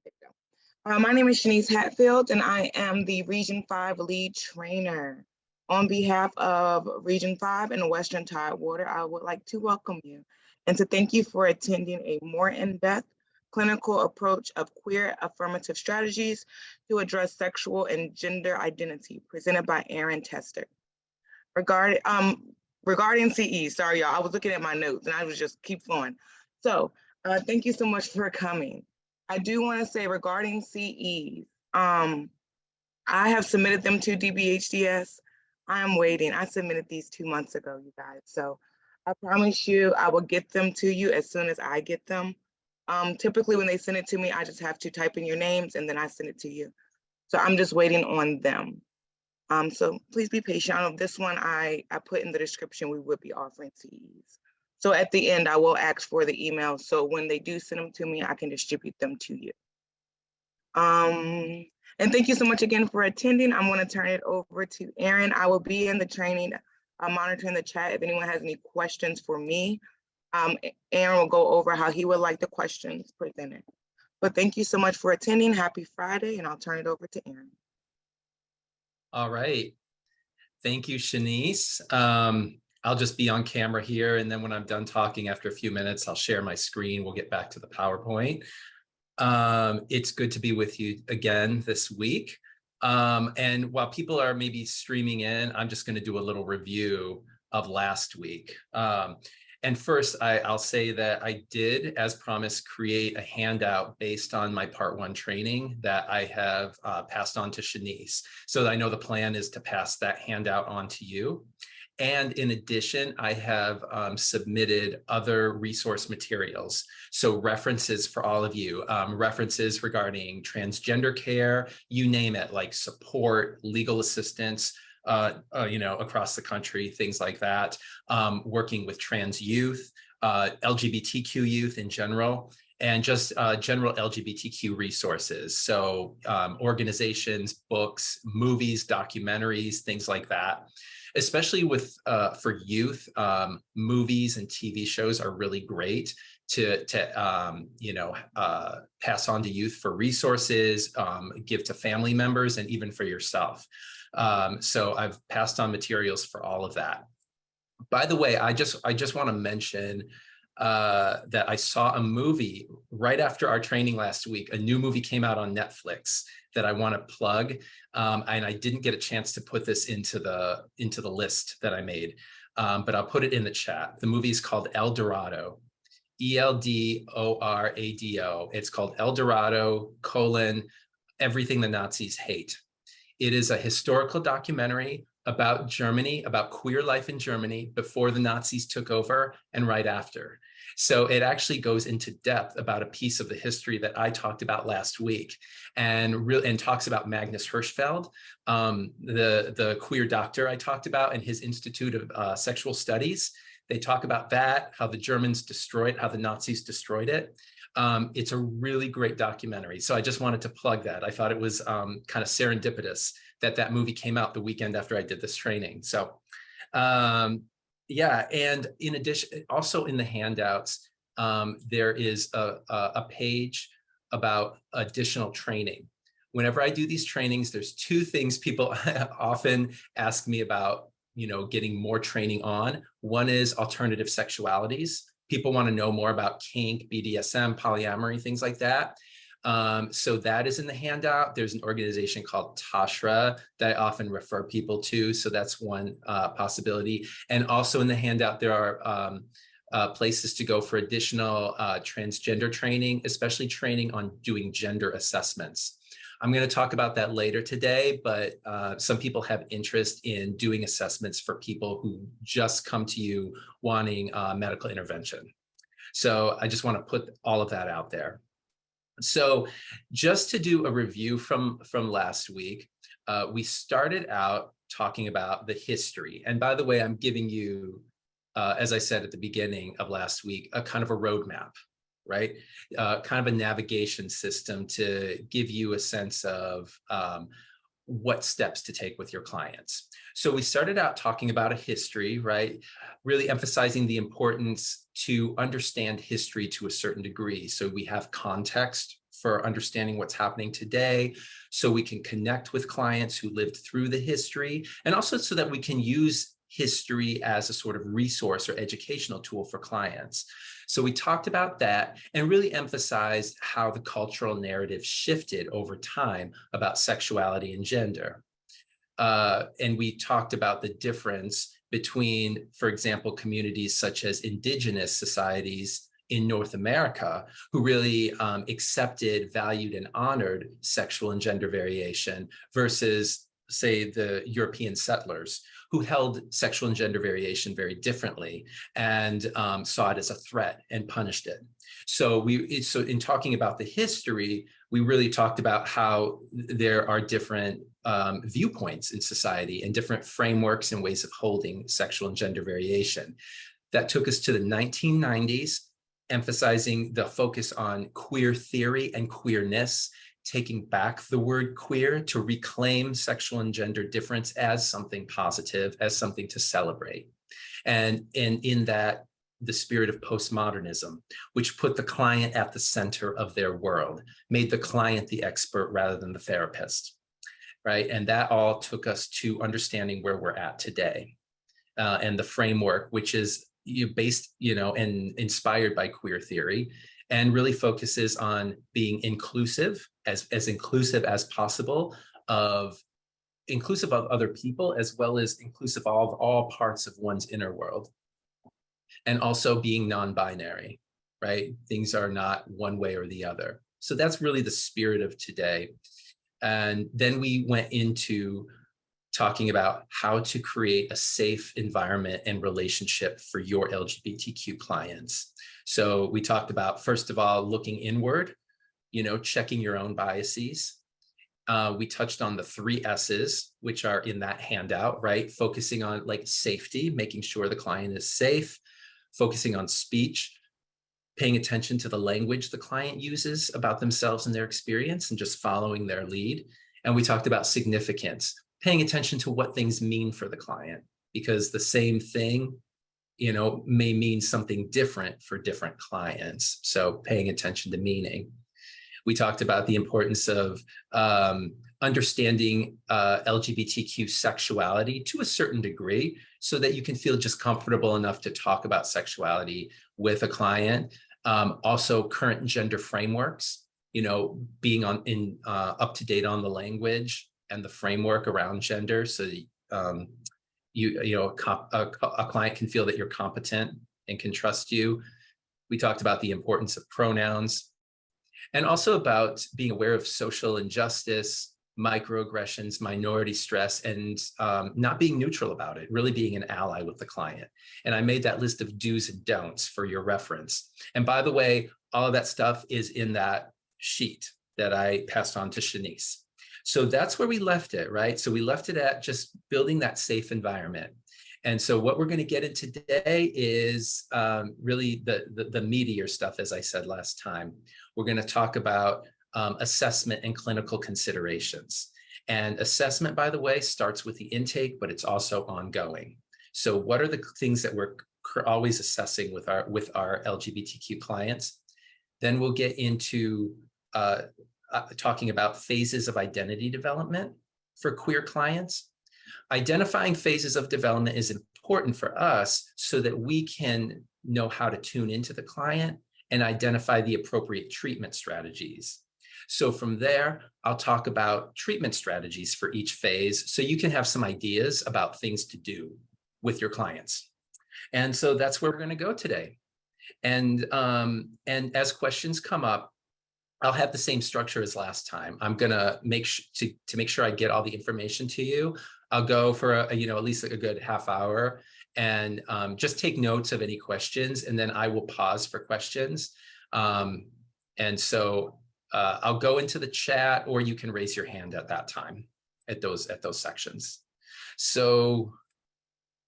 There you go. My name is Shanice Hatfield, and I am the Region 5 lead trainer. On behalf of Region 5 and Western Tidewater, I would like to welcome you and to thank you for attending a more in-depth clinical approach of queer affirmative strategies to address sexual and gender identity presented by Testard. Regarding CE, sorry y'all, I was looking at my notes and I was just keep flowing. So thank you so much for coming. I do want to say regarding CEs, I have submitted them to DBHDS. I am waiting. I submitted these 2 months ago, you guys. So I promise you I will get them to you as soon as I get them. Typically when they send it to me, I just have to type in your names and then I send it to you. So I'm just waiting on them. So please be patient. On this one, I put in the description we would be offering CEs. So at the end, I will ask for the email. So when they do send them to me, I can distribute them to you. And thank you so much again for attending. I'm going to turn it over to Aaron. I will be in the training, monitoring the chat. If anyone has any questions for me, Aaron will go over how he would like the questions presented. But thank you so much for attending. Happy Friday, and I'll turn it over to Aaron. All right. Thank you, Shanice. I'll just be on camera here, and then when I'm done talking after a few minutes, I'll share my screen. We'll get back to the PowerPoint. It's good to be with you again this week. And while people are maybe streaming in, I'm just going to do a little review of last week. And first, I'll say that I did, as promised, create a handout based on my Part 1 training that I have passed on to Shanice. So I know the plan is to pass that handout on to you. And in addition, I have submitted other resource materials. So references for all of you, references regarding transgender care, you name it, like support, legal assistance, across the country, things like that, working with trans youth, LGBTQ youth in general, and just general LGBTQ resources. So organizations, books, movies, documentaries, things like that. Especially with for youth, movies and TV shows are really great to pass on to youth for resources, give to family members, and even for yourself. So I've passed on materials for all of that. By the way, I just want to mention that I saw a movie right after our training last week. A new movie came out on Netflix that I want to plug, and I didn't get a chance to put this into the list that I made, but I'll put it in the chat. The movie is called El Dorado, ELDORADO. It's called El Dorado: Everything the Nazis Hate. It is a historical documentary about Germany, about queer life in Germany before the Nazis took over and right after. So it actually goes into depth about a piece of the history that I talked about last week, and talks about Magnus Hirschfeld, the queer doctor I talked about, and his Institute of Sexual Studies. They talk about that, how the Germans destroyed, how the Nazis destroyed it. It's a really great documentary. So I just wanted to plug that. I thought it was kind of serendipitous that movie came out the weekend after I did this training. So yeah, and in addition, also in the handouts, there is a page about additional training. Whenever I do these trainings, there's two things people often ask me about, getting more training on. One is alternative sexualities. People want to know more about kink, BDSM, polyamory, things like that. So that is in the handout. There's an organization called Tashra that I often refer people to. So that's one possibility. And also in the handout, there are places to go for additional transgender training, especially training on doing gender assessments. I'm going to talk about that later today, but some people have interest in doing assessments for people who just come to you wanting medical intervention. So I just want to put all of that out there. So just to do a review from last week, we started out talking about the history. And by the way, I'm giving you, as I said at the beginning of last week, a kind of a roadmap, right? Kind of a navigation system to give you a sense of what steps to take with your clients. So we started out talking about a history, right? Really emphasizing the importance to understand history to a certain degree. So we have context for understanding what's happening today, so we can connect with clients who lived through the history, and also so that we can use history as a sort of resource or educational tool for clients. So we talked about that and really emphasized how the cultural narrative shifted over time about sexuality and gender. And we talked about the difference between, for example, communities such as indigenous societies in North America, who really accepted, valued, and honored sexual and gender variation versus, say, the European settlers, who held sexual and gender variation very differently and saw it as a threat and punished it. So in talking about the history, we really talked about how there are different viewpoints in society and different frameworks and ways of holding sexual and gender variation. That took us to the 1990s, emphasizing the focus on queer theory and queerness, taking back the word queer to reclaim sexual and gender difference as something positive, as something to celebrate. And in that, the spirit of postmodernism, which put the client at the center of their world, made the client the expert rather than the therapist, right? And that all took us to understanding where we're at today, and the framework, which is based, and inspired by queer theory, and really focuses on being inclusive, as inclusive as possible, inclusive of other people, as well as inclusive of all parts of one's inner world. And also being non-binary, right? Things are not one way or the other. So that's really the spirit of today. And then we went into talking about how to create a safe environment and relationship for your LGBTQ clients. So we talked about, first of all, looking inward, checking your own biases. We touched on the 3 S's, which are in that handout, right? Focusing on safety, making sure the client is safe, focusing on speech, paying attention to the language the client uses about themselves and their experience, and just following their lead. And we talked about significance, paying attention to what things mean for the client, because the same thing, may mean something different for different clients. So paying attention to meaning. We talked about the importance of understanding LGBTQ sexuality to a certain degree, so that you can feel just comfortable enough to talk about sexuality with a client. Also, current gender frameworks, being up to date on the language and the framework around gender, so that a client can feel that you're competent and can trust you. We talked about the importance of pronouns, and also about being aware of social injustice, microaggressions, minority stress, and not being neutral about it, really being an ally with the client. And I made that list of do's and don'ts for your reference. And by the way, all of that stuff is in that sheet that I passed on to Shanice. So that's where we left it, right? So we left it at just building that safe environment. And so what we're going to get into today is really the meatier stuff, as I said last time. We're going to talk about assessment and clinical considerations. And assessment, by the way, starts with the intake, but it's also ongoing. So what are the things that we're always assessing with our LGBTQ clients? Then we'll get into talking about phases of identity development for queer clients. Identifying phases of development is important for us so that we can know how to tune into the client and identify the appropriate treatment strategies. So from there, I'll talk about treatment strategies for each phase, so you can have some ideas about things to do with your clients. And so that's where we're going to go today. And as questions come up, I'll have the same structure as last time. I'm going to make sure I get all the information to you. I'll go for at least a good half hour, and just take notes of any questions, and then I will pause for questions. And so I'll go into the chat, or you can raise your hand at that time at those sections. So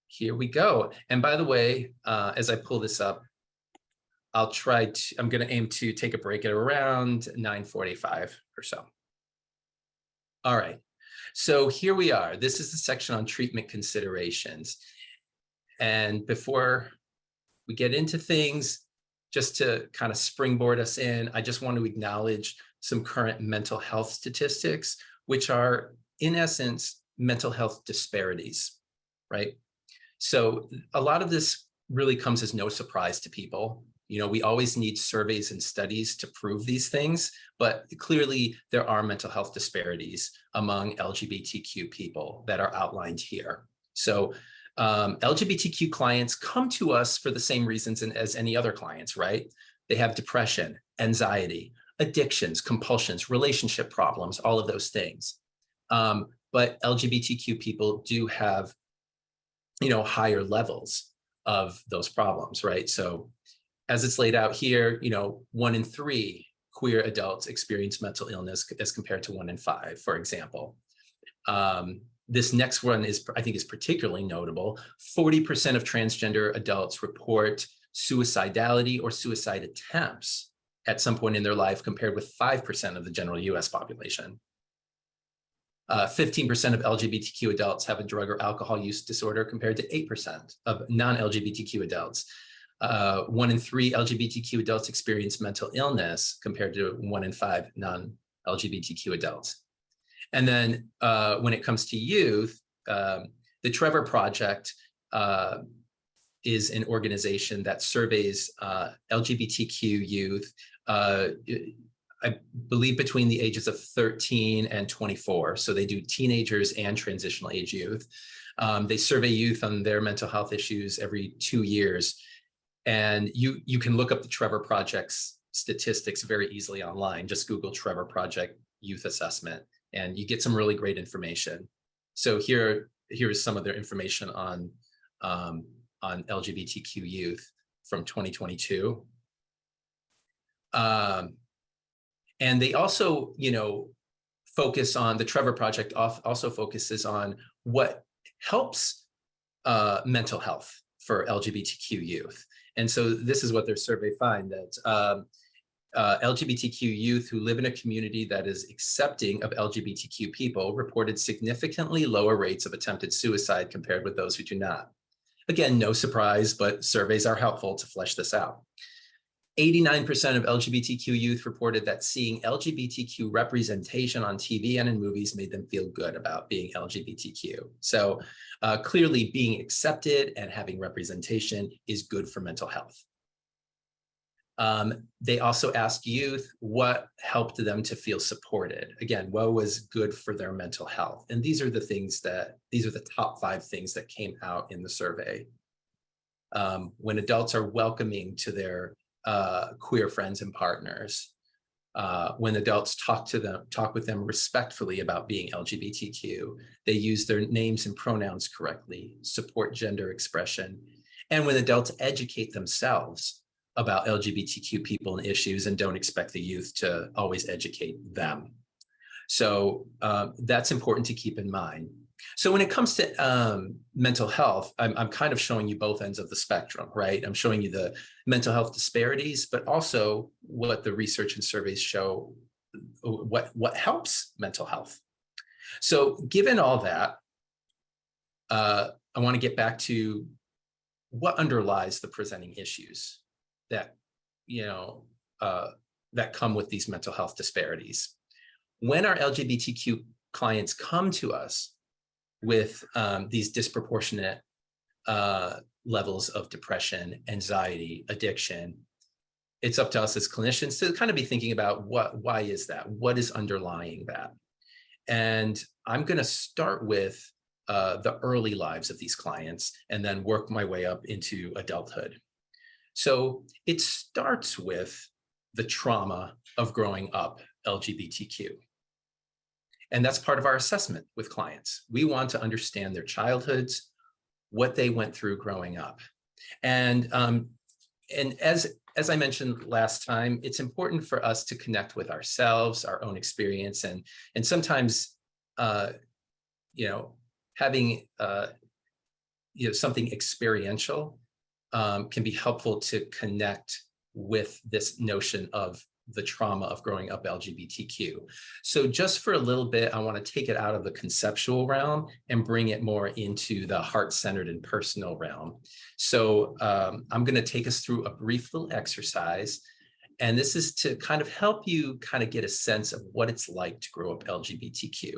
here we go. And by the way, as I pull this up, I'm going to aim to take a break at around 9:45 or so. All right. So here we are. This is the section on treatment considerations. And before we get into things, just to kind of springboard us in, I just want to acknowledge some current mental health statistics, which are, in essence, mental health disparities, right? So a lot of this really comes as no surprise to people. You know, we always need surveys and studies to prove these things, but clearly there are mental health disparities among LGBTQ people that are outlined here. So LGBTQ clients come to us for the same reasons as any other clients, right? They have depression, anxiety, addictions, compulsions, relationship problems, all of those things. But LGBTQ people do have, you know, higher levels of those problems, right? So as it's laid out here, you know, 1 in 3 queer adults experience mental illness as compared to 1 in 5, for example. This next one is, I think, is particularly notable. 40% of transgender adults report suicidality or suicide attempts at some point in their life, compared with 5% of the general US population. 15% of LGBTQ adults have a drug or alcohol use disorder, compared to 8% of non-LGBTQ adults. 1 in 3 LGBTQ adults experience mental illness, compared to 1 in 5 non-LGBTQ adults. And then when it comes to youth, the Trevor Project is an organization that surveys LGBTQ youth, I believe between the ages of 13 and 24. So they do teenagers and transitional age youth. They survey youth on their mental health issues every 2 years. And you can look up the Trevor Project's statistics very easily online. Just Google Trevor Project Youth Assessment, and you get some really great information. So here is some of their information on LGBTQ youth from 2022. And they also, you know, focus on, the Trevor Project also focuses on what helps mental health for LGBTQ youth. And so this is what their survey find, that LGBTQ youth who live in a community that is accepting of LGBTQ people reported significantly lower rates of attempted suicide compared with those who do not. Again, no surprise, but surveys are helpful to flesh this out. 89% of LGBTQ youth reported that seeing LGBTQ representation on TV and in movies made them feel good about being LGBTQ. So clearly being accepted and having representation is good for mental health. They also asked youth what helped them to feel supported. Again, what was good for their mental health? And these are the top 5 things that came out in the survey. When adults are welcoming to their queer friends and partners, when adults talk with them respectfully about being LGBTQ, they use their names and pronouns correctly, support gender expression, and when adults educate themselves about LGBTQ people and issues and don't expect the youth to always educate them. So that's important to keep in mind. So when it comes to mental health, I'm kind of showing you both ends of the spectrum, right? I'm showing you the mental health disparities, but also what the research and surveys show, what helps mental health. So given all that, I want to get back to what underlies the presenting issues that, you know, that come with these mental health disparities. When our LGBTQ clients come to us with these disproportionate levels of depression, anxiety, addiction, it's up to us as clinicians to kind of be thinking about why is that? What is underlying that? And I'm going to start with the early lives of these clients and then work my way up into adulthood. So it starts with the trauma of growing up LGBTQ. And that's part of our assessment with clients. We want to understand their childhoods, what they went through growing up. And as I mentioned last time, it's important for us to connect with ourselves, our own experience, and sometimes, you know, having something experiential can be helpful to connect with this notion of the trauma of growing up LGBTQ. So just for a little bit, I want to take it out of the conceptual realm and bring it more into the heart-centered and personal realm. So I'm going to take us through a brief little exercise, And this is to kind of help you kind of get a sense of what it's like to grow up LGBTQ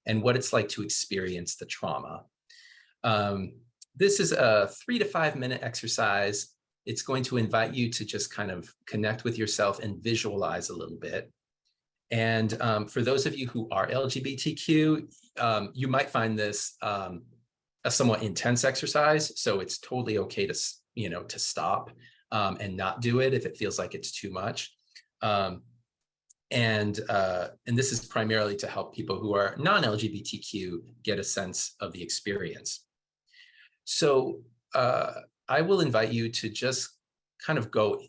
and what it's like to experience the trauma. This is a 3 to 5 minute exercise. It's going to invite you to just kind of connect with yourself and visualize a little bit. And for those of you who are LGBTQ, you might find this a somewhat intense exercise. So it's totally okay to, to stop and not do it if it feels like it's too much. And this is primarily to help people who are non-LGBTQ get a sense of the experience. So I will invite you to just kind of go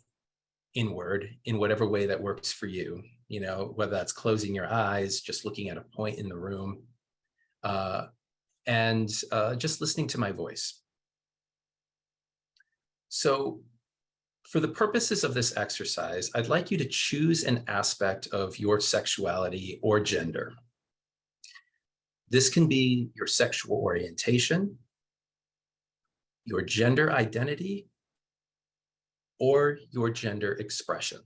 inward in whatever way that works for you, whether that's closing your eyes, just looking at a point in the room, and just listening to my voice. So for the purposes of this exercise, I'd like you to choose an aspect of your sexuality or gender. This can be your sexual orientation, your gender identity, or your gender expression.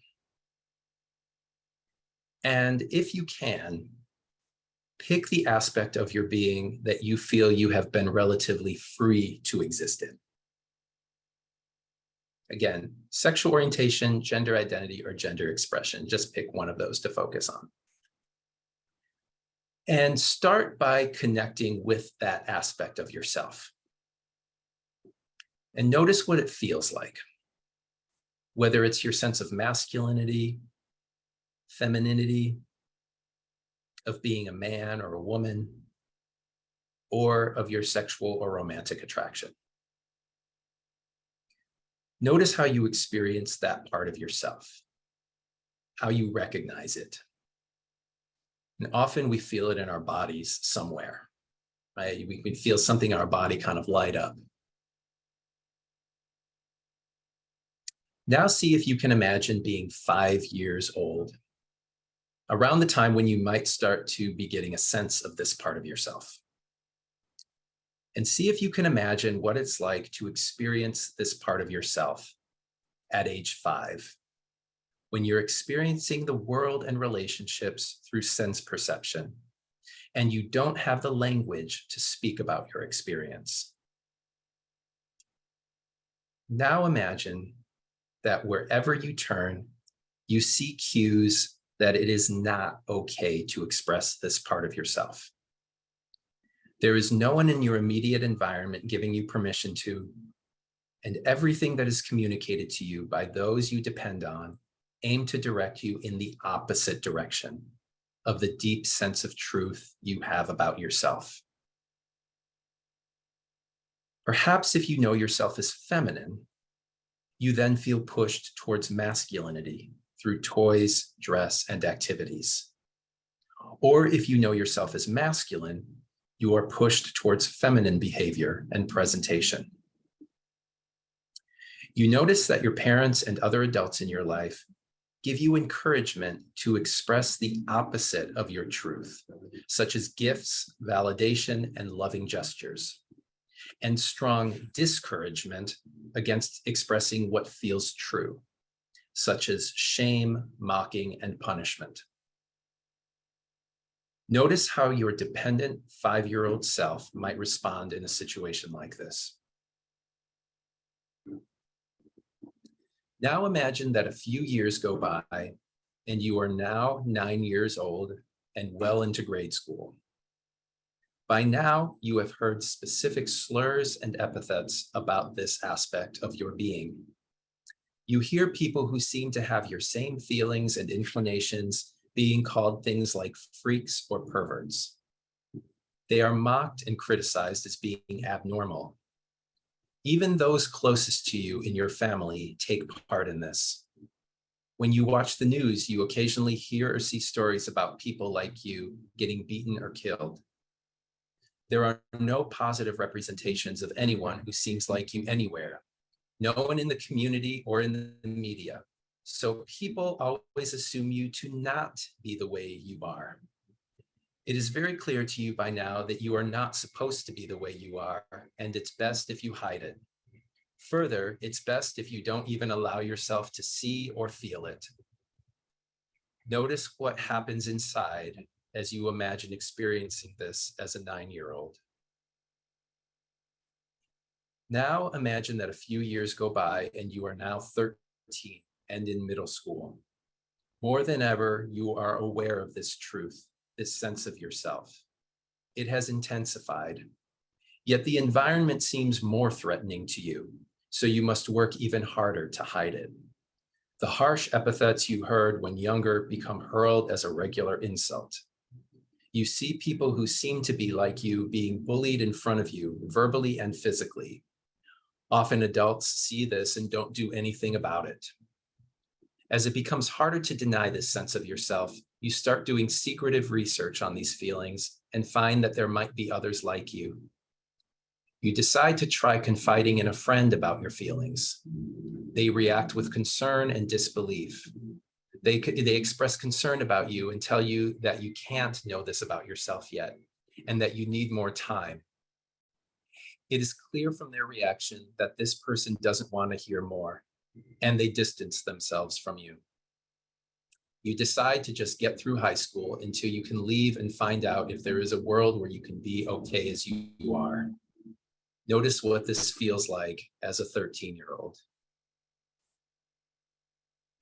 And if you can, pick the aspect of your being that you feel you have been relatively free to exist in. Again, sexual orientation, gender identity, or gender expression. Just pick one of those to focus on. And start by connecting with that aspect of yourself. And notice what it feels like. Whether it's your sense of masculinity, femininity, of being a man or a woman, or of your sexual or romantic attraction. Notice how you experience that part of yourself, how you recognize it. And often we feel it in our bodies somewhere, right? We can feel something in our body kind of light up. Now see if you can imagine being 5 years old, around the time when you might start to be getting a sense of this part of yourself. And see if you can imagine what it's like to experience this part of yourself at age 5, when you're experiencing the world and relationships through sense perception, and you don't have the language to speak about your experience. Now imagine that wherever you turn, you see cues that it is not okay to express this part of yourself. There is no one in your immediate environment giving you permission to, and everything that is communicated to you by those you depend on aim to direct you in the opposite direction of the deep sense of truth you have about yourself. Perhaps if you know yourself as feminine, you then feel pushed towards masculinity through toys, dress, and activities. Or if you know yourself as masculine, you are pushed towards feminine behavior and presentation. You notice that your parents and other adults in your life give you encouragement to express the opposite of your truth, such as gifts, validation, and loving gestures, and strong discouragement against expressing what feels true, such as shame, mocking, and punishment. Notice how your dependent 5-year-old self might respond in a situation like this. Now imagine that a few years go by and you are now 9 years old and well into grade school. By now, you have heard specific slurs and epithets about this aspect of your being. You hear people who seem to have your same feelings and inclinations being called things like freaks or perverts. They are mocked and criticized as being abnormal. Even those closest to you in your family take part in this. When you watch the news, you occasionally hear or see stories about people like you getting beaten or killed. There are no positive representations of anyone who seems like you anywhere, no one in the community or in the media. So people always assume you to not be the way you are. It is very clear to you by now that you are not supposed to be the way you are, and it's best if you hide it. Further, it's best if you don't even allow yourself to see or feel it. Notice what happens inside as you imagine experiencing this as a 9-year-old. Now imagine that a few years go by and you are now 13 and in middle school. More than ever, you are aware of this truth, this sense of yourself. It has intensified. Yet the environment seems more threatening to you, so you must work even harder to hide it. The harsh epithets you heard when younger become hurled as a regular insult. You see people who seem to be like you being bullied in front of you, verbally and physically. Often adults see this and don't do anything about it. As it becomes harder to deny this sense of yourself, you start doing secretive research on these feelings and find that there might be others like you. You decide to try confiding in a friend about your feelings. They react with concern and disbelief. They express concern about you and tell you that you can't know this about yourself yet and that you need more time. It is clear from their reaction that this person doesn't want to hear more, and they distance themselves from you. You decide to just get through high school until you can leave and find out if there is a world where you can be okay as you are. Notice what this feels like as a 13-year-old.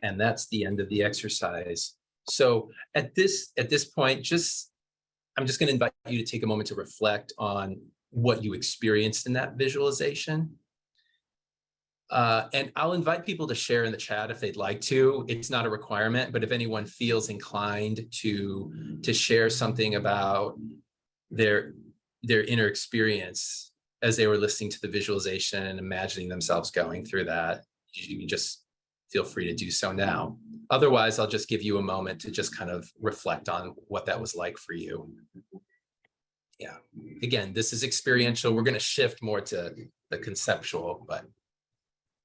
And that's the end of the exercise. So at this point, I'm just going to invite you to take a moment to reflect on what you experienced in that visualization. And I'll invite people to share in the chat if they'd like to. It's not a requirement, but if anyone feels inclined to share something about their inner experience as they were listening to the visualization and imagining themselves going through that, you can just feel free to do so now. Otherwise, I'll just give you a moment to just kind of reflect on what that was like for you. Yeah, again, this is experiential. We're going to shift more to the conceptual, but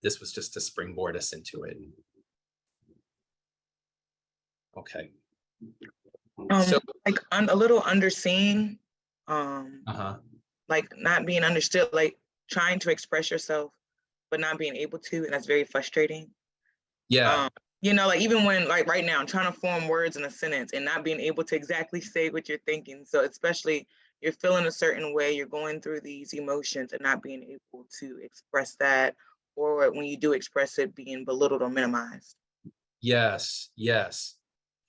this was just to springboard us into it. Okay. So like a little underseen, like not being understood, like trying to express yourself, but not being able to, and that's very frustrating. Yeah. You know, like even when, like right now, I'm trying to form words in a sentence and not being able to exactly say what you're thinking. So especially you're feeling a certain way, you're going through these emotions and not being able to express that, or when you do express it, being belittled or minimized. Yes, yes.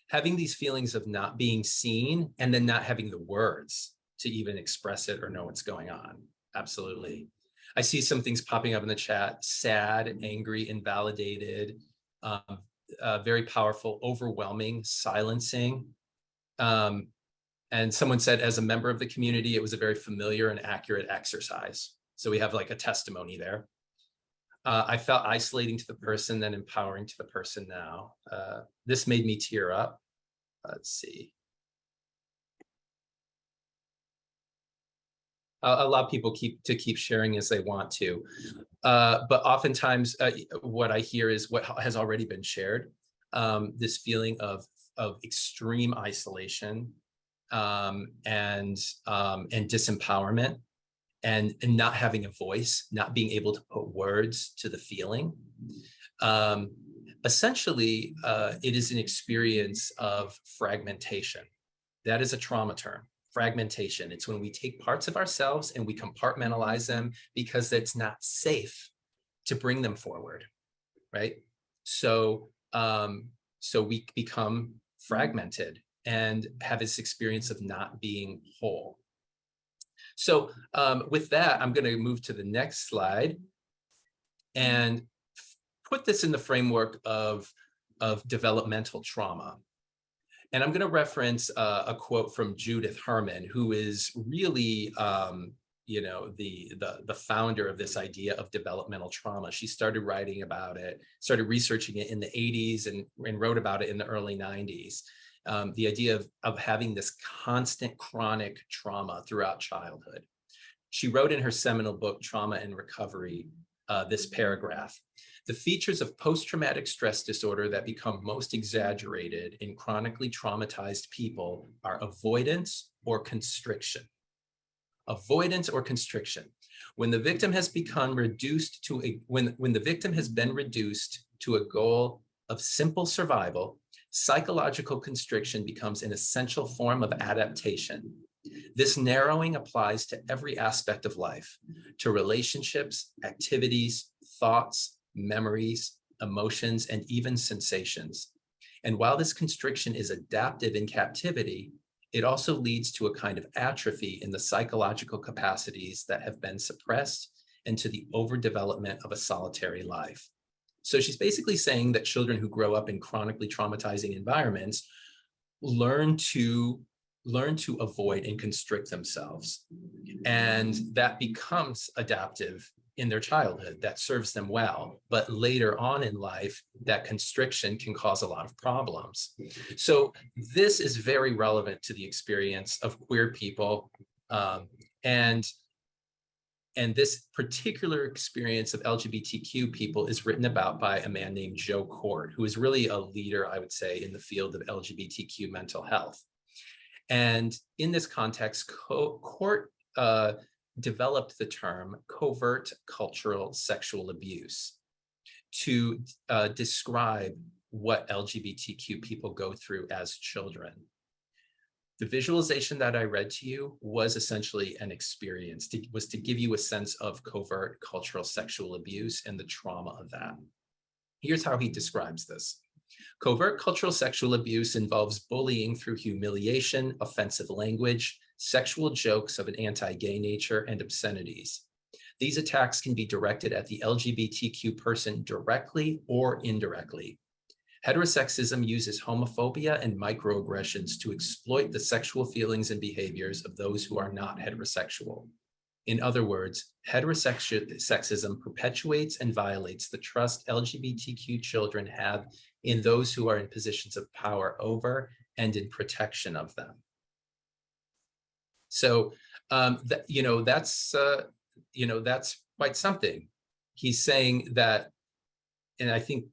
Having these feelings of not being seen and then not having the words to even express it or know what's going on. Absolutely. I see some things popping up in the chat: sad, angry, invalidated, very powerful, overwhelming, silencing. And someone said, as a member of the community, it was a very familiar and accurate exercise. So we have like a testimony there. I felt isolating to the person, then empowering to the person now. This made me tear up. Let's see. I'll allow people keep sharing as they want to. But oftentimes what I hear is what has already been shared. This feeling of extreme isolation and disempowerment, and not having a voice, not being able to put words to the feeling. Essentially, it is an experience of fragmentation. That is a trauma term, fragmentation. It's when we take parts of ourselves and we compartmentalize them because it's not safe to bring them forward, right? So we become fragmented and have this experience of not being whole. So with that, I'm going to move to the next slide and put this in the framework of developmental trauma. And I'm going to reference a quote from Judith Herman, who is really, the founder of this idea of developmental trauma. She started writing about it, started researching it in the 80s and wrote about it in the early 90s. The idea of having this constant chronic trauma throughout childhood. She wrote in her seminal book, Trauma and Recovery, this paragraph: the features of post-traumatic stress disorder that become most exaggerated in chronically traumatized people are avoidance or constriction. Avoidance or constriction. When the victim has become reduced to when the victim has been reduced to a goal of simple survival, Psychological constriction becomes an essential form of adaptation. This narrowing applies to every aspect of life, to relationships, activities, thoughts, memories, emotions, and even sensations. And while this constriction is adaptive in captivity, it also leads to a kind of atrophy in the psychological capacities that have been suppressed and to the overdevelopment of a solitary life. So she's basically saying that children who grow up in chronically traumatizing environments learn to avoid and constrict themselves. And that becomes adaptive in their childhood. That serves them well. But later on in life, that constriction can cause a lot of problems. So this is very relevant to the experience of queer people. And this particular experience of LGBTQ people is written about by a man named Joe Court, who is really a leader, I would say, in the field of LGBTQ mental health. And in this context, Court developed the term covert cultural sexual abuse to describe what LGBTQ people go through as children. The visualization that I read to you was essentially an experience, was to give you a sense of covert cultural sexual abuse and the trauma of that. Here's how he describes this. Covert cultural sexual abuse involves bullying through humiliation, offensive language, sexual jokes of an anti-gay nature, and obscenities. These attacks can be directed at the LGBTQ person directly or indirectly. Heterosexism uses homophobia and microaggressions to exploit the sexual feelings and behaviors of those who are not heterosexual. In other words, heterosexism perpetuates and violates the trust LGBTQ children have in those who are in positions of power over and in protection of them. So, that's quite something. He's saying that, and I think,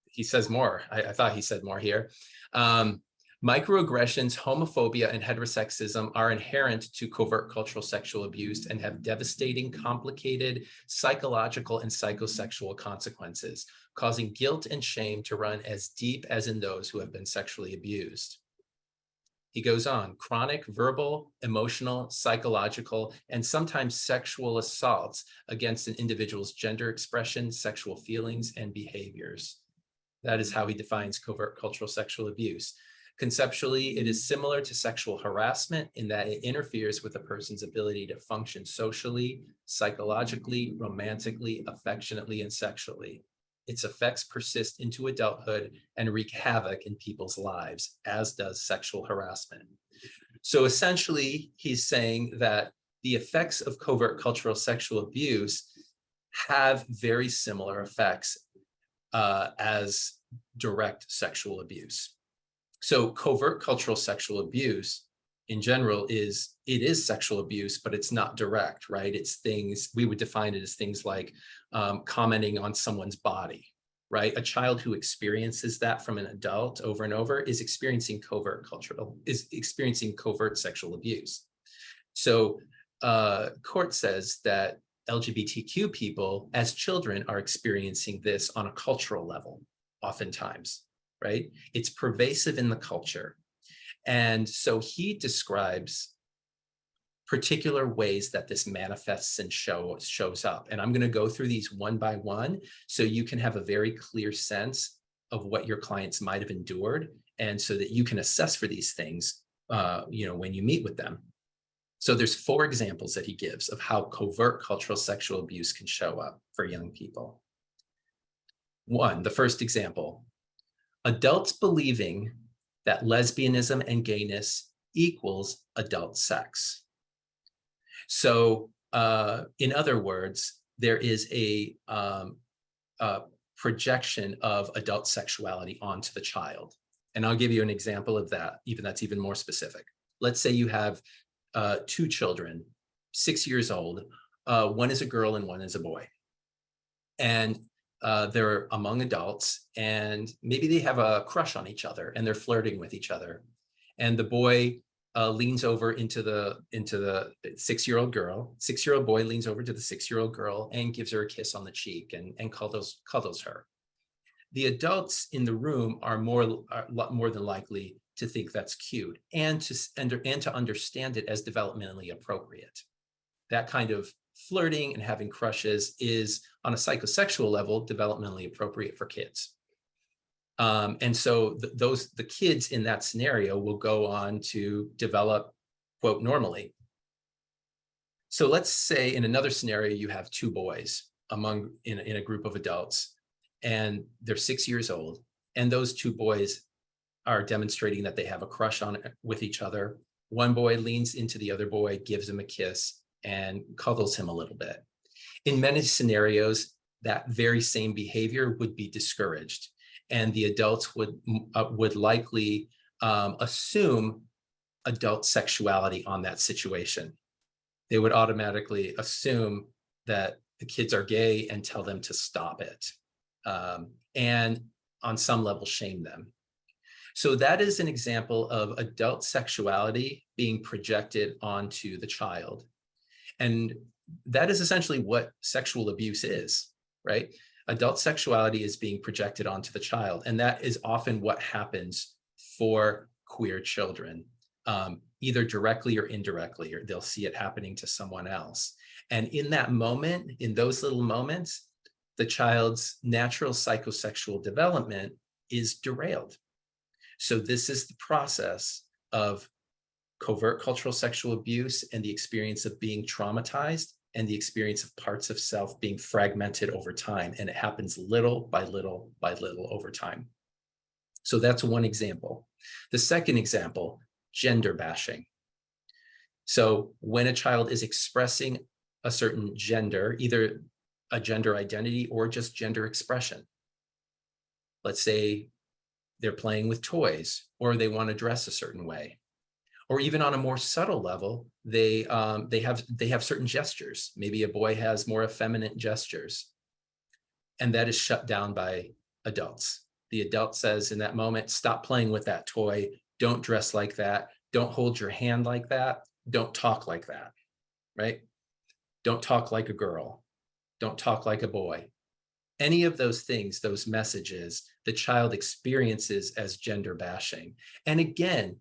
he says more. I thought he said more here. Microaggressions, homophobia, and heterosexism are inherent to covert cultural sexual abuse and have devastating, complicated psychological and psychosexual consequences, causing guilt and shame to run as deep as in those who have been sexually abused. He goes on, chronic verbal, emotional, psychological, and sometimes sexual assaults against an individual's gender expression, sexual feelings, and behaviors. That is how he defines covert cultural sexual abuse. Conceptually, it is similar to sexual harassment in that it interferes with a person's ability to function socially, psychologically, romantically, affectionately, and sexually. Its effects persist into adulthood and wreak havoc in people's lives, as does sexual harassment. So essentially, he's saying that the effects of covert cultural sexual abuse have very similar effects as direct sexual abuse. So covert cultural sexual abuse in general is sexual abuse, but it's not direct, right? It's things, we would define it as things like commenting on someone's body, right? A child who experiences that from an adult over and over is experiencing covert sexual abuse. So Court says that LGBTQ people as children are experiencing this on a cultural level, oftentimes, right? It's pervasive in the culture. And so he describes particular ways that this manifests and shows up. And I'm going to go through these one by one so you can have a very clear sense of what your clients might have endured, and so that you can assess for these things when you meet with them. So there's 4 examples that he gives of how covert cultural sexual abuse can show up for young people. 1, the first example, adults believing that lesbianism and gayness equals adult sex. So in other words, there is a projection of adult sexuality onto the child. And I'll give you an example of that, that's even more specific. Let's say you have 2 children, 6 years old. One is a girl and one is a boy. And they're among adults, and maybe they have a crush on each other and they're flirting with each other. And the boy leans over into the 6-year-old girl. 6-year-old boy leans over to the 6-year-old girl and gives her a kiss on the cheek and cuddles her. The adults in the room are more than likely to think that's cute and to understand it as developmentally appropriate. That kind of flirting and having crushes is, on a psychosexual level, developmentally appropriate for kids. And so the kids in that scenario will go on to develop, quote, normally. So let's say in another scenario, you have two boys in a group of adults, and they're 6 years old, and those two boys are demonstrating that they have a crush with each other. One boy leans into the other boy, gives him a kiss, and cuddles him a little bit. In many scenarios, that very same behavior would be discouraged, and the adults would likely assume adult sexuality on that situation. They would automatically assume that the kids are gay and tell them to stop it, and on some level shame them. So that is an example of adult sexuality being projected onto the child. And that is essentially what sexual abuse is, right? Adult sexuality is being projected onto the child. And that is often what happens for queer children, either directly or indirectly, or they'll see it happening to someone else. And in that moment, in those little moments, the child's natural psychosexual development is derailed. So this is the process of covert cultural sexual abuse and the experience of being traumatized and the experience of parts of self being fragmented over time. And it happens little by little by little over time. So that's one example. The second example, gender bashing. So when a child is expressing a certain gender, either a gender identity or just gender expression, let's say they're playing with toys, or they want to dress a certain way, or even on a more subtle level, they have certain gestures. Maybe a boy has more effeminate gestures, and that is shut down by adults. The adult says in that moment, stop playing with that toy, don't dress like that, don't hold your hand like that, don't talk like that, right? Don't talk like a girl, don't talk like a boy. Any of those things, those messages, the child experiences as gender bashing. And again,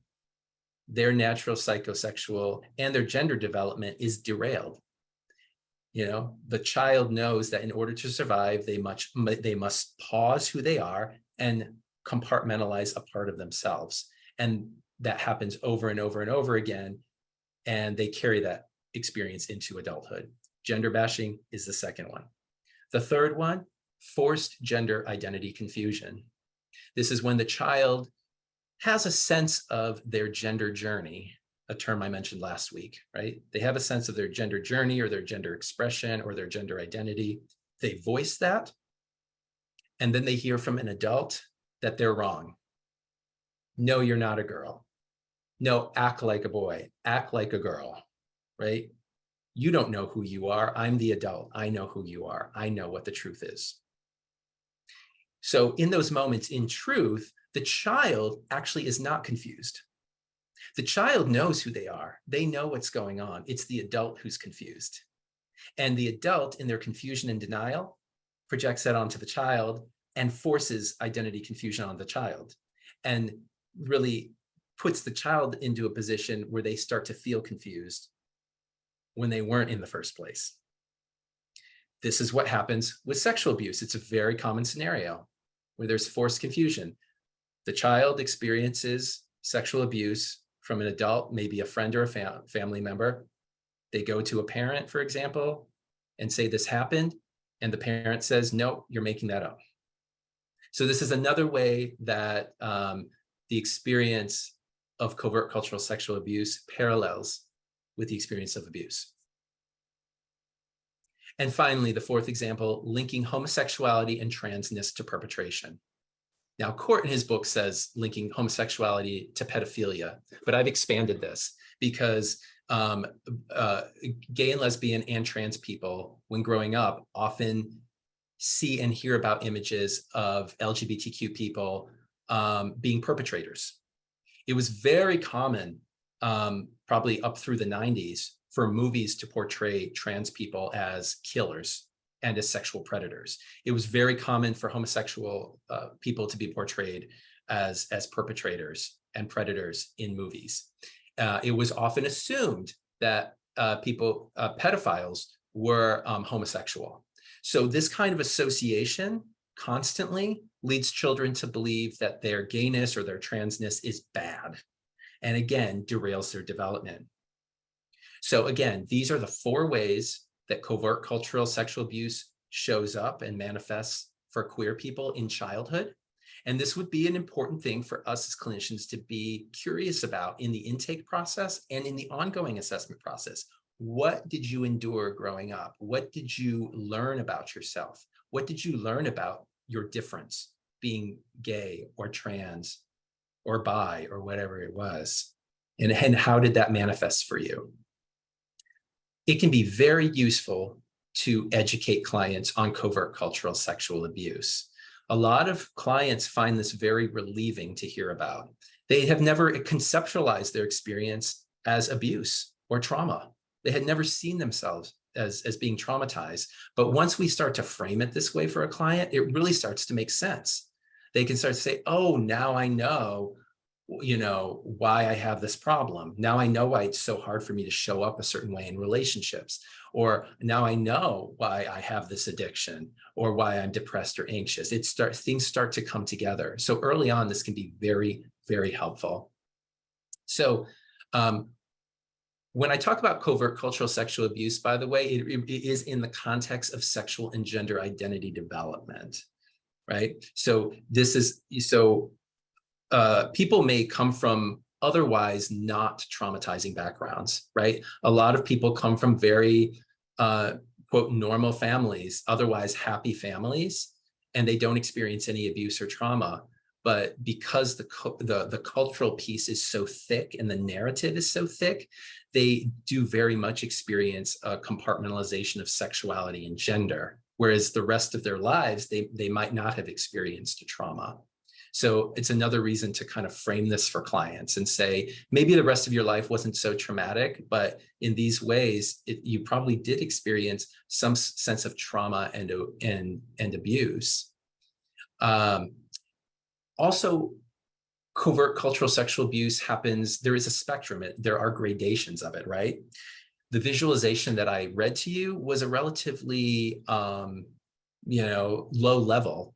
their natural psychosexual and their gender development is derailed. You know, the child knows that in order to survive, they must pause who they are and compartmentalize a part of themselves. And that happens over and over and over again. And they carry that experience into adulthood. Gender bashing is the second one. The third one, forced gender identity confusion. This is when the child has a sense of their gender journey, a term I mentioned last week, right? They have a sense of their gender journey or their gender expression or their gender identity. They voice that, and then they hear from an adult that they're wrong. No, you're not a girl. No, act like a boy, act like a girl, right? You don't know who you are. I'm the adult. I know who you are. I know what the truth is. So in those moments, in truth, the child actually is not confused. The child knows who they are. They know what's going on. It's the adult who's confused. And the adult, in their confusion and denial, projects that onto the child and forces identity confusion on the child, and really puts the child into a position where they start to feel confused when they weren't in the first place. This is what happens with sexual abuse. It's a very common scenario where there's forced confusion. The child experiences sexual abuse from an adult, maybe a friend or a family member. They go to a parent, for example, and say this happened, and the parent says, no, you're making that up. So this is another way that the experience of covert cultural sexual abuse parallels with the experience of abuse. And finally, the fourth example, linking homosexuality and transness to perpetration. Now, Court in his book says linking homosexuality to pedophilia, but I've expanded this because gay and lesbian and trans people, when growing up, often see and hear about images of LGBTQ people being perpetrators. It was very common, probably up through the 90s, for movies to portray trans people as killers and as sexual predators. It was very common for homosexual people to be portrayed as perpetrators and predators in movies. It was often assumed that pedophiles were homosexual. So this kind of association constantly leads children to believe that their gayness or their transness is bad, and again, derails their development. So again, these are the 4 ways that covert cultural sexual abuse shows up and manifests for queer people in childhood. And this would be an important thing for us as clinicians to be curious about in the intake process and in the ongoing assessment process. What did you endure growing up? What did you learn about yourself? What did you learn about your difference, being gay or trans or bi or whatever it was? And how did that manifest for you? It can be very useful to educate clients on covert cultural sexual abuse. A lot of clients find this very relieving to hear about. They have never conceptualized their experience as abuse or trauma. They had never seen themselves as being traumatized. But once we start to frame it this way for a client, it really starts to make sense. They can start to say, oh, now I know, why I have this problem. Now I know why it's so hard for me to show up a certain way in relationships. Or now I know why I have this addiction or why I'm depressed or anxious. Things start to come together. So early on, this can be very, very helpful. So when I talk about covert cultural sexual abuse, by the way, it is in the context of sexual and gender identity development, right? So people may come from otherwise not traumatizing backgrounds, right? A lot of people come from very, quote, normal families, otherwise happy families, and they don't experience any abuse or trauma. But because the cultural piece is so thick and the narrative is so thick, they do very much experience a compartmentalization of sexuality and gender, whereas the rest of their lives, they might not have experienced a trauma. So it's another reason to kind of frame this for clients and say, maybe the rest of your life wasn't so traumatic, but in these ways, you probably did experience some sense of trauma and abuse. Also, covert cultural sexual abuse happens, there is a spectrum, there are gradations of it, right? The visualization that I read to you was a relatively, low level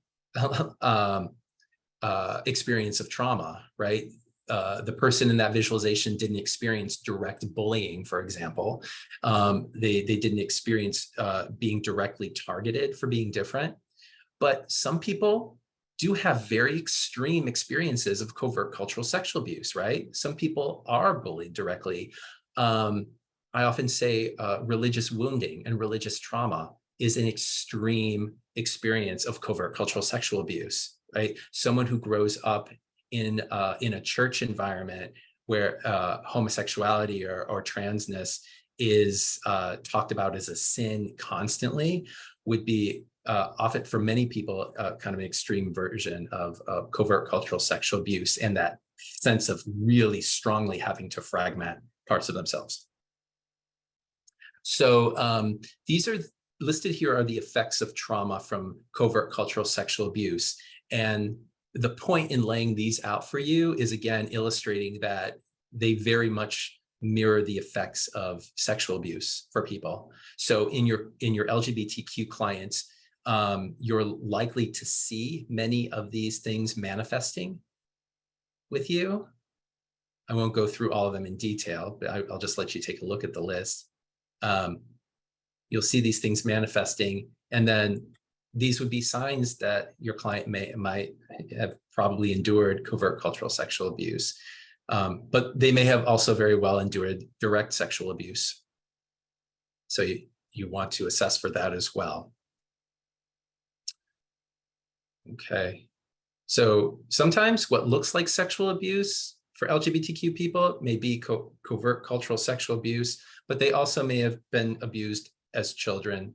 experience of trauma, right? The person in that visualization didn't experience direct bullying, for example. They didn't experience being directly targeted for being different. But some people do have very extreme experiences of covert cultural sexual abuse, right? Some people are bullied directly. I often say religious wounding and religious trauma is an extreme experience of covert cultural sexual abuse, right? Someone who grows up in a church environment where homosexuality or transness is talked about as a sin constantly would be often, for many people, kind of an extreme version of covert cultural sexual abuse, and that sense of really strongly having to fragment parts of themselves. So these are listed here are the effects of trauma from covert cultural sexual abuse. And the point in laying these out for you is, again, illustrating that they very much mirror the effects of sexual abuse for people. So in your LGBTQ clients, you're likely to see many of these things manifesting with you. I won't go through all of them in detail, but I'll just let you take a look at the list. You'll see these things manifesting, and then these would be signs that your client might have probably endured covert cultural sexual abuse, but they may have also very well endured direct sexual abuse. So you want to assess for that as well. Okay, so sometimes what looks like sexual abuse for LGBTQ people may be covert cultural sexual abuse, but they also may have been abused as children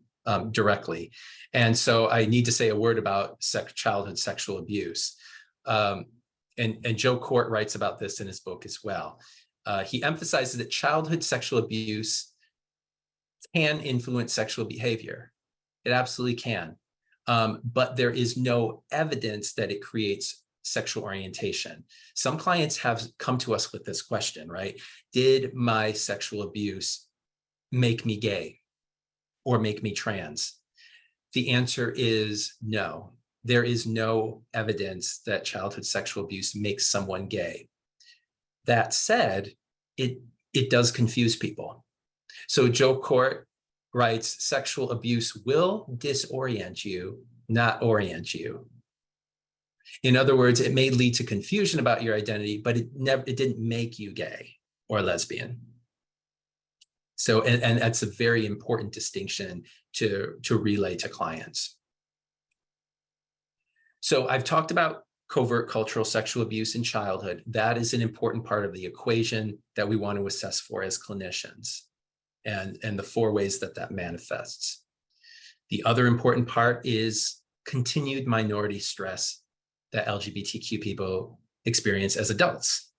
directly. And so I need to say a word about childhood sexual abuse. And Joe Court writes about this in his book as well. He emphasizes that childhood sexual abuse can influence sexual behavior. It absolutely can. But there is no evidence that it creates sexual orientation. Some clients have come to us with this question, right? Did my sexual abuse make me gay or make me trans? The answer is no. There is no evidence that childhood sexual abuse makes someone gay. That said, it does confuse people. So Joe Court writes, sexual abuse will disorient you, not orient you. In other words, it may lead to confusion about your identity, but it didn't make you gay or lesbian. So, and that's a very important distinction to relay to clients. So I've talked about covert cultural sexual abuse in childhood. That is an important part of the equation that we want to assess for as clinicians, and the 4 ways that that manifests. The other important part is continued minority stress that LGBTQ people experience as adults.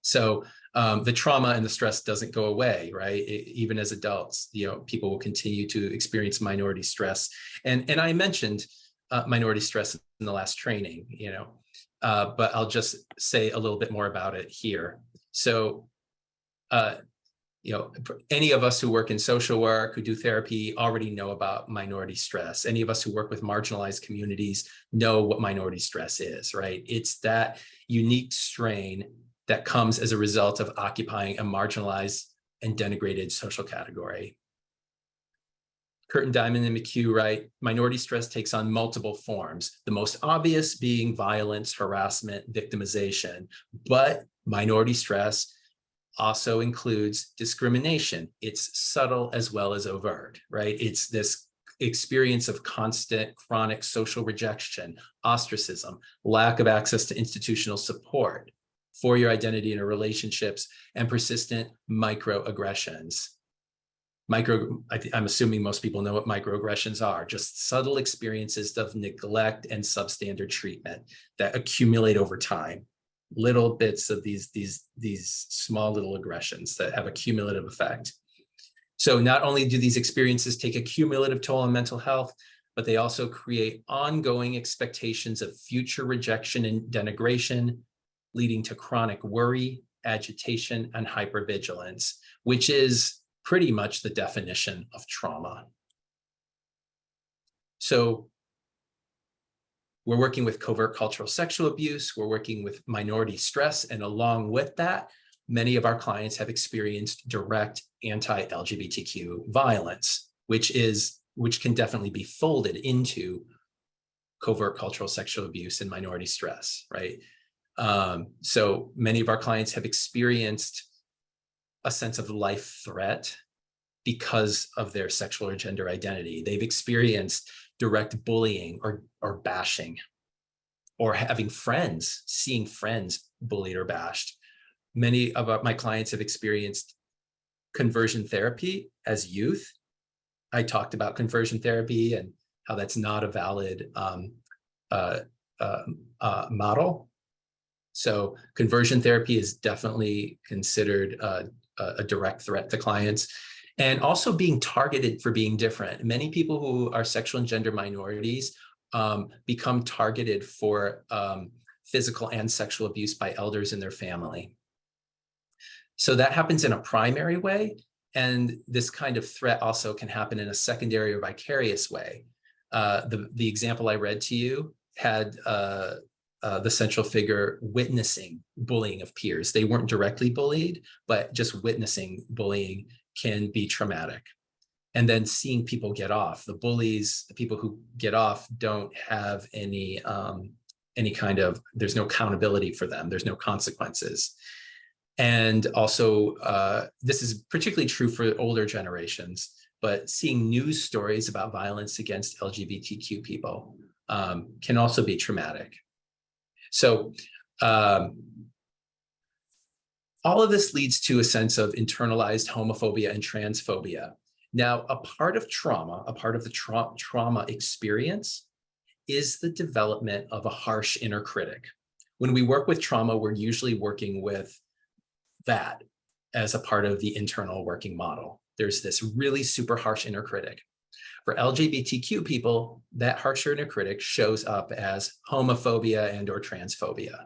So the trauma and the stress doesn't go away, right? Even as adults, people will continue to experience minority stress. And I mentioned minority stress in the last training, but I'll just say a little bit more about it here. So, any of us who work in social work, who do therapy, already know about minority stress. Any of us who work with marginalized communities know what minority stress is, right? It's that unique strain that comes as a result of occupying a marginalized and denigrated social category. Curtin, Diamond, and McHugh write, minority stress takes on multiple forms, the most obvious being violence, harassment, victimization. But minority stress also includes discrimination. It's subtle as well as overt, right? It's this experience of constant chronic social rejection, ostracism, lack of access to institutional support for your identity in relationships, and persistent microaggressions. I'm assuming most people know what microaggressions are, just subtle experiences of neglect and substandard treatment that accumulate over time. Little bits of these small little aggressions that have a cumulative effect. So not only do these experiences take a cumulative toll on mental health, but they also create ongoing expectations of future rejection and denigration, leading to chronic worry, agitation, and hypervigilance, which is pretty much the definition of trauma. So we're working with covert cultural sexual abuse, we're working with minority stress, and along with that, many of our clients have experienced direct anti-LGBTQ violence, which can definitely be folded into covert cultural sexual abuse and minority stress, right? So many of our clients have experienced a sense of life threat because of their sexual or gender identity. They've experienced direct bullying or bashing, or having friends, seeing friends bullied or bashed. Many of my clients have experienced conversion therapy as youth. I talked about conversion therapy and how that's not a valid model. So conversion therapy is definitely considered a direct threat to clients, and also being targeted for being different. Many people who are sexual and gender minorities become targeted for physical and sexual abuse by elders in their family. So that happens in a primary way, and this kind of threat also can happen in a secondary or vicarious way. The example I read to you had the central figure witnessing bullying of peers. They weren't directly bullied, but just witnessing bullying can be traumatic. And then seeing people get off. The bullies, the people who get off, don't have any kind of, there's no accountability for them. There's no consequences. And also, this is particularly true for older generations, but seeing news stories about violence against LGBTQ people can also be traumatic. So all of this leads to a sense of internalized homophobia and transphobia. Now, a part of trauma, a part of the trauma experience is the development of a harsh inner critic. When we work with trauma, we're usually working with that as a part of the internal working model. There's this really super harsh inner critic. For LGBTQ people, that harsher inner critic shows up as homophobia and or transphobia.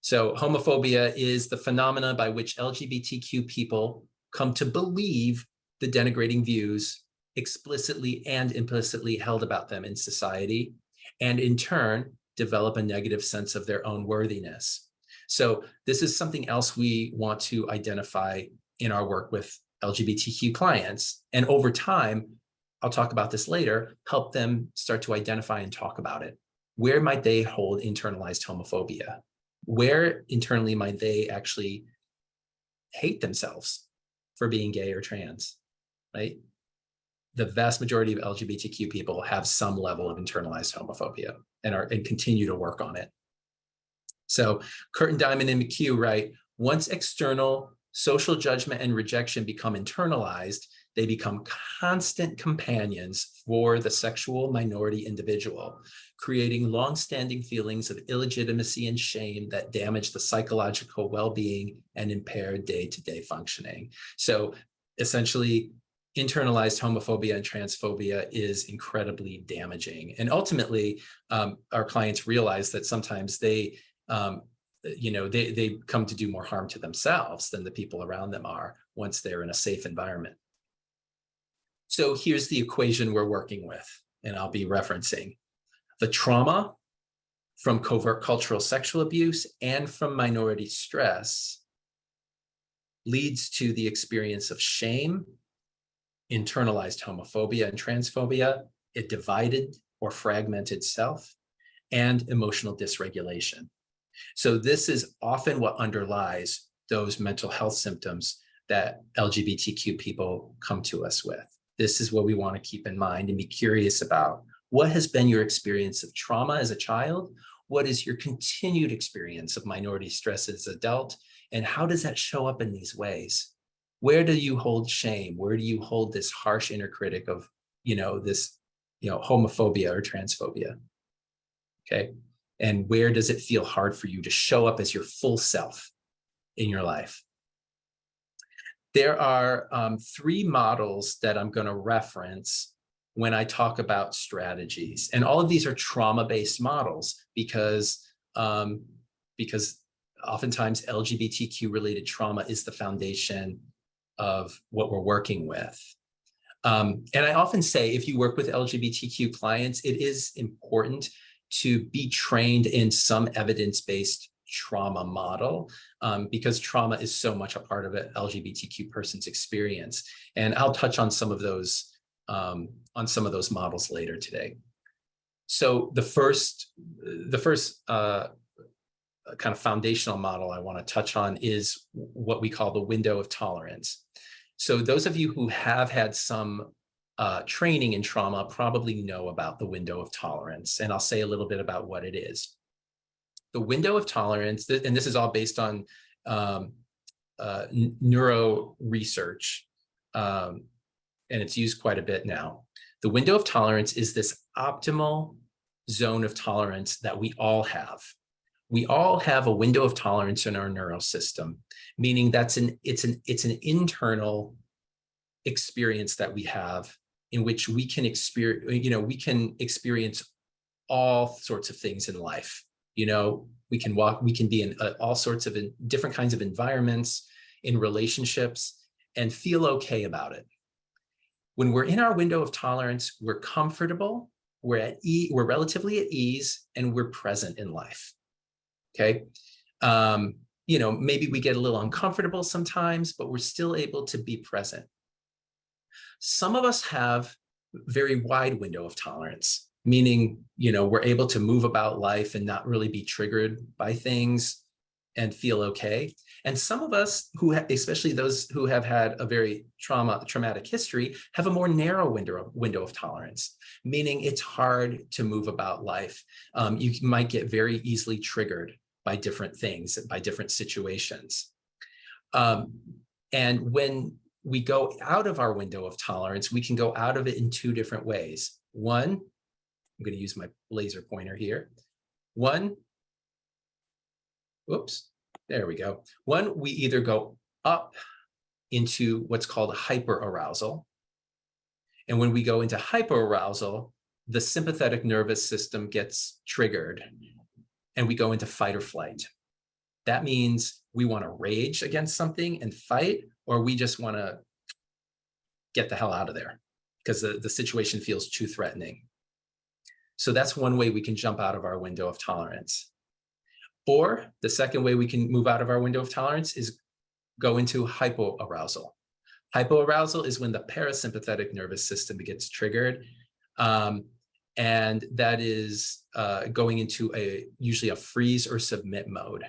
So homophobia is the phenomena by which LGBTQ people come to believe the denigrating views explicitly and implicitly held about them in society, and in turn, develop a negative sense of their own worthiness. So this is something else we want to identify in our work with LGBTQ clients. And over time, I'll talk about this later, help them start to identify and talk about it. Where might they hold internalized homophobia? Where internally might they actually hate themselves for being gay or trans, right? The vast majority of LGBTQ people have some level of internalized homophobia and continue to work on it. So Curtin, Diamond, and McHugh write, once external social judgment and rejection become internalized, they become constant companions for the sexual minority individual, creating long-standing feelings of illegitimacy and shame that damage the psychological well-being and impair day-to-day functioning. So essentially, internalized homophobia and transphobia is incredibly damaging. And ultimately, our clients realize that sometimes they come to do more harm to themselves than the people around them are once they're in a safe environment. So here's the equation we're working with, and I'll be referencing. The trauma from covert cultural sexual abuse and from minority stress leads to the experience of shame, internalized homophobia and transphobia, a divided or fragmented self, and emotional dysregulation. So this is often what underlies those mental health symptoms that LGBTQ people come to us with. This is what we want to keep in mind and be curious about. What has been your experience of trauma as a child? What is your continued experience of minority stress as an adult? And how does that show up in these ways? Where do you hold shame? Where do you hold this harsh inner critic of, this, homophobia or transphobia? Okay. And where does it feel hard for you to show up as your full self in your life? There are 3 models that I'm going to reference when I talk about strategies. And all of these are trauma-based models because oftentimes LGBTQ-related trauma is the foundation of what we're working with. And I often say, if you work with LGBTQ clients, it is important to be trained in some evidence-based trauma model, because trauma is so much a part of an LGBTQ person's experience. And I'll touch on some of those models later today. So the first kind of foundational model I want to touch on is what we call the window of tolerance. So those of you who have had some training in trauma probably know about the window of tolerance, and I'll say a little bit about what it is. The window of tolerance, and this is all based on neuro research, and it's used quite a bit now. The window of tolerance is this optimal zone of tolerance that we all have. We all have a window of tolerance in our neural system, meaning it's an internal experience that we have in which we can experience all sorts of things in life. We can be in all sorts of different kinds of environments, in relationships, and feel okay about it. When we're in our window of tolerance, we're comfortable, we're relatively at ease, and we're present in life. Okay. Maybe we get a little uncomfortable sometimes, but we're still able to be present. Some of us have very wide window of tolerance, meaning, we're able to move about life and not really be triggered by things and feel okay. And some of us especially those who have had a very traumatic history, have a more narrow window of tolerance, meaning it's hard to move about life. You might get very easily triggered by different things, by different situations. And when we go out of our window of tolerance, we can go out of it in 2 different ways. One, I'm going to use my laser pointer here. There we go. One, we either go up into what's called hyperarousal, And when we go into hypoarousal, the sympathetic nervous system gets triggered and we go into fight or flight. That means we want to rage against something and fight, or we just want to get the hell out of there because the situation feels too threatening. So that's one way we can jump out of our window of tolerance. Or the second way we can move out of our window of tolerance is go into hypoarousal. Hypoarousal is when the parasympathetic nervous system gets triggered. And that is going into usually a freeze or submit mode.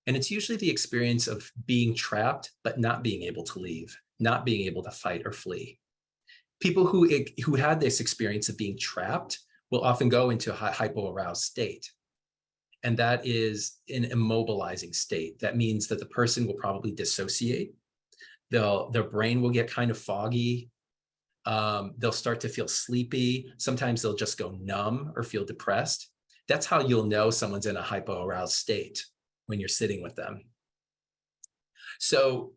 And it's usually the experience of being trapped, but not being able to leave, not being able to fight or flee. People who had this experience of being trapped will often go into a hypoaroused state. And that is an immobilizing state. That means that the person will probably dissociate. Their brain will get kind of foggy. They'll start to feel sleepy. Sometimes they'll just go numb or feel depressed. That's how you'll know someone's in a hypoaroused state when you're sitting with them. So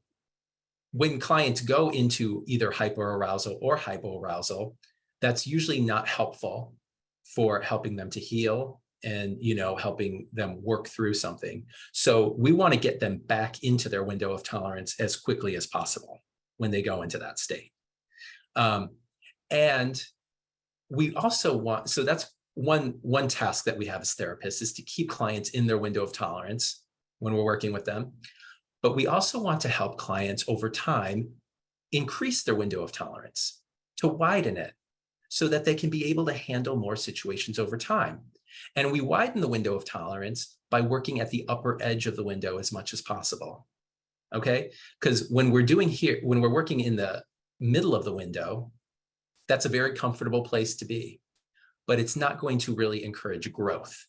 when clients go into either hyperarousal or hypoarousal, that's usually not helpful for helping them to heal and, helping them work through something. So we want to get them back into their window of tolerance as quickly as possible when they go into that state. And we also want, so that's one task that we have as therapists, is to keep clients in their window of tolerance when we're working with them. But we also want to help clients over time increase their window of tolerance, to widen it so that they can be able to handle more situations over time. And we widen the window of tolerance by working at the upper edge of the window as much as possible. Okay? Because when we're working in the middle of the window, that's a very comfortable place to be, but it's not going to really encourage growth.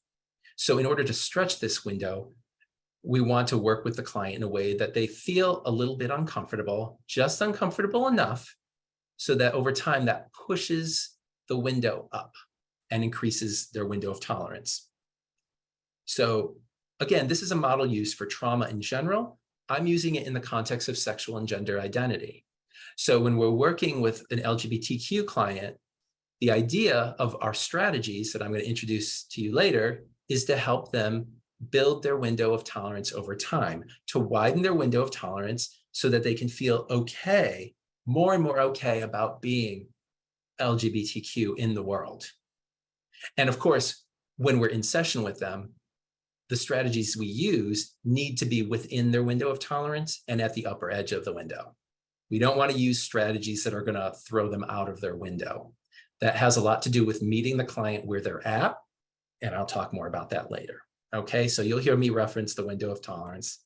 So in order to stretch this window, we want to work with the client in a way that they feel a little bit uncomfortable, just uncomfortable enough, so that over time that pushes the window up and increases their window of tolerance. So again, this is a model used for trauma in general. I'm using it in the context of sexual and gender identity. So when we're working with an LGBTQ client, the idea of our strategies that I'm going to introduce to you later is to help them build their window of tolerance over time, to widen their window of tolerance so that they can feel okay, more and more okay about being LGBTQ in the world. And of course, when we're in session with them, the strategies we use need to be within their window of tolerance and at the upper edge of the window. We don't want to use strategies that are going to throw them out of their window. That has a lot to do with meeting the client where they're at, and I'll talk more about that later. Okay, so you'll hear me reference the window of tolerance.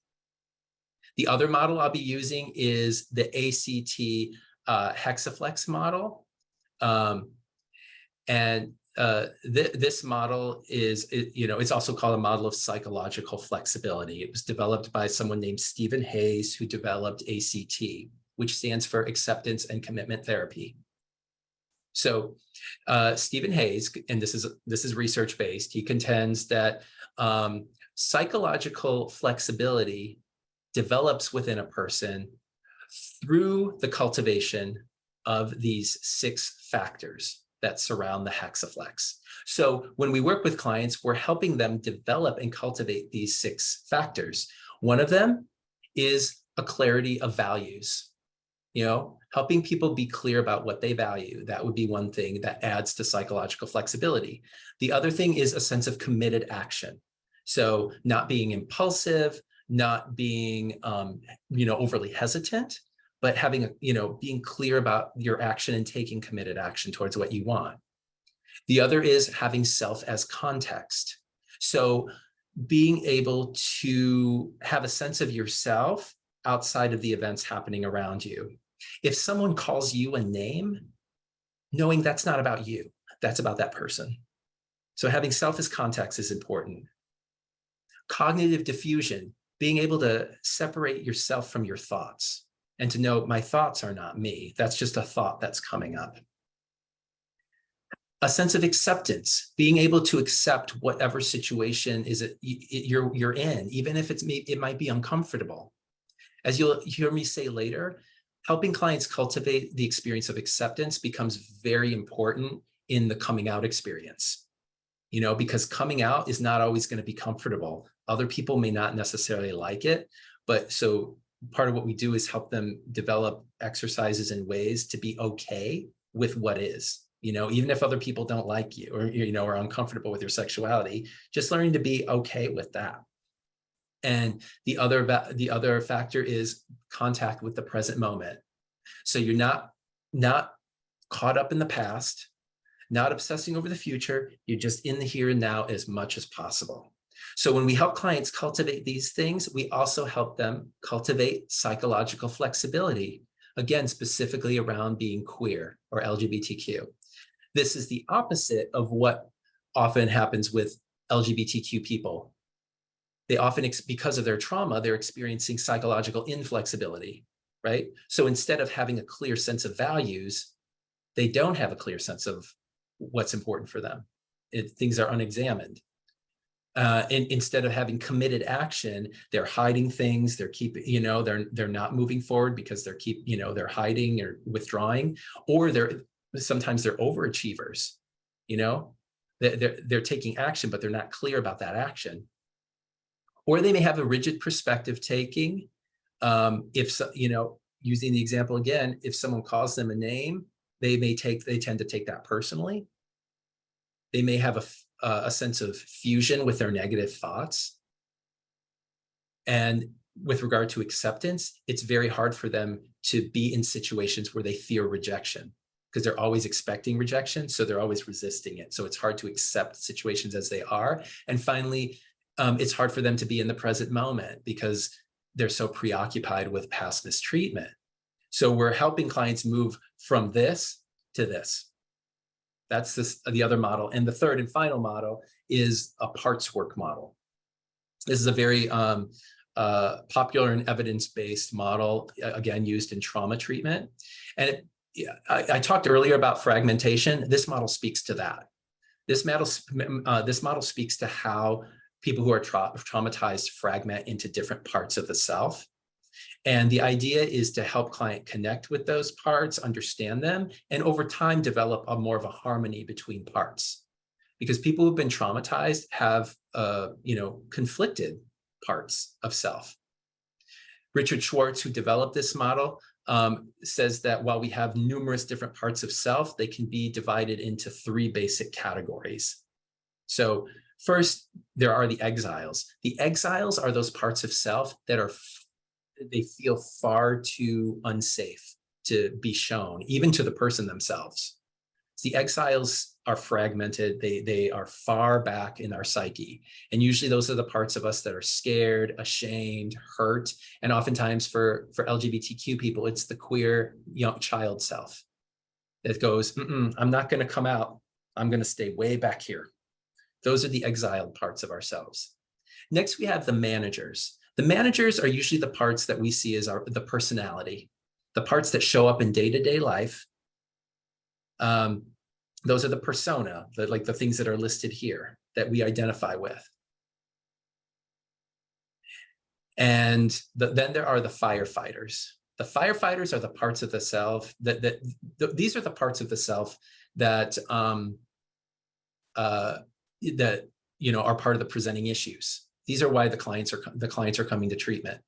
The other model I'll be using is the ACT hexaflex model. This model is, it's also called a model of psychological flexibility. It was developed by someone named Stephen Hayes, who developed ACT, which stands for Acceptance and Commitment Therapy. So Stephen Hayes, and this is research-based, he contends that psychological flexibility develops within a person through the cultivation of these 6 factors that surround the hexaflex. So when we work with clients, we're helping them develop and cultivate these 6 factors. One of them is a clarity of values. Helping people be clear about what they value. That would be one thing that adds to psychological flexibility. The other thing is a sense of committed action. So not being impulsive, not being, overly hesitant, but having, being clear about your action and taking committed action towards what you want. The other is having self as context. So being able to have a sense of yourself outside of the events happening around you. If someone calls you a name, knowing that's not about you, that's about that person. So having self as context is important. Cognitive diffusion, being able to separate yourself from your thoughts and to know my thoughts are not me. That's just a thought that's coming up. A sense of acceptance, being able to accept whatever situation you're in, even if it might be uncomfortable. As you'll hear me say later, helping clients cultivate the experience of acceptance becomes very important in the coming out experience, because coming out is not always going to be comfortable. Other people may not necessarily like it, but so part of what we do is help them develop exercises and ways to be okay with what is, even if other people don't like you or, are uncomfortable with your sexuality, just learning to be okay with that. And the other factor is contact with the present moment. So you're not caught up in the past, not obsessing over the future. You're just in the here and now as much as possible. So when we help clients cultivate these things, we also help them cultivate psychological flexibility, again, specifically around being queer or LGBTQ. This is the opposite of what often happens with LGBTQ people. They often, because of their trauma, they're experiencing psychological inflexibility, right? So instead of having a clear sense of values, they don't have a clear sense of what's important for them. Things are unexamined. And instead of having committed action, they're hiding things. They're keeping, they're not moving forward because they're hiding or withdrawing, or sometimes they're overachievers. They're taking action, but they're not clear about that action. Or they may have a rigid perspective taking. Using the example again, if someone calls them a name, they tend to take that personally. They may have a sense of fusion with their negative thoughts. And with regard to acceptance, it's very hard for them to be in situations where they fear rejection because they're always expecting rejection. So they're always resisting it. So it's hard to accept situations as they are. And finally, it's hard for them to be in the present moment because they're so preoccupied with past mistreatment. So we're helping clients move from this to this. That's the other model. And the third and final model is a parts work model. This is a very popular and evidence-based model, again, used in trauma treatment. And I talked earlier about fragmentation. This model speaks to that. This model speaks to how people who are traumatized fragment into different parts of the self. And the idea is to help client connect with those parts, understand them, and over time develop more of a harmony between parts. Because people who've been traumatized have, conflicted parts of self. Richard Schwartz, who developed this model, says that while we have numerous different parts of self, they can be divided into 3 basic categories. So first, there are the exiles. The exiles are those parts of self that they feel far too unsafe to be shown, even to the person themselves. The exiles are fragmented. They are far back in our psyche. And usually those are the parts of us that are scared, ashamed, hurt. And oftentimes for LGBTQ people, it's the queer young child self that goes, I'm not going to come out. I'm going to stay way back here. Those are the exiled parts of ourselves. Next, we have the managers. The managers are usually the parts that we see as the personality, the parts that show up in day-to-day life. Those are the persona, like the things that are listed here that we identify with. And then there are the firefighters. The firefighters are the parts of the self these are the parts of the self that are part of the presenting issues. These are why the clients are coming to treatment.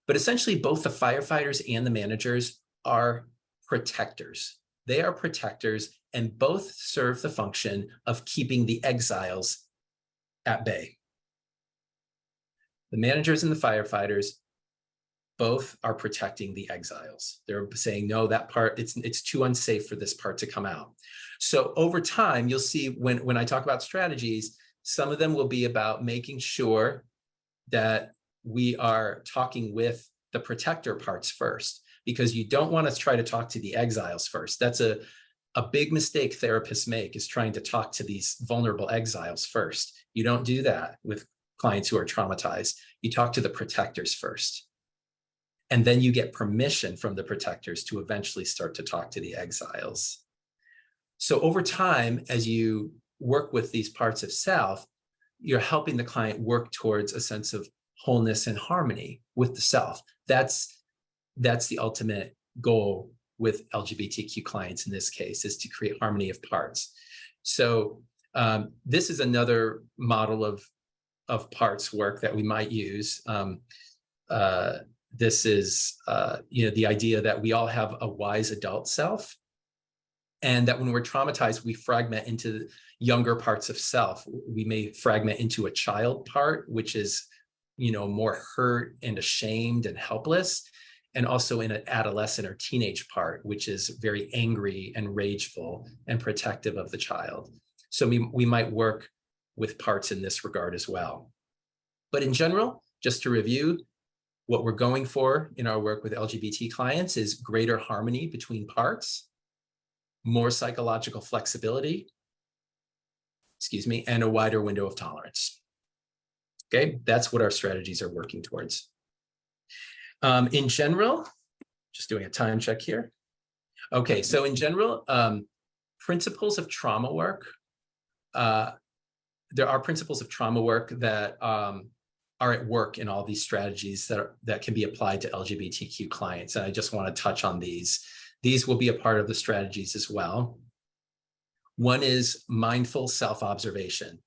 But essentially, both the firefighters and the managers are protectors. They are protectors, and both serve the function of keeping the exiles at bay. The managers and the firefighters both are protecting the exiles. They're saying, no, that part, it's too unsafe for this part to come out. So over time, you'll see when I talk about strategies, some of them will be about making sure that we are talking with the protector parts first, because you don't want to try to talk to the exiles first. That's a big mistake therapists make, is trying to talk to these vulnerable exiles first. You don't do that with clients who are traumatized. You talk to the protectors first. And then you get permission from the protectors to eventually start to talk to the exiles. So over time, as you work with these parts of self, you're helping the client work towards a sense of wholeness and harmony with the self. That's that's the ultimate goal with LGBTQ clients in this case, is to create harmony of parts. So this is another model of parts work that we might use. This is the idea that we all have a wise adult self, and that when we're traumatized, we fragment into younger parts of self. We may fragment into a child part, which is more hurt and ashamed and helpless, and also in an adolescent or teenage part, which is very angry and rageful and protective of the child. So we might work with parts in this regard as well. But in general, just to review, what we're going for in our work with LGBT clients is greater harmony between parts, more psychological flexibility, and a wider window of tolerance. Okay, that's what our strategies are working towards. In general, just doing a time check here. Okay, so in general, principles of trauma work, there are principles of trauma work that are at work in all these strategies that can be applied to LGBTQ clients. And I just want to touch on these. These will be a part of the strategies as well. One is mindful self-observation.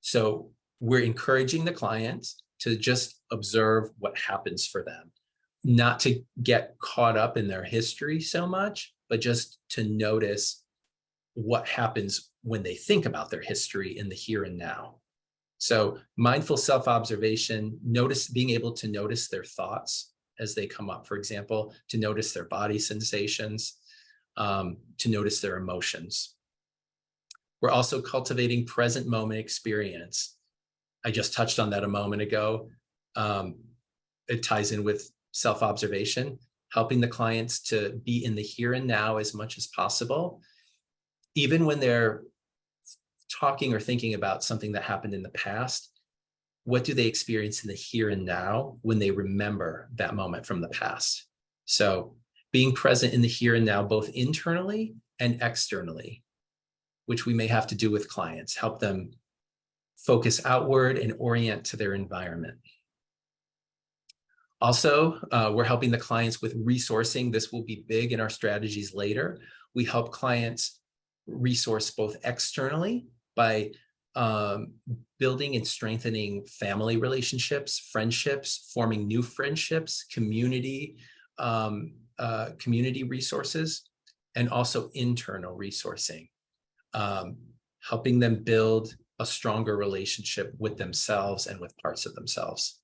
So we're encouraging the clients to just observe what happens for them, not to get caught up in their history so much, but just to notice what happens when they think about their history in the here and now. So mindful self-observation, being able to notice their thoughts as they come up, for example, to notice their body sensations, to notice their emotions. We're also cultivating present moment experience. I just touched on that a moment ago. It ties in with self-observation, helping the clients to be in the here and now as much as possible, even when they're talking or thinking about something that happened in the past. What do they experience in the here and now when they remember that moment from the past? So being present in the here and now, both internally and externally, which we may have to do with clients, help them focus outward and orient to their environment. Also, we're helping the clients with resourcing. This will be big in our strategies later. We help clients resource both externally by building and strengthening family relationships, friendships, forming new friendships, community resources, and also internal resourcing, helping them build a stronger relationship with themselves and with parts of themselves.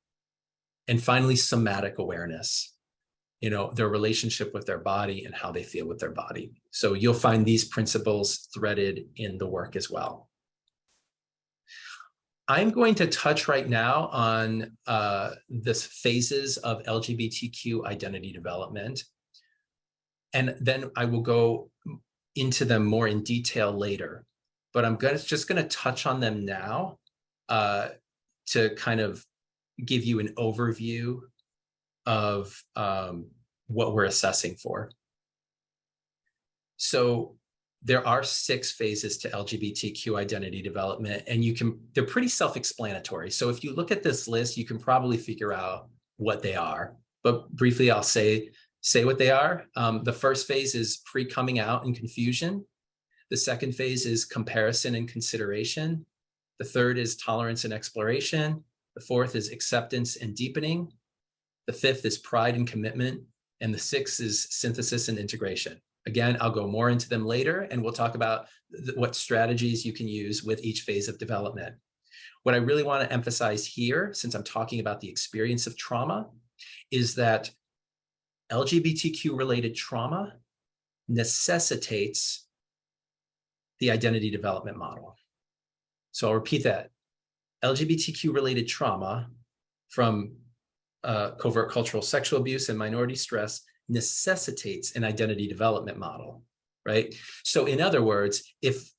And finally, somatic awareness, their relationship with their body and how they feel with their body. So you'll find these principles threaded in the work as well. I'm going to touch right now on this phases of LGBTQ identity development. And then I will go into them more in detail later. But I'm just going to touch on them now to kind of give you an overview of what we're assessing for. So there are 6 phases to LGBTQ identity development, and they're pretty self-explanatory. So if you look at this list, you can probably figure out what they are. But briefly, I'll say what they are. The first phase is pre-coming out and confusion. The second phase is comparison and consideration. The third is tolerance and exploration. The fourth is acceptance and deepening. The fifth is pride and commitment. And the sixth is synthesis and integration. Again, I'll go more into them later, and we'll talk about what strategies you can use with each phase of development. What I really want to emphasize here, since I'm talking about the experience of trauma, is that LGBTQ-related trauma necessitates the identity development model. So I'll repeat that. LGBTQ-related trauma from covert cultural sexual abuse and minority stress necessitates an identity development model, right? So in other words, if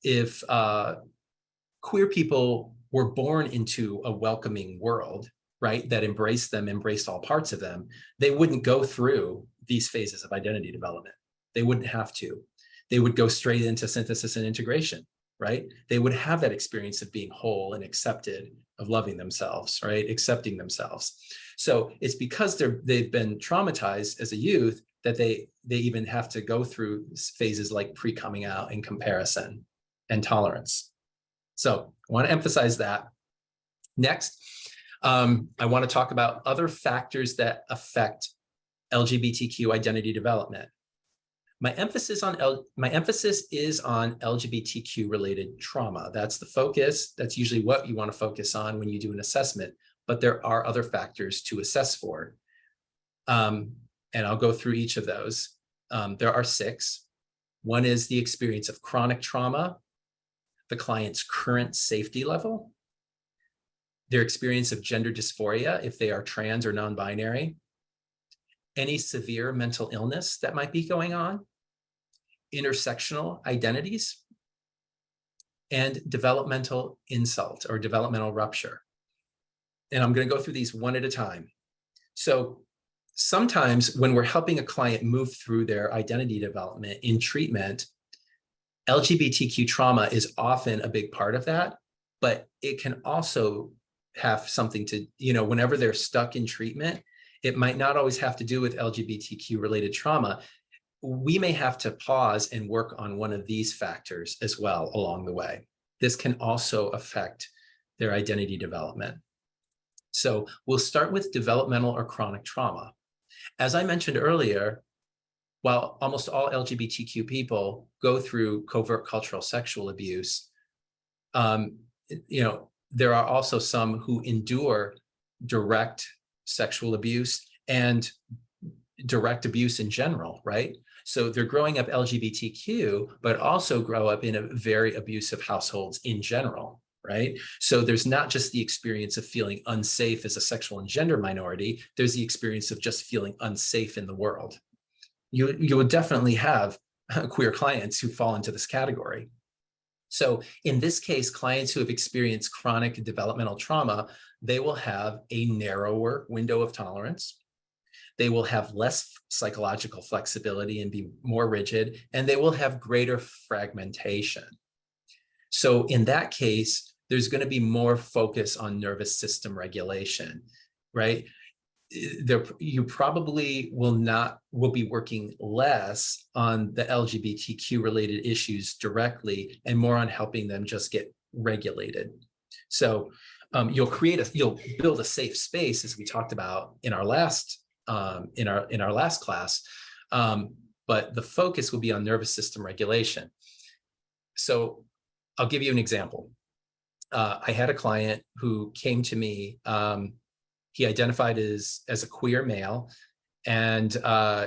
queer people were born into a welcoming world, right, that embraced all parts of them, they wouldn't go through these phases of identity development. They wouldn't have to. They would go straight into synthesis and integration. right? They would have that experience of being whole and accepted, of loving themselves, right? Accepting themselves. So it's because they've been traumatized as a youth that they even have to go through phases like pre-coming out and comparison and tolerance. So I want to emphasize that. Next, I want to talk about other factors that affect LGBTQ identity development. My emphasis is on LGBTQ related trauma. That's the focus. That's usually what you want to focus on when you do an assessment, but there are other factors to assess for. And I'll go through each of those. There are 6. One is the experience of chronic trauma, the client's current safety level, their experience of gender dysphoria, if they are trans or non-binary, any severe mental illness that might be going on, intersectional identities, and developmental insult or developmental rupture. And I'm going to go through these one at a time. So sometimes when we're helping a client move through their identity development in treatment, LGBTQ trauma is often a big part of that, but it can also have something to, whenever they're stuck in treatment, it might not always have to do with LGBTQ related trauma. We may have to pause and work on one of these factors as well along the way. This can also affect their identity development. So we'll start with developmental or chronic trauma. As I mentioned earlier, while almost all LGBTQ people go through covert cultural sexual abuse, there are also some who endure direct sexual abuse and direct abuse in general, right? So they're growing up LGBTQ, but also grow up in a very abusive households in general, right? So there's not just the experience of feeling unsafe as a sexual and gender minority, there's the experience of just feeling unsafe in the world. You would definitely have queer clients who fall into this category. So in this case, clients who have experienced chronic developmental trauma, they will have a narrower window of tolerance. They will have less psychological flexibility and be more rigid, and they will have greater fragmentation. So in that case, there's going to be more focus on nervous system regulation, right? You probably will be working less on the LGBTQ related issues directly and more on helping them just get regulated. So you'll build a safe space, as we talked about in our last class, but the focus will be on nervous system regulation. So I'll give you an example. I had a client who came to me. He identified as a queer male, and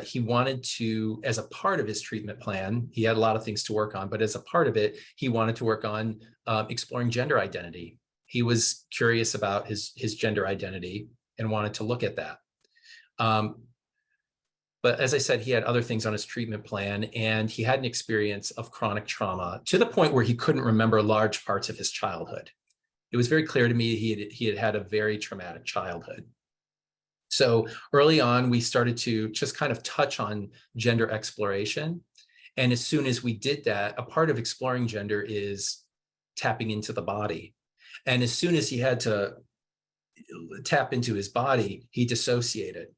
he wanted to, as a part of his treatment plan, he had a lot of things to work on, but as a part of it, he wanted to work on exploring gender identity. He was curious about his gender identity and wanted to look at that. But as I said, he had other things on his treatment plan, and he had an experience of chronic trauma to the point where he couldn't remember large parts of his childhood. It was very clear to me he had had a very traumatic childhood. So early on, we started to just kind of touch on gender exploration. And as soon as we did that, a part of exploring gender is tapping into the body. And as soon as he had to tap into his body, he dissociated.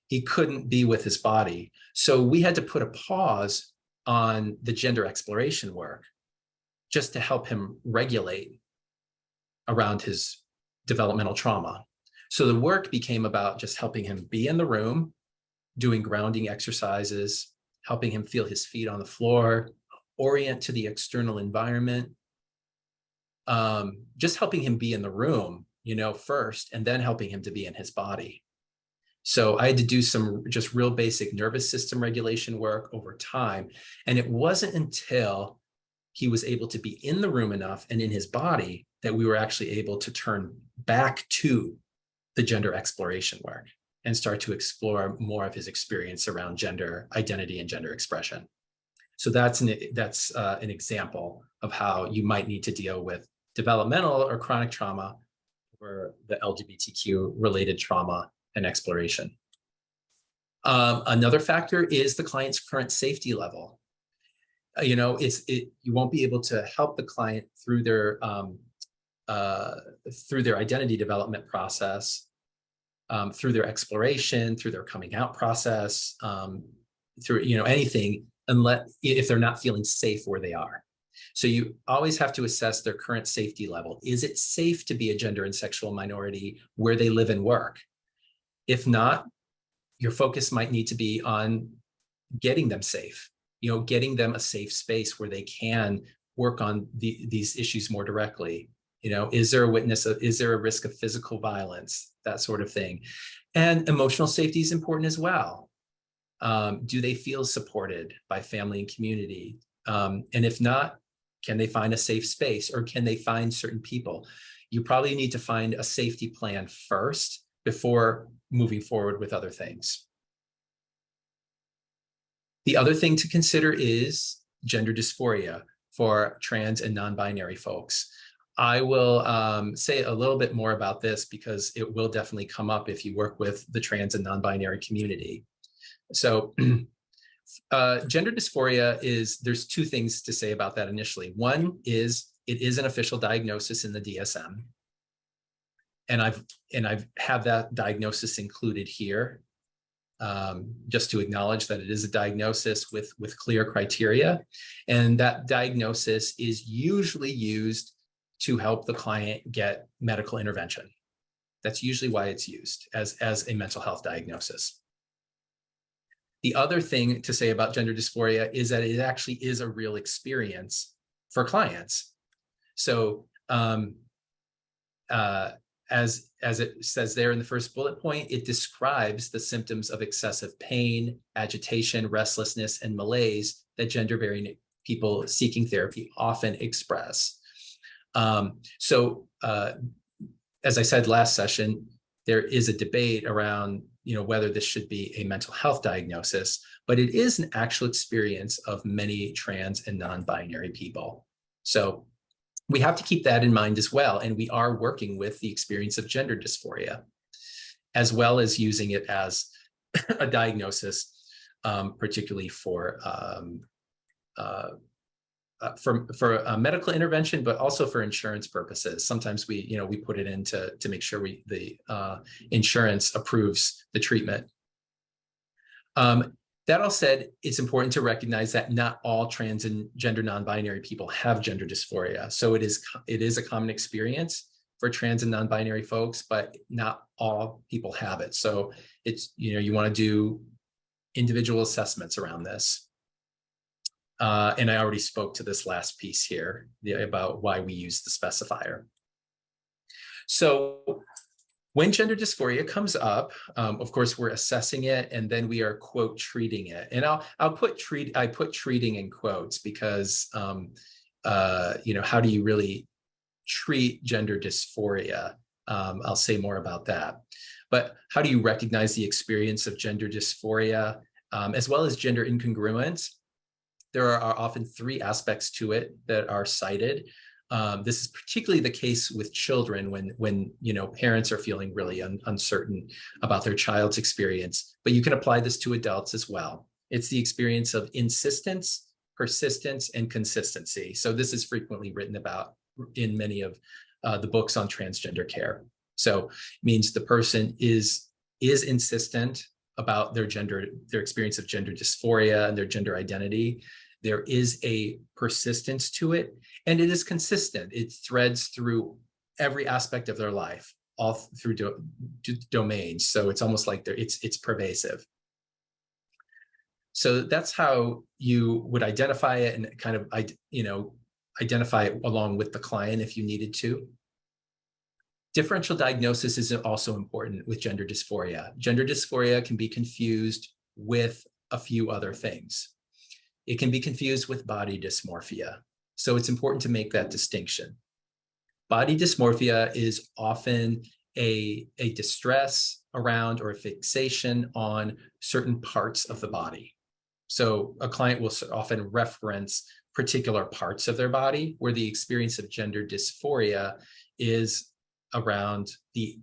He couldn't be with his body. So we had to put a pause on the gender exploration work just to help him regulate around his developmental trauma. So the work became about just helping him be in the room, doing grounding exercises, helping him feel his feet on the floor, orient to the external environment, just helping him be in the room, first, and then helping him to be in his body. So I had to do some just real basic nervous system regulation work over time. And it wasn't until he was able to be in the room enough and in his body that we were actually able to turn back to the gender exploration work and start to explore more of his experience around gender identity and gender expression. So that's an example of how you might need to deal with developmental or chronic trauma or the LGBTQ related trauma and exploration. Another factor is the client's current safety level. you won't be able to help the client through their identity development process, through their exploration, through their coming out process, through anything, unless if they're not feeling safe where they are. So you always have to assess their current safety level. Is it safe to be a gender and sexual minority where they live and work? If not, your focus might need to be on getting them safe, getting them a safe space where they can work on these issues more directly. Is there is there a risk of physical violence, that sort of thing? And emotional safety is important as well. Do they feel supported by family and community? And if not, can they find a safe space, or can they find certain people? You probably need to find a safety plan first before moving forward with other things. The other thing to consider is gender dysphoria for trans and non-binary folks. I will say a little bit more about this because it will definitely come up if you work with the trans and non-binary community. So gender dysphoria there's two things to say about that initially. One is it is an official diagnosis in the DSM. And I've had that diagnosis included here, just to acknowledge that it is a diagnosis with clear criteria. And that diagnosis is usually used to help the client get medical intervention. That's usually why it's used as a mental health diagnosis. The other thing to say about gender dysphoria is that it actually is a real experience for clients. So as it says there in the first bullet point, it describes the symptoms of excessive pain, agitation, restlessness, and malaise that gender varying people seeking therapy often express. As I said last session, there is a debate around whether this should be a mental health diagnosis, but it is an actual experience of many trans and non-binary people. So we have to keep that in mind as well. And we are working with the experience of gender dysphoria, as well as using it as a diagnosis, particularly for medical intervention, but also for insurance purposes. Sometimes we put it in to make sure the insurance approves the treatment. That all said, it's important to recognize that not all trans and gender non-binary people have gender dysphoria. So it is a common experience for trans and non-binary folks, but not all people have it. So it's, you want to do individual assessments around this. And I already spoke to this last piece here about why we use the specifier. So when gender dysphoria comes up, of course, we're assessing it, and then we are, quote, treating it. And I put treating in quotes because, how do you really treat gender dysphoria? I'll say more about that. But how do you recognize the experience of gender dysphoria, as well as gender incongruence? There are often three aspects to it that are cited. This is particularly the case with children when parents are feeling really uncertain about their child's experience, but you can apply this to adults as well. It's the experience of insistence, persistence, and consistency. So this is frequently written about in many of the books on transgender care. So it means the person is insistent about their experience of gender dysphoria and their gender identity. There is a persistence to it, and it is consistent. It threads through every aspect of their life, all through domains. So it's almost like it's pervasive. So that's how you would identify it and kind of identify it along with the client if you needed to. Differential diagnosis is also important with gender dysphoria. Gender dysphoria can be confused with a few other things. It can be confused with body dysmorphia. So it's important to make that distinction. Body dysmorphia is often a distress around or a fixation on certain parts of the body. So a client will often reference particular parts of their body, where the experience of gender dysphoria is around the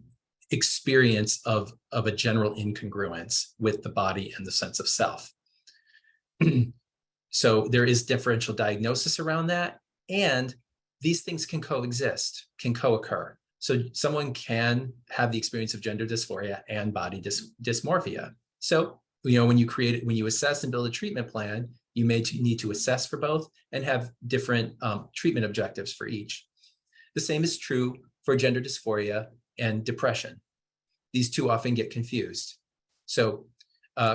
experience of a general incongruence with the body and the sense of self. So there is differential diagnosis around that. And these things can coexist, can co-occur. So someone can have the experience of gender dysphoria and body dysmorphia. So, when you assess and build a treatment plan, you may need to assess for both and have different treatment objectives for each. The same is true for gender dysphoria and depression. These two often get confused. So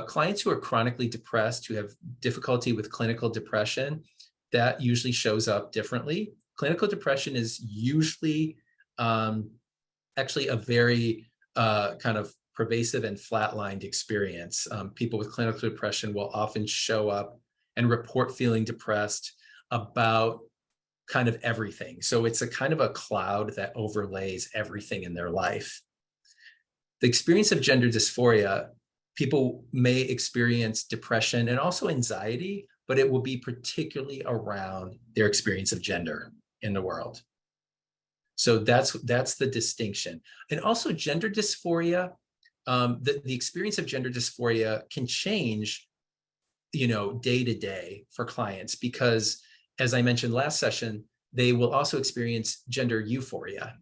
clients who are chronically depressed, who have difficulty with clinical depression, that usually shows up differently. Clinical depression is usually actually a very kind of pervasive and flatlined experience. People with clinical depression will often show up and report feeling depressed about kind of everything. So it's a kind of a cloud that overlays everything in their life. The experience of gender dysphoria, people may experience depression and also anxiety, but it will be particularly around their experience of gender in the world. So that's the distinction. And also gender dysphoria, the experience of gender dysphoria can change, day to day for clients, because as I mentioned last session, they will also experience gender euphoria.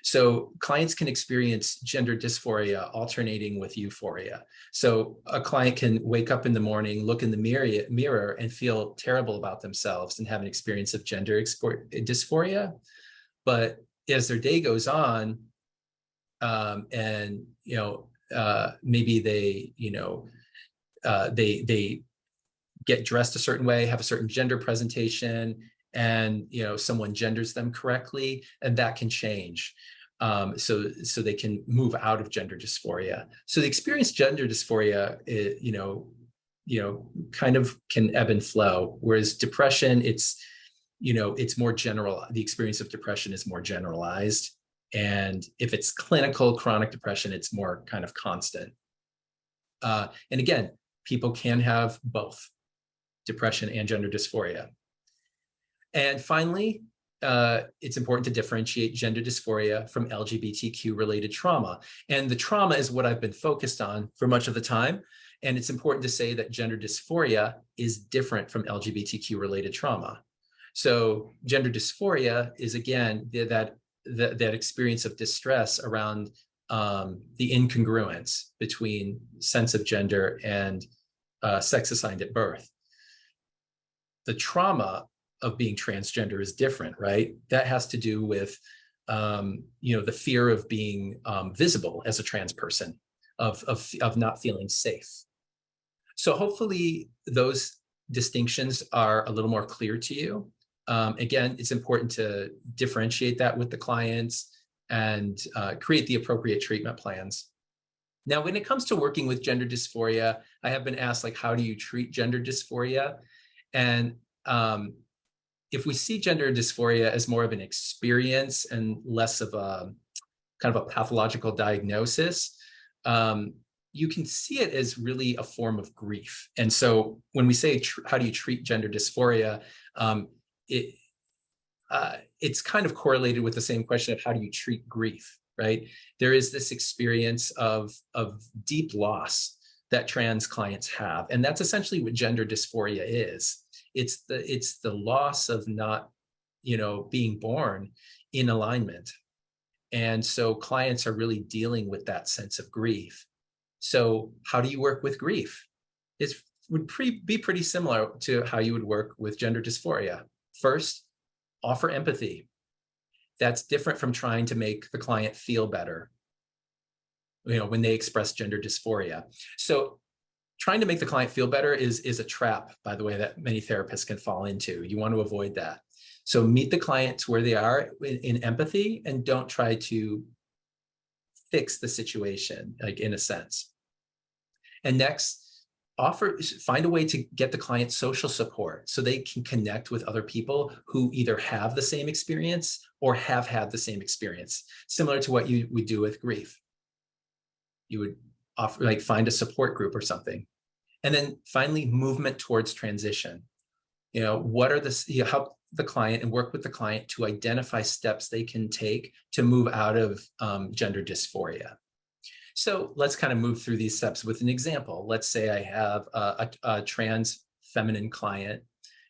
So clients can experience gender dysphoria alternating with euphoria. So a client can wake up in the morning, look in the mirror and feel terrible about themselves and have an experience of gender dysphoria. But as their day goes on, and maybe they they get dressed a certain way, have a certain gender presentation, and someone genders them correctly, and that can change. So they can move out of gender dysphoria. So the experience gender dysphoria, kind of can ebb and flow. Whereas depression, it's more general. The experience of depression is more generalized. And if it's clinical chronic depression, it's more kind of constant. And again, people can have both depression and gender dysphoria. And finally, it's important to differentiate gender dysphoria from LGBTQ related trauma. And the trauma is what I've been focused on for much of the time. And it's important to say that gender dysphoria is different from LGBTQ related trauma. So gender dysphoria is, again, that experience of distress around the incongruence between sense of gender and sex assigned at birth. The trauma of being transgender is different, right? That has to do with, the fear of being visible as a trans person, of not feeling safe. So hopefully those distinctions are a little more clear to you. Again, it's important to differentiate that with the clients and create the appropriate treatment plans. Now, when it comes to working with gender dysphoria, I have been asked, how do you treat gender dysphoria? And if we see gender dysphoria as more of an experience and less of a kind of a pathological diagnosis, you can see it as really a form of grief. And so when we say, how do you treat gender dysphoria? It's kind of correlated with the same question of how do you treat grief, right? There is this experience of deep loss that trans clients have. And that's essentially what gender dysphoria is. It's the loss of not, being born in alignment. And so clients are really dealing with that sense of grief. So how do you work with grief? It would be pretty similar to how you would work with gender dysphoria. First, offer empathy. That's different from trying to make the client feel better, when they express gender dysphoria. So trying to make the client feel better is a trap, by the way, that many therapists can fall into. You want to avoid that. So meet the clients where they are in empathy, and don't try to fix the situation, in a sense. And next, find a way to get the client social support so they can connect with other people who either have the same experience or have had the same experience, similar to what you would do with grief. You would offer, find a support group or something. And then finally, movement towards transition. What are help the client and work with the client to identify steps they can take to move out of gender dysphoria. So let's kind of move through these steps with an example. Let's say I have a trans feminine client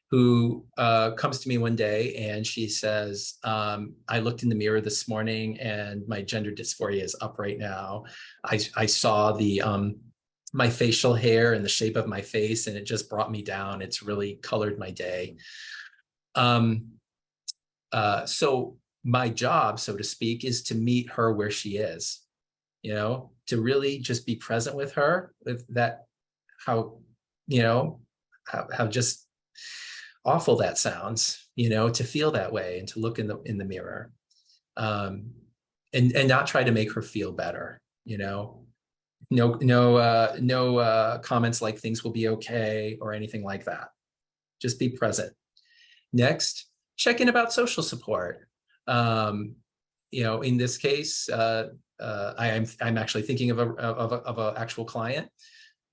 who comes to me one day and she says, I looked in the mirror this morning and my gender dysphoria is up right now. I saw the my facial hair and the shape of my face, and it just brought me down. It's really colored my day. So my job, so to speak, is to meet her where she is, you know, to really just be present with her, with that, how, you know, how just awful that sounds, you know, to feel that way and to look in the mirror, and not try to make her feel better, you know. No comments like things will be okay or anything like that. Just be present. Next, check in about social support. You know, in this case, I'm actually thinking of a actual client.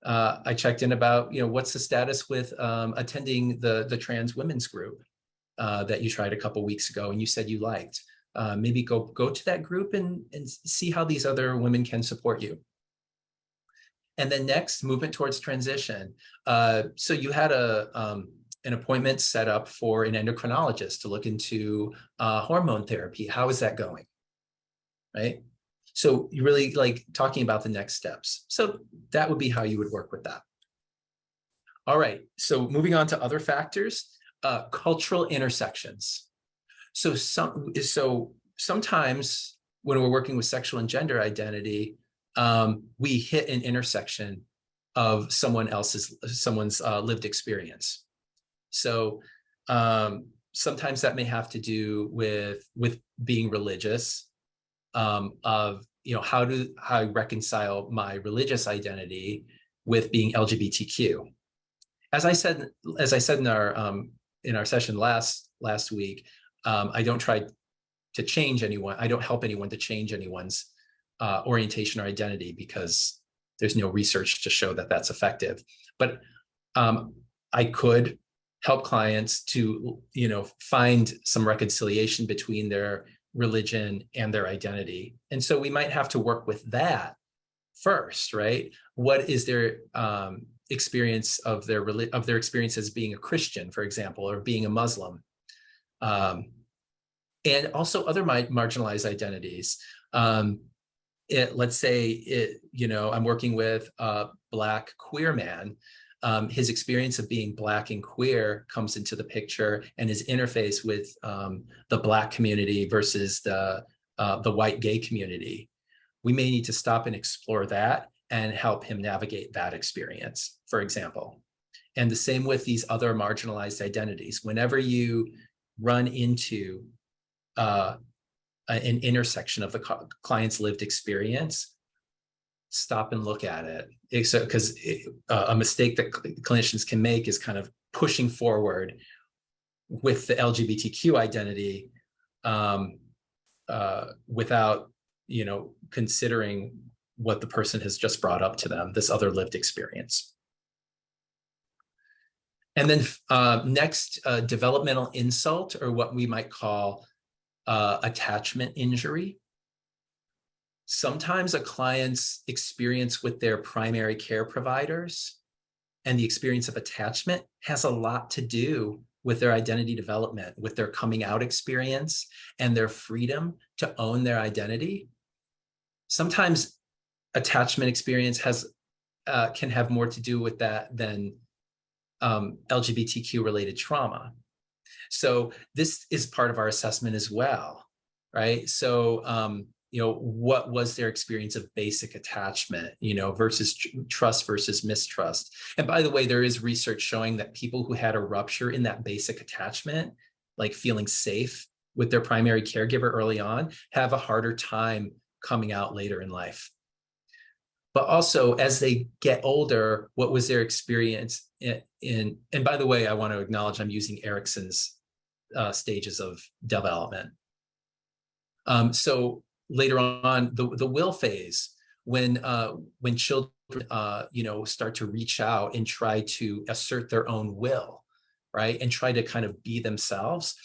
I checked in about, you know, what's the status with attending the trans women's group that you tried a couple weeks ago and you said you liked. Maybe go to that group and see how these other women can support you. And then next, movement towards transition. So you had an appointment set up for an endocrinologist to look into hormone therapy. How is that going? Right? So you really like talking about the next steps. So that would be how you would work with that. All right, so moving on to other factors, cultural intersections. So sometimes when we're working with sexual and gender identity, we hit an intersection of someone's lived experience. So sometimes that may have to do with being religious, of, you know, how I reconcile my religious identity with being LGBTQ. As I said in our session last week, I don't try to change anyone. I don't help anyone to change anyone's orientation or identity, because there's no research to show that that's effective. But I could help clients to, you know, find some reconciliation between their religion and their identity. And so we might have to work with that first, right? What is their experience of their experience as being a Christian, for example, or being a Muslim, and also other marginalized identities. Let's say you know, I'm working with a Black queer man. His experience of being Black and queer comes into the picture, and his interface with the Black community versus the white gay community. We may need to stop and explore that and help him navigate that experience, for example. And the same with these other marginalized identities. Whenever you run into an intersection of the client's lived experience, stop and look at it. Because a mistake that clinicians can make is kind of pushing forward with the LGBTQ identity without, you know, considering what the person has just brought up to them, this other lived experience. And then next, developmental insult, or what we might call attachment injury. Sometimes a client's experience with their primary care providers and the experience of attachment has a lot to do with their identity development, with their coming out experience and their freedom to own their identity. Sometimes attachment experience can have more to do with that than LGBTQ related trauma. So this is part of our assessment as well, right? So, you know, what was their experience of basic attachment, you know, versus trust versus mistrust. And by the way, there is research showing that people who had a rupture in that basic attachment, like feeling safe with their primary caregiver early on, have a harder time coming out later in life. But also, as they get older, what was their experience in, and by the way, I want to acknowledge I'm using Erickson's stages of development. So later on, the will phase, when children, you know, start to reach out and try to assert their own will, right, and try to kind of be themselves,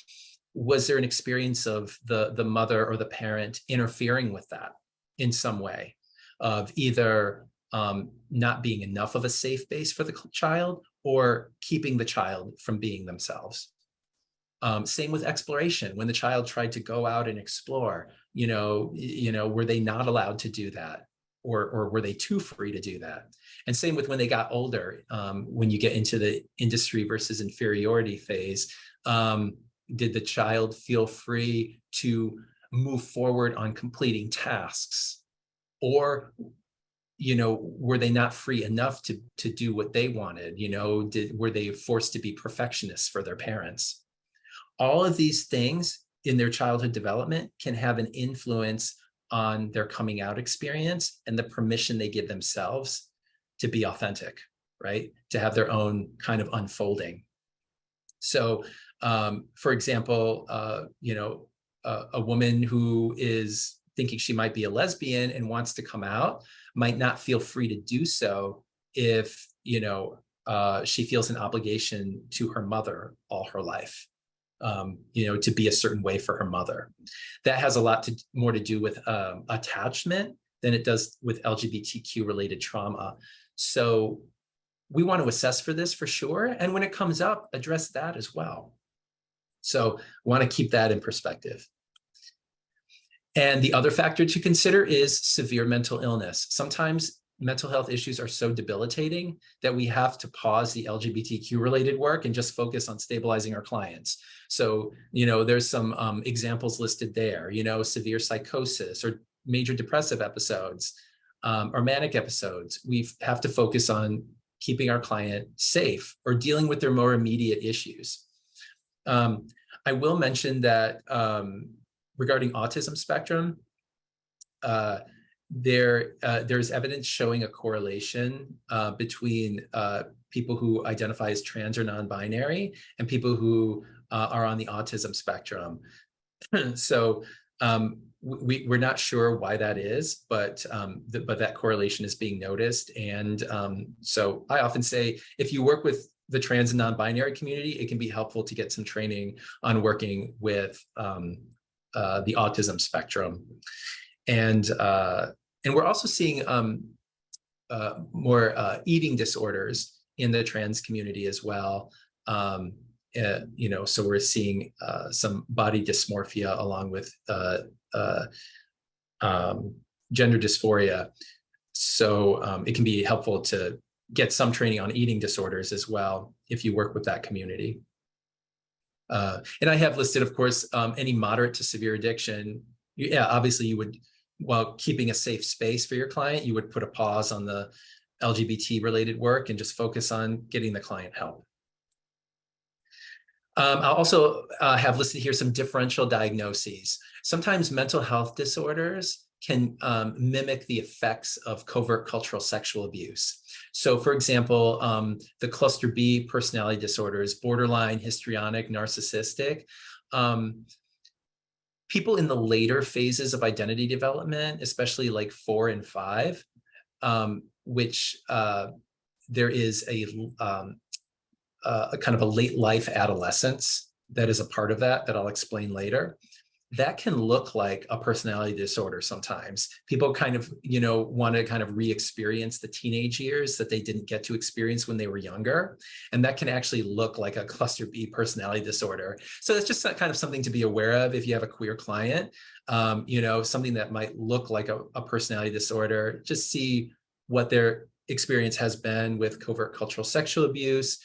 was there an experience of the mother or the parent interfering with that in some way, of either not being enough of a safe base for the child, or keeping the child from being themselves. Same with exploration. When the child tried to go out and explore, were they not allowed to do that? Or were they too free to do that? And same with when they got older, when you get into the industry versus inferiority phase, did the child feel free to move forward on completing tasks? Or, were they not free enough to do what they wanted? Were they forced to be perfectionists for their parents? All of these things in their childhood development can have an influence on their coming out experience and the permission they give themselves to be authentic, right? To have their own kind of unfolding. So, for example, a woman who is thinking she might be a lesbian and wants to come out might not feel free to do so if, she feels an obligation to her mother all her life. To be a certain way for her mother. That has a lot more to do with attachment than it does with LGBTQ related trauma. So we want to assess for this for sure. And when it comes up, address that as well. So want to keep that in perspective. And the other factor to consider is severe mental illness. Sometimes mental health issues are so debilitating that we have to pause the LGBTQ related work and just focus on stabilizing our clients. So, there's some examples listed there, severe psychosis or major depressive episodes or manic episodes. We have to focus on keeping our client safe or dealing with their more immediate issues. I will mention that regarding autism spectrum, there's evidence showing a correlation between people who identify as trans or non-binary and people who are on the autism spectrum. So we're not sure why that is, but that correlation is being noticed. And so I often say, if you work with the trans and non-binary community, it can be helpful to get some training on working with the autism spectrum. And we're also seeing more eating disorders in the trans community as well. So we're seeing some body dysmorphia along with gender dysphoria. So it can be helpful to get some training on eating disorders as well if you work with that community. And I have listed, of course, any moderate to severe addiction. Yeah, obviously you would, while keeping a safe space for your client, you would put a pause on the LGBT related work and just focus on getting the client help. I'll also have listed here some differential diagnoses. Sometimes mental health disorders can mimic the effects of covert cultural sexual abuse. So for example, the cluster B personality disorders, borderline, histrionic, narcissistic, people in the later phases of identity development, especially like 4 and 5, which there is a kind of a late life adolescence that is a part of that I'll explain later. That can look like a personality disorder sometimes. People kind of, want to kind of re-experience the teenage years that they didn't get to experience when they were younger. And that can actually look like a cluster B personality disorder. So that's just kind of something to be aware of if you have a queer client, something that might look like a personality disorder. Just see what their experience has been with covert cultural sexual abuse.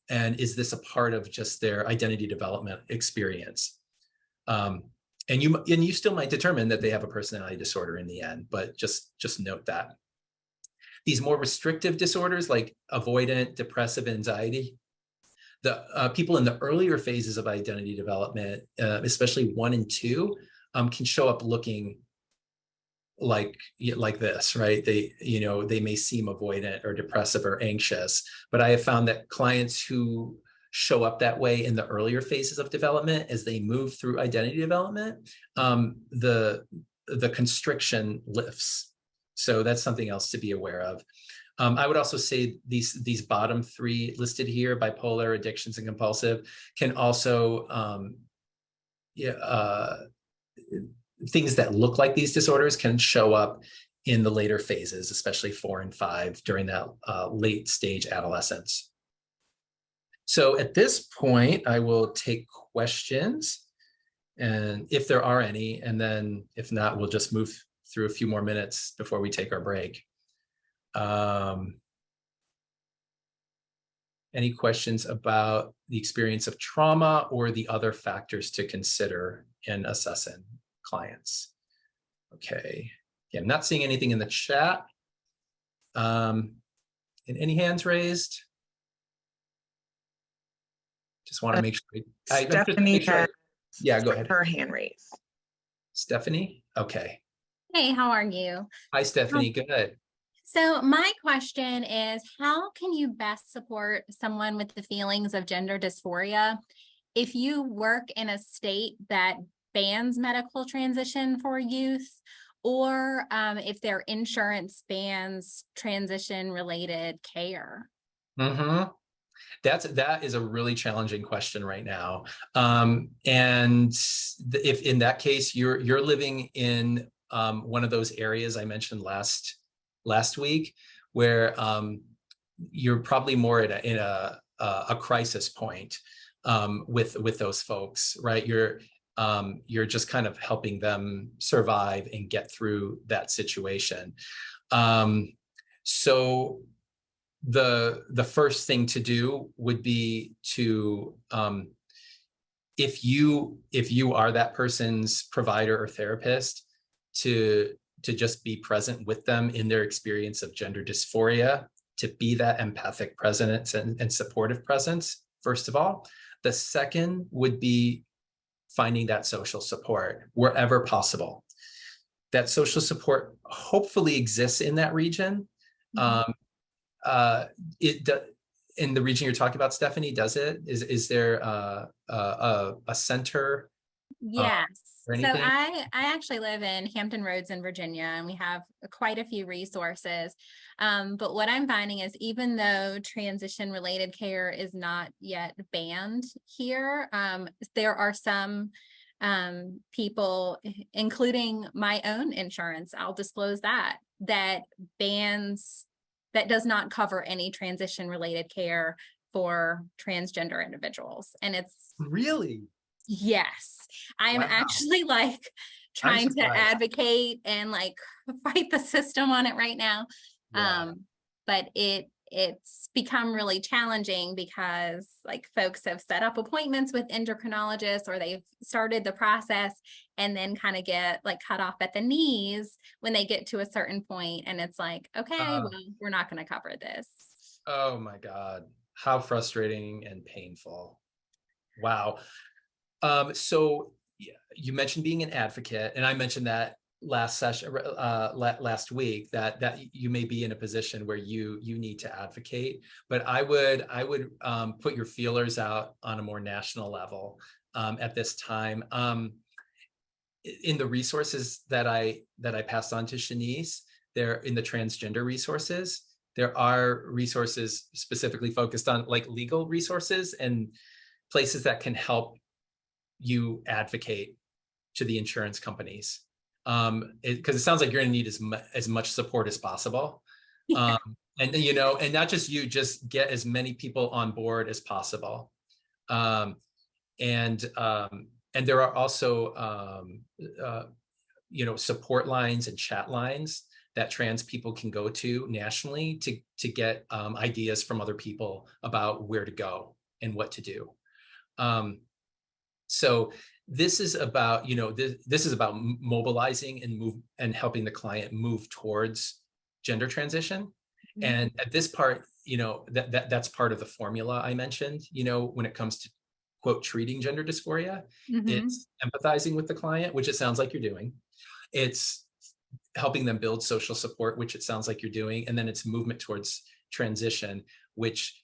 And is this a part of just their identity development experience? And you still might determine that they have a personality disorder in the end, but just note that. These more restrictive disorders like avoidant, depressive anxiety, the people in the earlier phases of identity development, especially 1 and 2, can show up looking like this, right? They may seem avoidant or depressive or anxious, but I have found that clients who show up that way in the earlier phases of development, as they move through identity development, the constriction lifts. So that's something else to be aware of. I would also say these bottom 3 listed here, bipolar, addictions, and compulsive, can also, things that look like these disorders can show up in the later phases, especially 4 and 5 during that late stage adolescence. So at this point, I will take questions, and if there are any, and then if not, we'll just move through a few more minutes before we take our break. Any questions about the experience of trauma or the other factors to consider in assessing clients? Okay, yeah, I'm not seeing anything in the chat. And any hands raised? Just want to make sure. Stephanie has Yeah, go ahead. her hand raised. Stephanie? Okay. Hey, how are you? Hi, Stephanie. Good. So my question is, how can you best support someone with the feelings of gender dysphoria if you work in a state that bans medical transition for youth, or if their insurance bans transition-related care? Mm-hmm. That is a really challenging question right now. And if in that case you're living in one of those areas I mentioned last week, where you're probably more in a crisis point with those folks, right? You're just kind of helping them survive and get through that situation. So the first thing to do would be to, if you are that person's provider or therapist, to just be present with them in their experience of gender dysphoria, to be that empathic presence and supportive presence, first of all. The second would be finding that social support wherever possible. That social support hopefully exists in that region. Mm-hmm. In the region you're talking about, Stephanie, does it? Is there a center? Yes. Or So anything? I actually live in Hampton Roads in Virginia, and we have quite a few resources. But what I'm finding is, even though transition related care is not yet banned here, there are some people, including my own insurance, I'll disclose that does not cover any transition related care for transgender individuals. And it's Really? yes, I am Wow. actually like trying to advocate and like fight the system on it right now. Yeah. But it's become really challenging because like folks have set up appointments with endocrinologists, or they've started the process and then kind of get like cut off at the knees when they get to a certain point, and it's like, okay, well, we're not going to cover this. Oh my God, how frustrating and painful. Wow. So you mentioned being an advocate, and I mentioned that last week, that you may be in a position where you need to advocate, but I would put your feelers out on a more national level at this time. In the resources that I passed on to Shanice, there in the transgender resources, there are resources specifically focused on like legal resources and places that can help you advocate to the insurance companies, because it sounds like you're going to need as much support as possible. Yeah. And you know, and not just you, just get as many people on board as possible. And there are also you know, support lines and chat lines that trans people can go to nationally to get ideas from other people about where to go and what to do. So this is about, you know, this is about mobilizing and helping the client move towards gender transition. Mm-hmm. And at this part, you know, that's part of the formula I mentioned, you know, when it comes to quote treating gender dysphoria. Mm-hmm. It's empathizing with the client, which it sounds like you're doing. It's helping them build social support, which it sounds like you're doing. And then it's movement towards transition, which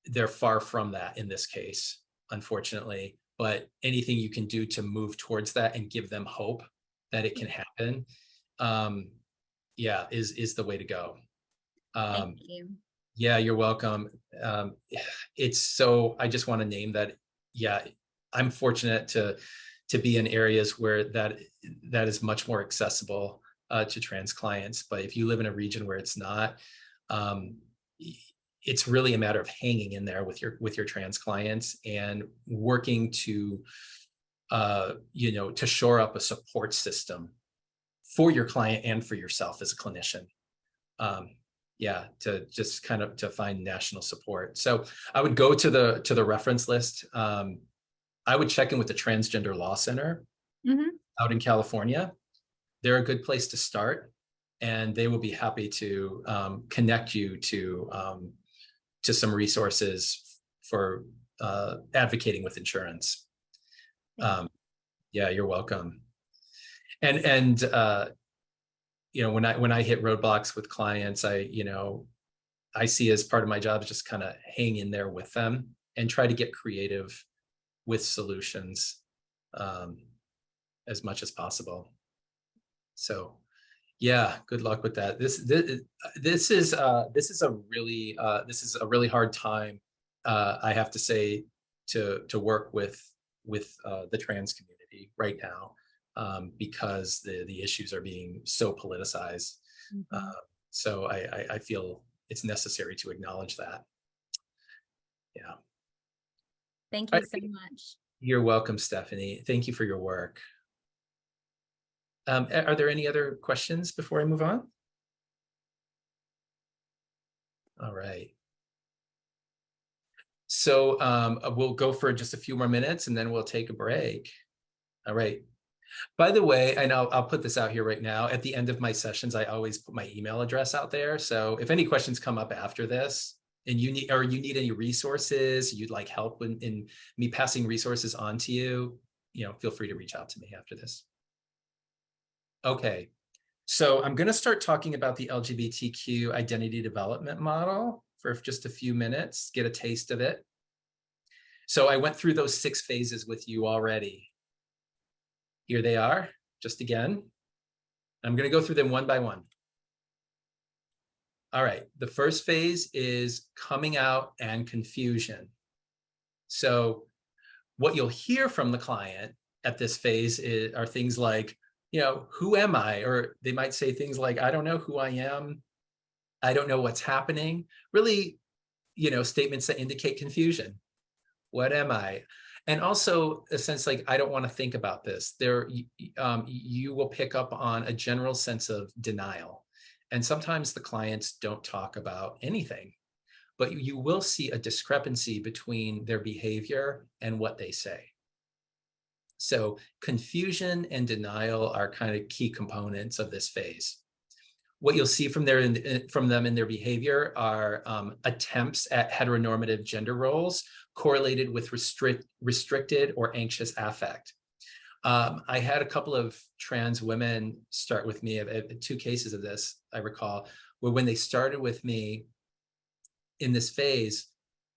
they're far from that in this case, unfortunately. But anything you can do to move towards that and give them hope that it can happen, yeah, is the way to go. Thank you. Yeah, you're welcome. It's so, I just want to name that. Yeah, I'm fortunate to be in areas where that is much more accessible to trans clients. But if you live in a region where it's not, it's really a matter of hanging in there with your trans clients and working to, to shore up a support system for your client and for yourself as a clinician. To just kind of to find national support. So I would go to the reference list. I would check in with the Transgender Law Center out in California. They're a good place to start, and they will be happy to connect you to some resources for advocating with insurance. You're welcome. And when I hit roadblocks with clients, I see as part of my job is just kind of hang in there with them and try to get creative with solutions as much as possible. So good luck with that. This is a really hard time, I have to say, to work with the trans community right now, because the issues are being so politicized. So I feel it's necessary to acknowledge that. Yeah. Thank you so much. You're welcome, Stephanie. Thank you for your work. Are there any other questions before I move on? All right. So we'll go for just a few more minutes and then we'll take a break. All right. By the way, I know I'll put this out here right now. At the end of my sessions, I always put my email address out there. So if any questions come up after this and you need any resources, you'd like help in me passing resources on to you, feel free to reach out to me after this. Okay, so I'm going to start talking about the LGBTQ identity development model for just a few minutes, get a taste of it. So I went through those 6 phases with you already. Here they are, just again. I'm going to go through them one by one. All right, the first phase is coming out and confusion. So what you'll hear from the client at this phase are things like, who am I? Or they might say things like, I don't know who I am. I don't know what's happening. Really, statements that indicate confusion. What am I? And also a sense like, I don't want to think about this. You will pick up on a general sense of denial. And sometimes the clients don't talk about anything, but you will see a discrepancy between their behavior and what they say. So confusion and denial are kind of key components of this phase. What you'll see from them in their behavior are attempts at heteronormative gender roles correlated with restricted or anxious affect. I had a couple of trans women start with me, 2 cases of this, I recall, where when they started with me in this phase,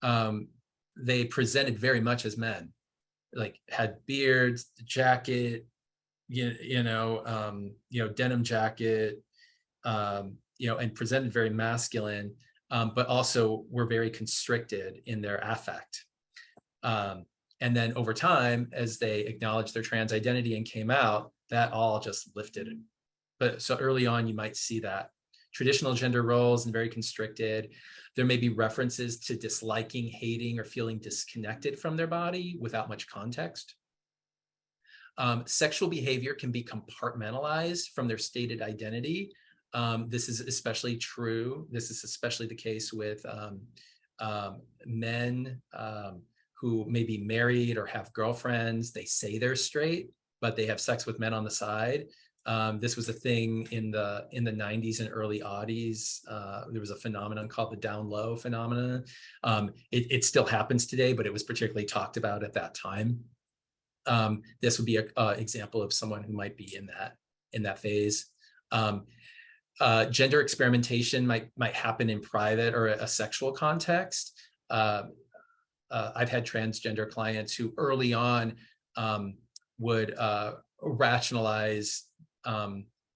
they presented very much as men, like had beards, jacket, denim jacket, and presented very masculine, but also were very constricted in their affect. And then over time, as they acknowledged their trans identity and came out, that all just lifted. But so early on, you might see that traditional gender roles and very constricted. There may be references to disliking, hating, or feeling disconnected from their body without much context. Sexual behavior can be compartmentalized from their stated identity. This is especially true. This is especially the case with men who may be married or have girlfriends. They say they're straight, but they have sex with men on the side. This was a thing in the 90s and early aughties. There was a phenomenon called the down low phenomenon. It still happens today, but it was particularly talked about at that time. This would be an example of someone who might be in that phase. Gender experimentation might happen in private or a sexual context. I've had transgender clients who early on would rationalize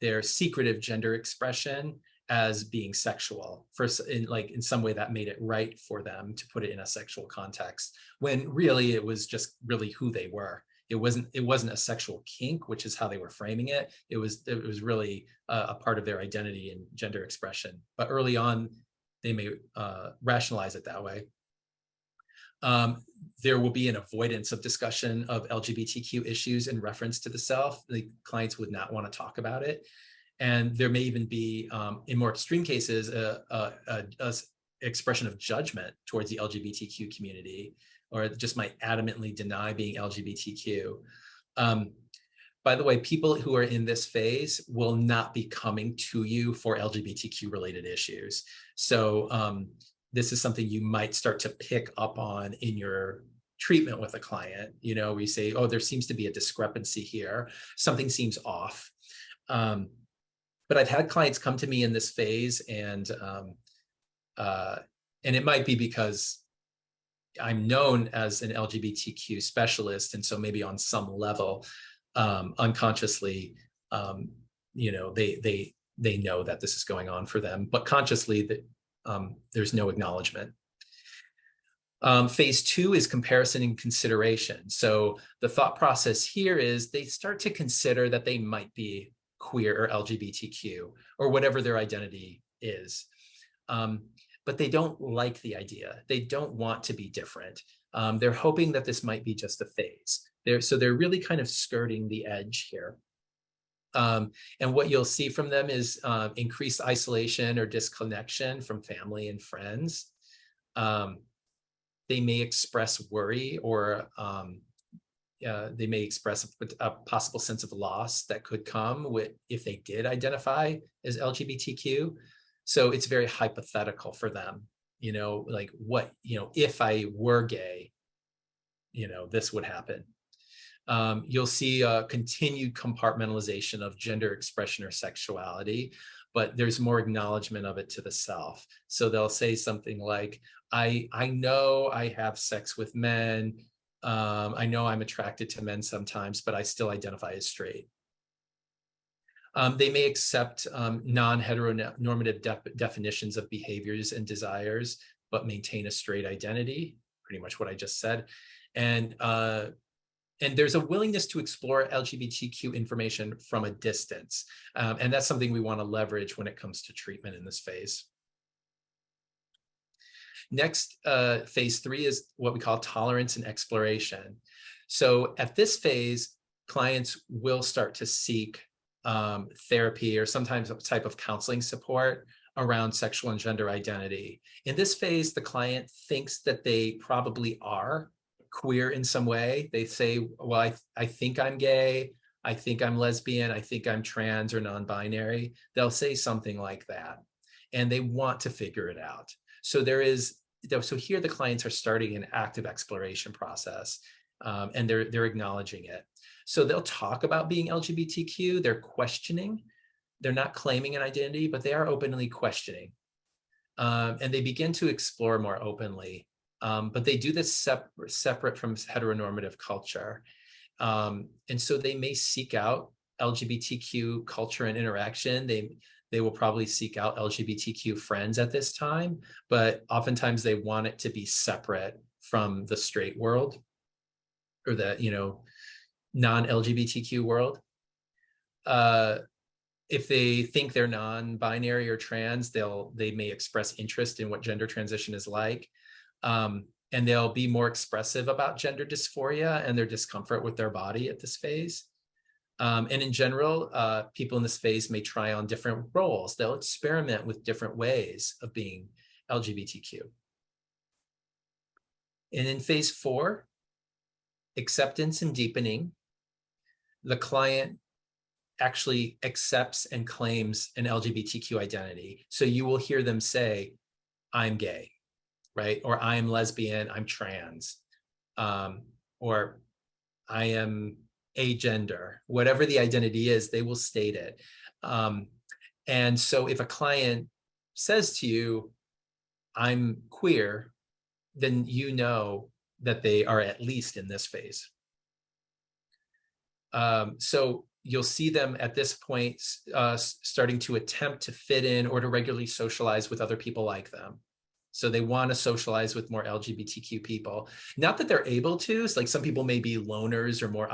their secretive gender expression as being sexual, in some way that made it right for them to put it in a sexual context, when really it was just really who they were. It wasn't a sexual kink, which is how they were framing it. It was really a part of their identity and gender expression. But early on, they may rationalize it that way. There will be an avoidance of discussion of LGBTQ issues in reference to the self. The clients would not want to talk about it. And there may even be, in more extreme cases, a expression of judgment towards the LGBTQ community, or just might adamantly deny being LGBTQ. By the way, people who are in this phase will not be coming to you for LGBTQ related issues. So this is something you might start to pick up on in your treatment with a client, you know, where you say, oh, there seems to be a discrepancy here. Something seems off. But I've had clients come to me in this phase, and it might be because I'm known as an LGBTQ specialist. And so maybe on some level, unconsciously, you know, they know that this is going on for them, but consciously that there's no acknowledgement. Phase 2 is comparison and consideration. So the thought process here is they start to consider that they might be queer or LGBTQ or whatever their identity is. But they don't like the idea. They don't want to be different. They're hoping that this might be just a phase. So they're really kind of skirting the edge here. And what you'll see from them is increased isolation or disconnection from family and friends. They may express worry, or they may express a possible sense of loss that could come if they did identify as LGBTQ. So it's very hypothetical for them, you know, like what, you know, if I were gay, you know, this would happen. You'll see a continued compartmentalization of gender expression or sexuality, but there's more acknowledgement of it to the self. So they'll say something like, I know I have sex with men. I know I'm attracted to men sometimes, but I still identify as straight. They may accept non-heteronormative definitions of behaviors and desires, but maintain a straight identity, pretty much what I just said. And there's a willingness to explore LGBTQ information from a distance. And that's something we want to leverage when it comes to treatment in this phase. Next, phase 3 is what we call tolerance and exploration. So at this phase, clients will start to seek therapy or sometimes a type of counseling support around sexual and gender identity. In this phase, the client thinks that they probably are queer in some way. They say, well, I think I'm gay, I think I'm lesbian, I think I'm trans or non-binary. They'll say something like that, and they want to figure it out. So so here the clients are starting an active exploration process, and they're acknowledging it. So they'll talk about being LGBTQ, they're questioning, they're not claiming an identity, but they are openly questioning. And they begin to explore more openly. But they do this separate from heteronormative culture. And so they may seek out LGBTQ culture and interaction. They will probably seek out LGBTQ friends at this time, but oftentimes they want it to be separate from the straight world or the, you know, non-LGBTQ world. If they think they're non-binary or trans, they may express interest in what gender transition is like. And they'll be more expressive about gender dysphoria and their discomfort with their body at this phase. And in general, people in this phase may try on different roles. They'll experiment with different ways of being LGBTQ. And in phase 4, acceptance and deepening, the client actually accepts and claims an LGBTQ identity. So you will hear them say, I'm gay, right? Or I am lesbian, I'm trans, or I am agender, whatever the identity is, they will state it. And so if a client says to you, I'm queer, then you know that they are at least in this phase. So you'll see them at this point starting to attempt to fit in or to regularly socialize with other people like them. So they want to socialize with more LGBTQ people. Not that they're able to. It's like some people may be loners or more,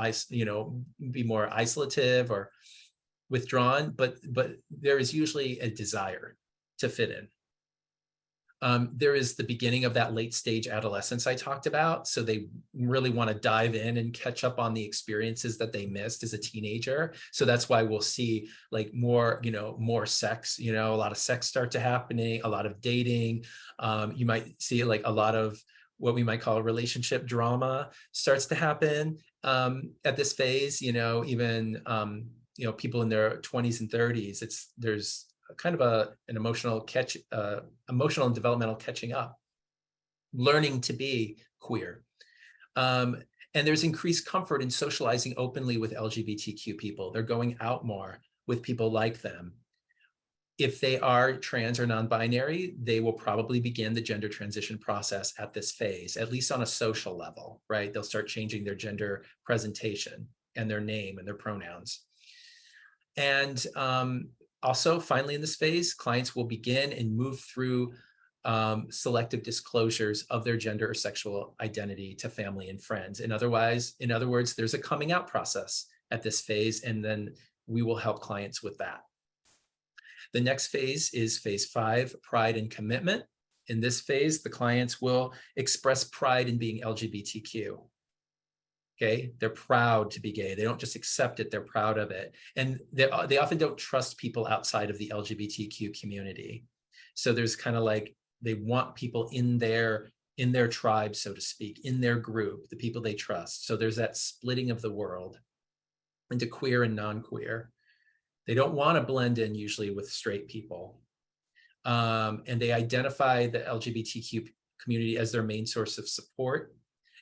be more isolative or withdrawn, but there is usually a desire to fit in. There is the beginning of that late stage adolescence I talked about. So they really want to dive in and catch up on the experiences that they missed as a teenager. So that's why we'll see like more, more sex, a lot of sex start to happening, a lot of dating. You might see like a lot of what we might call a relationship drama starts to happen at this phase, even, people in their 20s and 30s, there's kind of an emotional and developmental catching up, learning to be queer. And there's increased comfort in socializing openly with LGBTQ people. They're going out more with people like them. If they are trans or non-binary, they will probably begin the gender transition process at this phase, at least on a social level, right? They'll start changing their gender presentation and their name and their pronouns. And also, finally, in this phase, clients will begin and move through selective disclosures of their gender or sexual identity to family and friends. In other words, there's a coming out process at this phase, and then we will help clients with that. The next phase is phase 5, pride and commitment. In this phase, the clients will express pride in being LGBTQ. Okay, they're proud to be gay. They don't just accept it, they're proud of it. And they often don't trust people outside of the LGBTQ community. So there's kind of like, they want people in their tribe, so to speak, in their group, the people they trust. So there's that splitting of the world into queer and non-queer. They don't want to blend in usually with straight people. And they identify the LGBTQ community as their main source of support.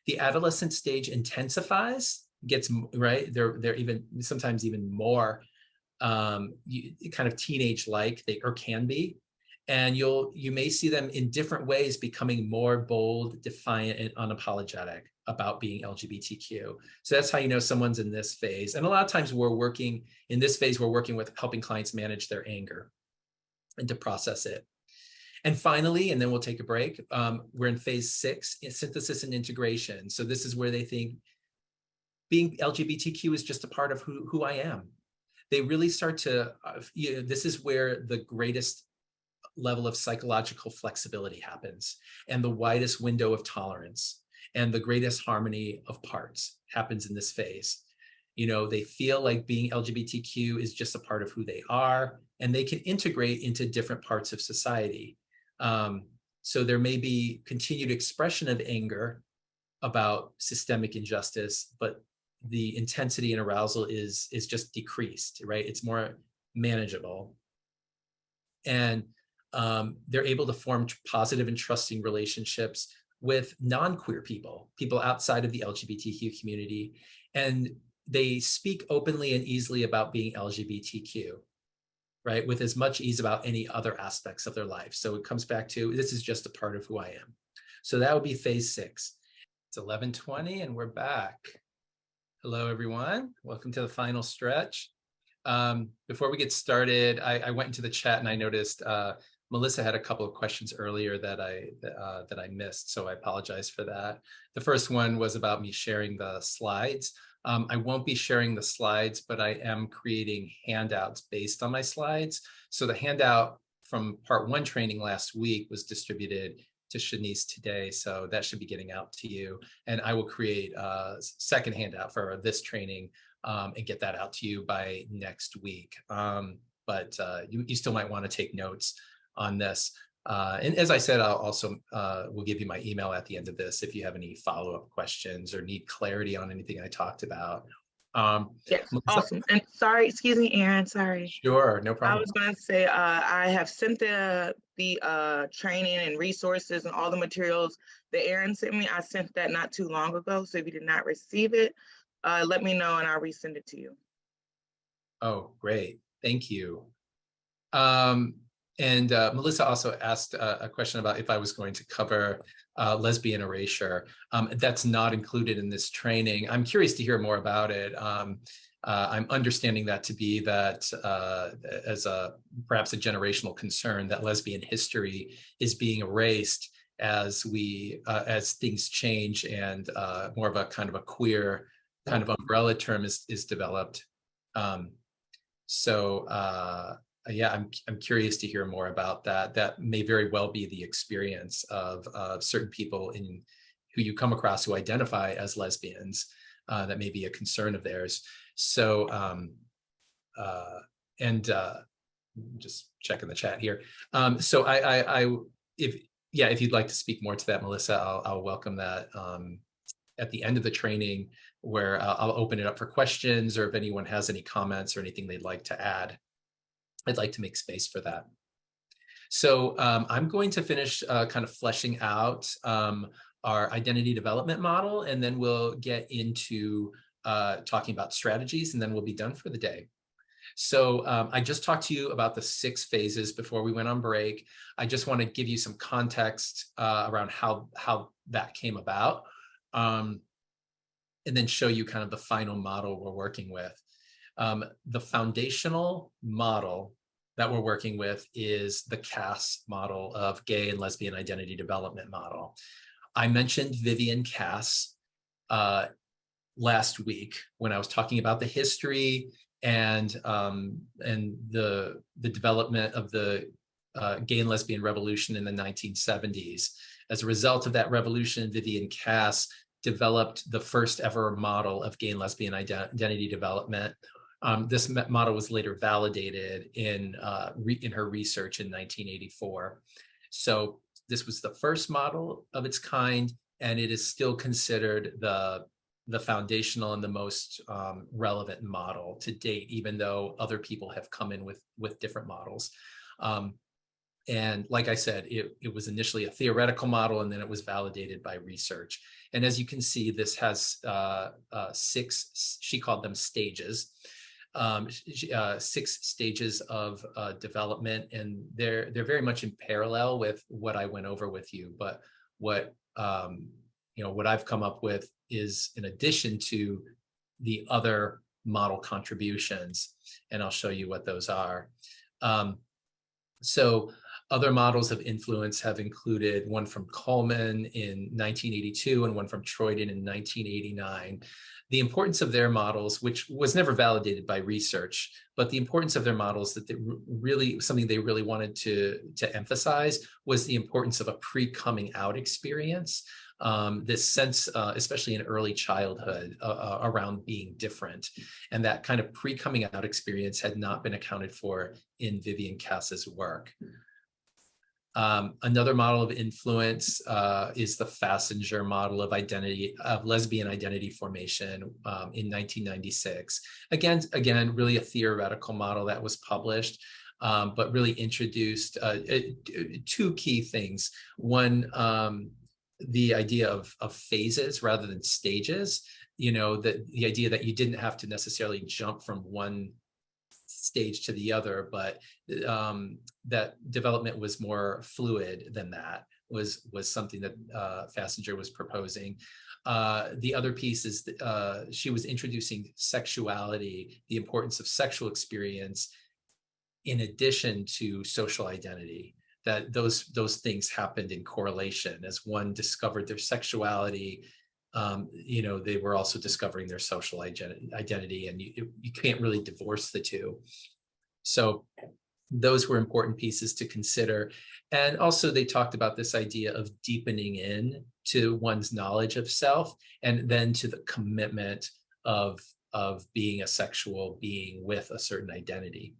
The adolescent stage intensifies, gets right. They're even sometimes even more kind of teenage-like, or can be, and you may see them in different ways becoming more bold, defiant, and unapologetic about being LGBTQ. So that's how you know someone's in this phase. And a lot of times we're working with helping clients manage their anger and to process it. And finally, and then we'll take a break, we're in phase 6, synthesis and integration. So this is where they think being LGBTQ is just a part of who I am. They really start to, this is where the greatest level of psychological flexibility happens, and the widest window of tolerance, and the greatest harmony of parts happens in this phase. They feel like being LGBTQ is just a part of who they are, and they can integrate into different parts of society. So there may be continued expression of anger about systemic injustice, but the intensity and arousal is just decreased, right? It's more manageable. And they're able to form positive and trusting relationships with non-queer people outside of the LGBTQ community. And they speak openly and easily about being LGBTQ, right? With as much ease about any other aspects of their life. So it comes back to, this is just a part of who I am. So that would be phase 6. It's 11:20 and we're back. Hello, everyone. Welcome to the final stretch. Before we get started, I went into the chat and I noticed Melissa had a couple of questions earlier that I missed, so I apologize for that. The first one was about me sharing the slides. I won't be sharing the slides, but I am creating handouts based on my slides. So the handout from part 1 training last week was distributed to Shanice today, so that should be getting out to you. And I will create a second handout for this training and get that out to you by next week. But you still might want to take notes on this. And as I said, I'll also will give you my email at the end of this if you have any follow-up questions or need clarity on anything I talked about. Yes, awesome. And sorry, excuse me, Aaron, sorry. Sure, no problem. I was going to say, I have sent the training and resources and all the materials that Aaron sent me. I sent that not too long ago. So if you did not receive it, let me know and I'll resend it to you. Oh, great. Thank you. And Melissa also asked a question about if I was going to cover lesbian erasure. That's not included in this training. I'm curious to hear more about it. I'm understanding that to be that as perhaps a generational concern, that lesbian history is being erased as things change and more of a kind of a queer kind of umbrella term is developed. So yeah, I'm curious to hear more about that. That may very well be the experience of certain people in who you come across who identify as lesbians. That may be a concern of theirs. So, uh, and just checking the chat here. So if yeah, if you'd like to speak more to that, Melissa, I'll welcome that at the end of the training, where I'll open it up for questions, or if anyone has any comments or anything they'd like to add. I'd like to make space for that. So I'm going to finish kind of fleshing out our identity development model, and then we'll get into talking about strategies, and then we'll be done for the day. So I just talked to you about the 6 phases before we went on break. I just want to give you some context around how that came about, and then show you kind of the final model we're working with. The foundational model that we're working with is the CAS model of Gay and Lesbian Identity Development Model. I mentioned Vivian Cass last week when I was talking about the history and the development of the gay and lesbian revolution in the 1970s. As a result of that revolution, Vivian Cass developed the first ever model of gay and lesbian identity development. This model was later validated in her research in 1984. So this was the first model of its kind, and it is still considered the foundational and the most relevant model to date, even though other people have come in with different models. And like I said, it was initially a theoretical model, and then it was validated by research. And as you can see, this has 6, she called them stages, 6 stages of development, and they're very much in parallel with what I went over with you. But what what I've come up with is in addition to the other model contributions, and I'll show you what those are. So other models of influence have included one from Coleman in 1982 and one from Troyden in 1989. The importance of their models, which was never validated by research, but the importance of their models, that something they really wanted to emphasize, was the importance of a pre-coming out experience. This sense, especially in early childhood, around being different. And that kind of pre-coming out experience had not been accounted for in Vivian Cass's work. Another model of influence is the Fassinger model of lesbian identity formation in 1996. Again, really a theoretical model that was published, but really introduced 2 key things. One, the idea of phases rather than stages. The idea that you didn't have to necessarily jump from one stage to the other, but that development was more fluid than that was something that Fassinger was proposing. The other piece is that she was introducing sexuality, the importance of sexual experience, in addition to social identity. That those things happened in correlation. As one discovered their sexuality, they were also discovering their social identity, and you can't really divorce the two. So those were important pieces to consider. And also they talked about this idea of deepening in to one's knowledge of self, and then to the commitment of being a sexual being with a certain identity.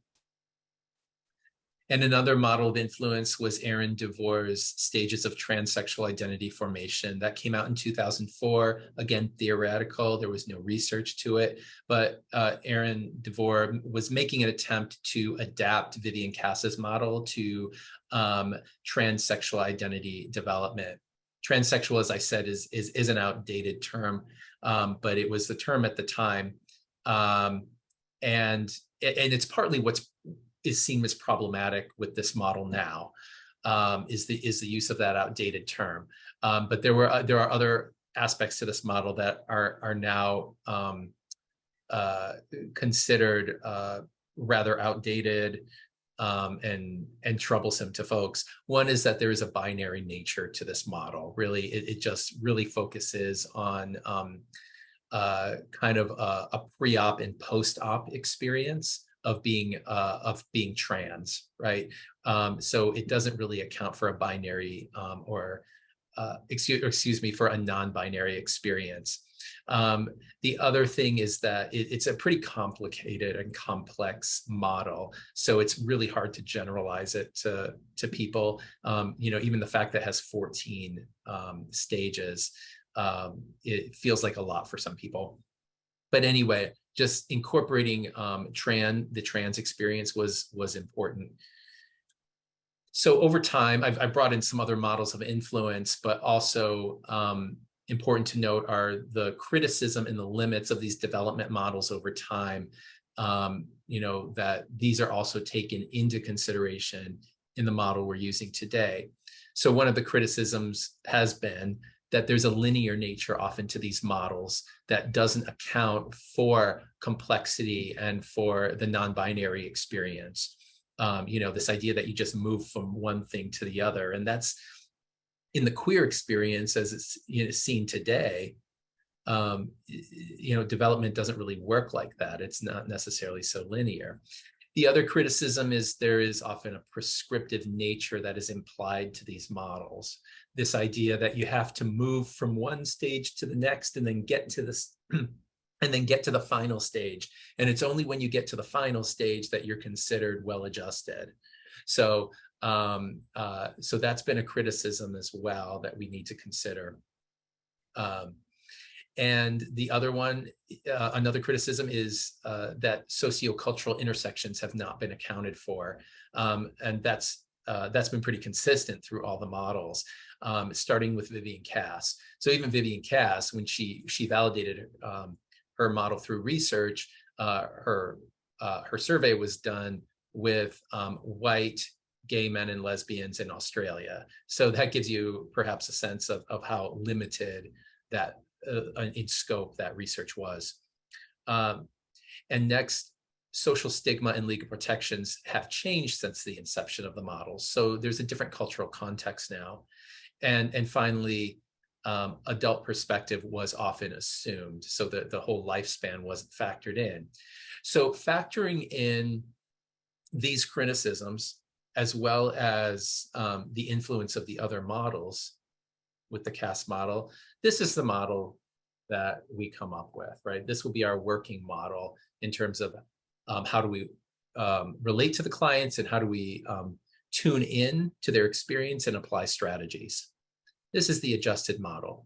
And another model of influence was Aaron DeVore's Stages of Transsexual Identity Formation. That came out in 2004. Again, theoretical, there was no research to it, but Aaron DeVore was making an attempt to adapt Vivian Cass's model to transsexual identity development. Transsexual, as I said, is an outdated term, but it was the term at the time. And it's partly what's is seen as problematic with this model now, is the use of that outdated term. But there are other aspects to this model that are now considered rather outdated and troublesome to folks. One is that there is a binary nature to this model. Really, it just really focuses on kind of a pre-op and post-op experience being trans, right? So it doesn't really account for a binary excuse me, for a non-binary experience. The other thing is that it's a pretty complicated and complex model, so it's really hard to generalize it to people. Even the fact that it has 14 stages, it feels like a lot for some people. But anyway, just incorporating the trans experience was important. So over time, I've brought in some other models of influence, but also important to note are the criticism and the limits of these development models over time. That these are also taken into consideration in the model we're using today. So one of the criticisms has been that there's a linear nature often to these models that doesn't account for complexity and for the non-binary experience. This idea that you just move from one thing to the other. And that's in the queer experience as it's seen today. Development doesn't really work like that. It's not necessarily so linear. The other criticism is there is often a prescriptive nature that is implied to these models. This idea that you have to move from one stage to the next and then get to this and then get to the final stage. And it's only when you get to the final stage that you're considered well-adjusted. So that's been a criticism as well that we need to consider. And the other one, another criticism is that sociocultural intersections have not been accounted for. And that's been pretty consistent through all the models, starting with Vivian Cass. So even Vivian Cass, when she validated her model through research, her survey was done with white gay men and lesbians in Australia. So that gives you perhaps a sense of how limited that in scope that research was. And next, social stigma and legal protections have changed since the inception of the models. So there's a different cultural context now. And finally, adult perspective was often assumed, so that the whole lifespan wasn't factored in. So factoring in these criticisms, as well as the influence of the other models with the CAST model, this is the model that we come up with, right? This will be our working model in terms of how do we relate to the clients and how do we tune in to their experience and apply strategies. This is the adjusted model.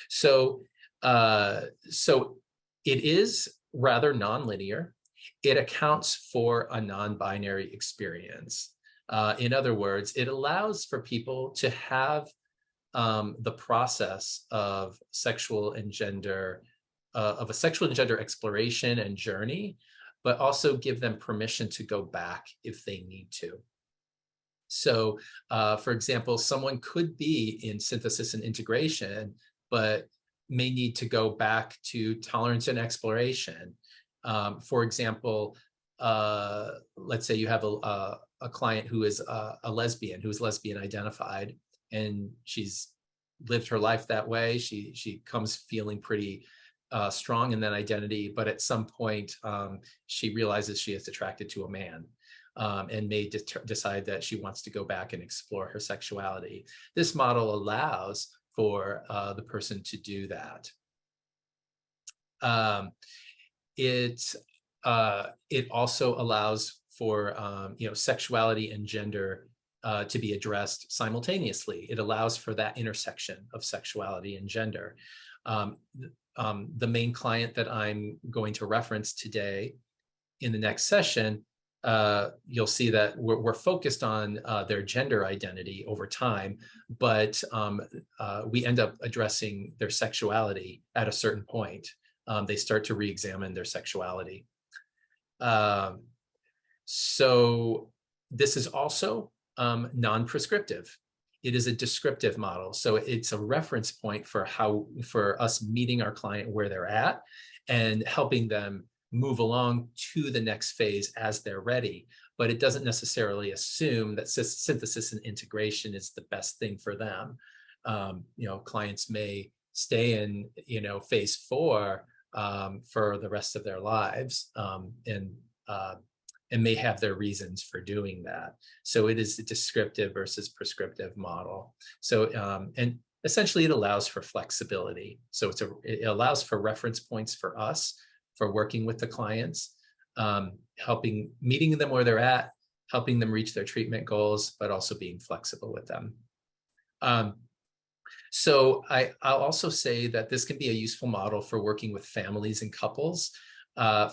So it is rather nonlinear. It accounts for a non-binary experience. In other words, it allows for people to have the process of sexual and gender exploration and journey, but also give them permission to go back if they need to. So, for example, someone could be in synthesis and integration, but may need to go back to tolerance and exploration. For example, let's say you have a client who is a lesbian, who is lesbian identified, and she's lived her life that way. She comes feeling pretty strong in that identity, but at some point she realizes she is attracted to a man. And may decide that she wants to go back and explore her sexuality. This model allows for the person to do that. It also allows for sexuality and gender to be addressed simultaneously. It allows for that intersection of sexuality and gender. The main client that I'm going to reference today in the next session, you'll see that we're focused on their gender identity over time, but we end up addressing their sexuality at a certain point. They start to re-examine their sexuality. So this is also non-prescriptive. It is a descriptive model. So it's a reference point for us meeting our client where they're at and helping them move along to the next phase as they're ready. But it doesn't necessarily assume that synthesis and integration is the best thing for them. Clients may stay in, phase 4 for the rest of their lives. and may have their reasons for doing that. So it is a descriptive versus prescriptive model. So, and essentially it allows for flexibility. So it allows for reference points for us, for working with the clients, meeting them where they're at, helping them reach their treatment goals, but also being flexible with them. So I'll also say that this can be a useful model for working with families and couples.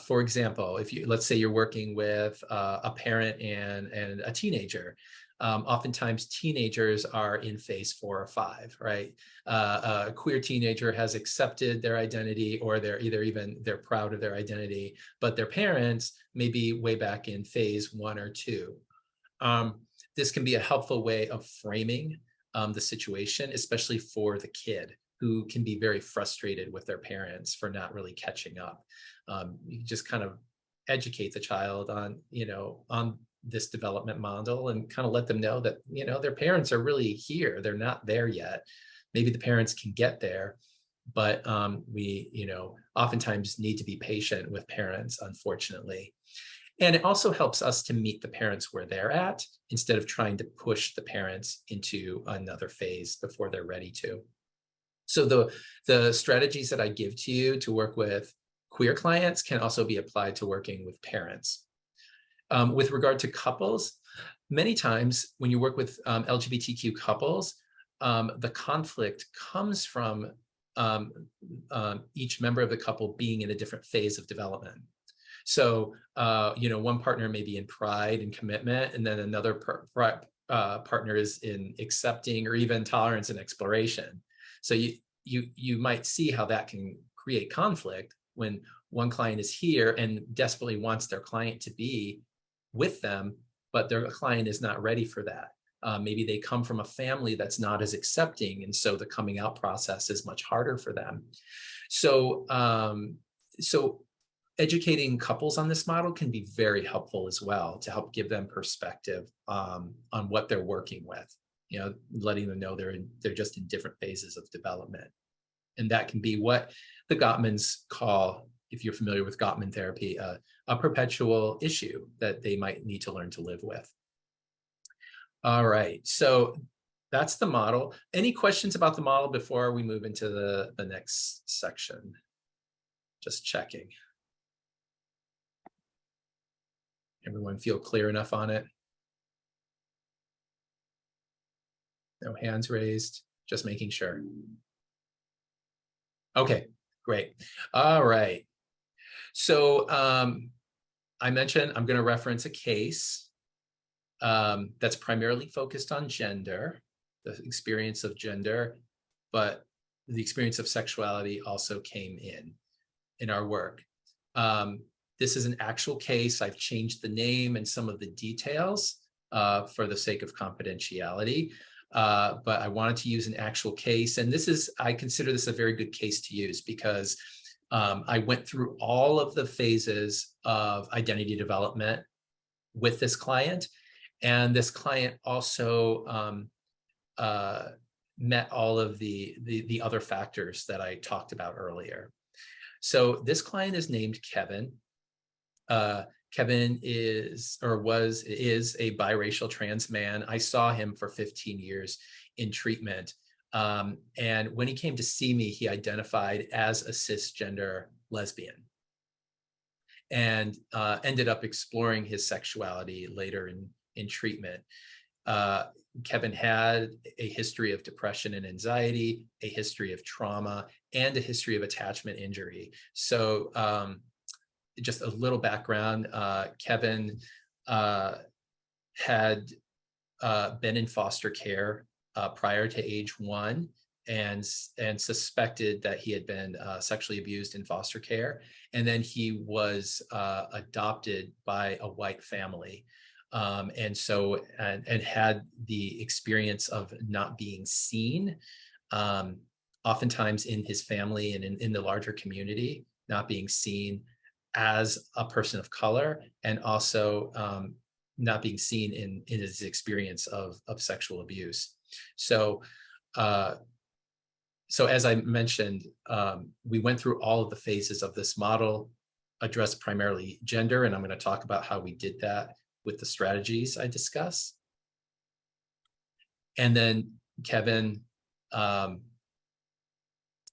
For example, let's say you're working with a parent and a teenager. Oftentimes teenagers are in phase 4 or 5, right? A queer teenager has accepted their identity, or they're proud of their identity, but their parents may be way back in phase 1 or 2. This can be a helpful way of framing the situation, especially for the kid, who can be very frustrated with their parents for not really catching up. You just kind of educate the child on this development model, and kind of let them know that, their parents are really here. They're not there yet. Maybe the parents can get there, but we, oftentimes need to be patient with parents, unfortunately. And it also helps us to meet the parents where they're at, instead of trying to push the parents into another phase before they're ready to. So the strategies that I give to you to work with queer clients can also be applied to working with parents. With regard to couples, many times when you work with LGBTQ couples, the conflict comes from each member of the couple being in a different phase of development. So, one partner may be in pride and commitment, and then another partner is in accepting or even tolerance and exploration. So you might see how that can create conflict when one client is here and desperately wants their client to be with them, but their client is not ready for that. Maybe they come from a family that's not as accepting, and so the coming out process is much harder for them. So, educating couples on this model can be very helpful as well, to help give them perspective on what they're working with. Letting them know they're just in different phases of development, and that can be what the Gottmans call, if you're familiar with Gottman therapy, a perpetual issue that they might need to learn to live with. All right, so that's the model. Any questions about the model before we move into the next section? Just checking. Everyone feel clear enough on it? No hands raised, just making sure. Okay, great. All right. So I mentioned I'm going to reference a case that's primarily focused on gender, the experience of gender, but the experience of sexuality also came in our work. This is an actual case. I've changed the name and some of the details for the sake of confidentiality, but I wanted to use an actual case. And I consider this a very good case to use, because I went through all of the phases of identity development with this client. And this client also met all of the other factors that I talked about earlier. So this client is named Kevin. Kevin is a biracial trans man. I saw him for 15 years in treatment. And when he came to see me, he identified as a cisgender lesbian, and ended up exploring his sexuality later in treatment. Kevin had a history of depression and anxiety, a history of trauma, and a history of attachment injury. So just a little background, Kevin had been in foster care prior to age 1, and suspected that he had been sexually abused in foster care. And then he was adopted by a white family. And had the experience of not being seen, oftentimes in his family and in the larger community, not being seen as a person of color, and also not being seen in his experience of sexual abuse. So as I mentioned, we went through all of the phases of this model. address primarily gender, and I'm going to talk about how we did that with the strategies I discuss. And then Kevin, all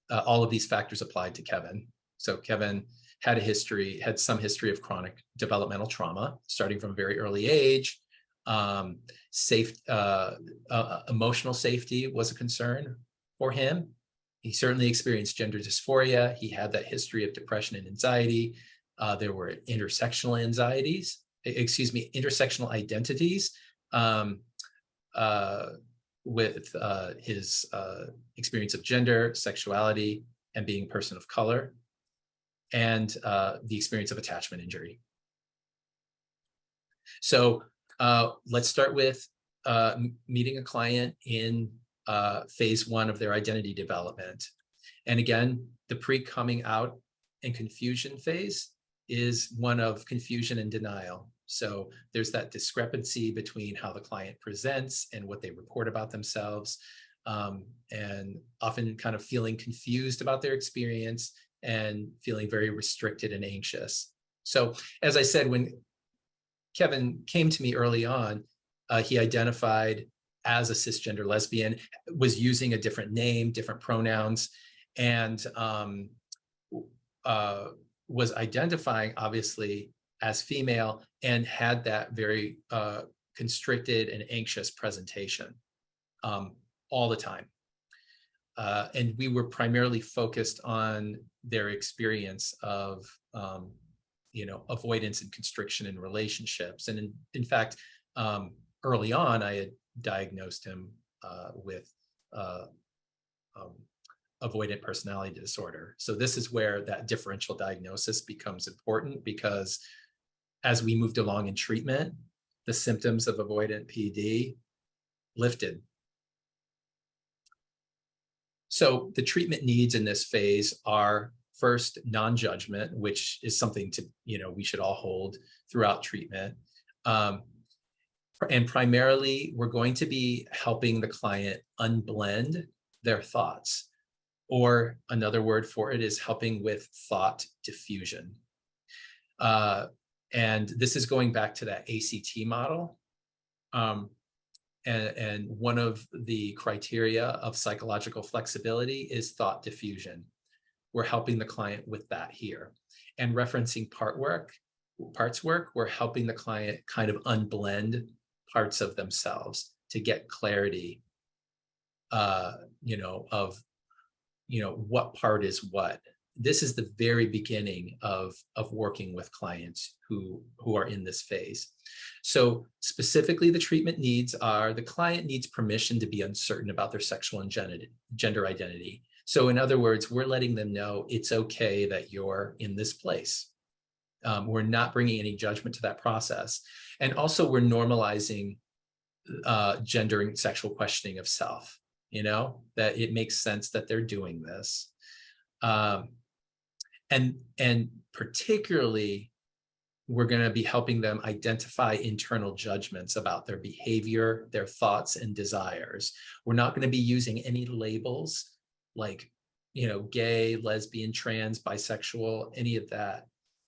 of these factors applied to Kevin. So Kevin had some history of chronic developmental trauma, starting from a very early age. Emotional safety was a concern for him. He certainly experienced gender dysphoria. He had that history of depression and anxiety. There were intersectional identities with his experience of gender, sexuality, and being a person of color, and the experience of attachment injury. So let's start with meeting a client in phase 1 of their identity development. And again, the pre-coming out and confusion phase is one of confusion and denial. So there's that discrepancy between how the client presents and what they report about themselves, and often kind of feeling confused about their experience and feeling very restricted and anxious. So as I said, when Kevin came to me early on, he identified as a cisgender lesbian, was using a different name, different pronouns, and was identifying obviously as female, and had that very constricted and anxious presentation all the time. And we were primarily focused on their experience of avoidance and constriction in relationships. And in fact, early on, I had diagnosed him with avoidant personality disorder. So this is where that differential diagnosis becomes important, because as we moved along in treatment, the symptoms of avoidant PD lifted. So the treatment needs in this phase are, first, non-judgment, which is something we should all hold throughout treatment. And primarily, we're going to be helping the client unblend their thoughts, or another word for it is helping with thought diffusion. And this is going back to that ACT model. And one of the criteria of psychological flexibility is thought diffusion. We're helping the client with that here. And referencing parts work, we're helping the client kind of unblend parts of themselves to get clarity, of what part is what. This is the very beginning of working with clients who are in this phase. So specifically, the treatment needs are: the client needs permission to be uncertain about their sexual and gender identity. So in other words, we're letting them know it's okay that you're in this place. We're not bringing any judgment to that process. And also, we're normalizing gender and sexual questioning of self, that it makes sense that they're doing this. And particularly, we're going to be helping them identify internal judgments about their behavior, their thoughts, and desires. We're not going to be using any labels like, gay, lesbian, trans, bisexual, any of that.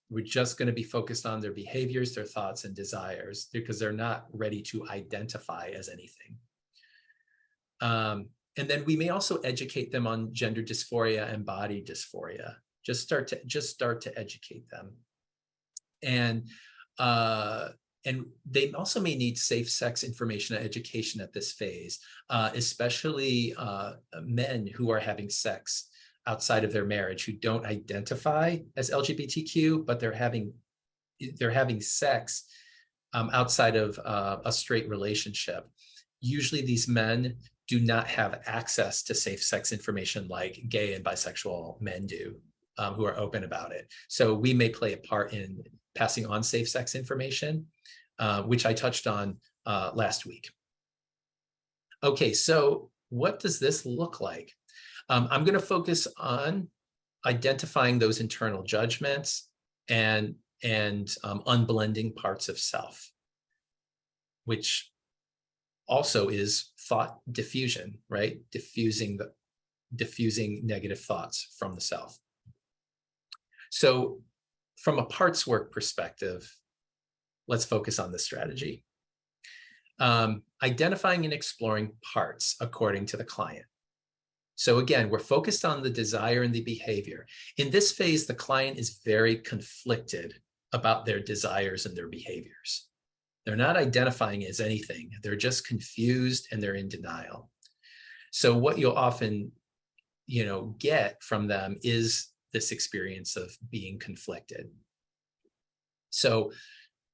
We're just going to be focused on their behaviors, their thoughts, and desires, because they're not ready to identify as anything. And then we may also educate them on gender dysphoria and body dysphoria. Just start to educate them. And they also may need safe sex information and education at this phase, especially men who are having sex outside of their marriage, who don't identify as LGBTQ, but they're having sex outside of a straight relationship. Usually these men do not have access to safe sex information like gay and bisexual men do, who are open about it. So we may play a part in passing on safe sex information, which I touched on last week. Okay, so what does this look like? I'm going to focus on identifying those internal judgments and unblending parts of self, which also is thought diffusion, right? Diffusing negative thoughts from the self. So from a parts work perspective, let's focus on the strategy. Identifying and exploring parts according to the client. So again, we're focused on the desire and the behavior. In this phase, the client is very conflicted about their desires and their behaviors. They're not identifying as anything. They're just confused and they're in denial. So what you'll often, get from them is this experience of being conflicted. So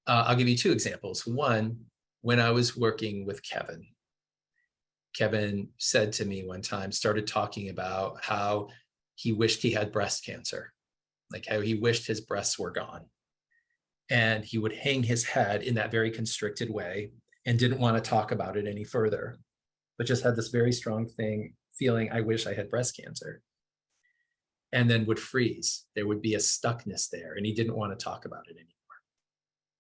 I'll give you two examples. One, when I was working with Kevin said to me one time, started talking about how he wished he had breast cancer, like how he wished his breasts were gone. And he would hang his head in that very constricted way and didn't want to talk about it any further, but just had this very strong feeling, I wish I had breast cancer. And then would freeze. There would be a stuckness there, and he didn't want to talk about it anymore.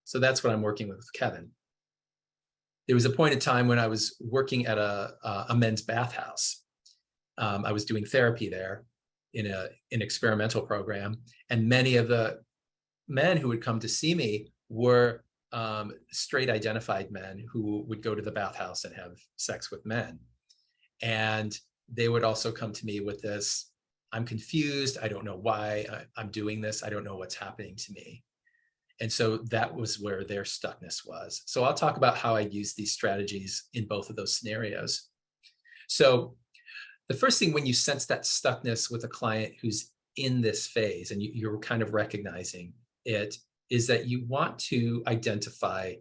So that's what I'm working with Kevin. There was a point in time when I was working at a men's bathhouse. I was doing therapy there in an experimental program, and many of the men who would come to see me were straight identified men who would go to the bathhouse and have sex with men. And they would also come to me with this, I'm confused, I don't know why I'm doing this, I don't know what's happening to me. And so that was where their stuckness was. So I'll talk about how I use these strategies in both of those scenarios. So the first thing, when you sense that stuckness with a client who's in this phase and you're kind of recognizing it, is that you want to identify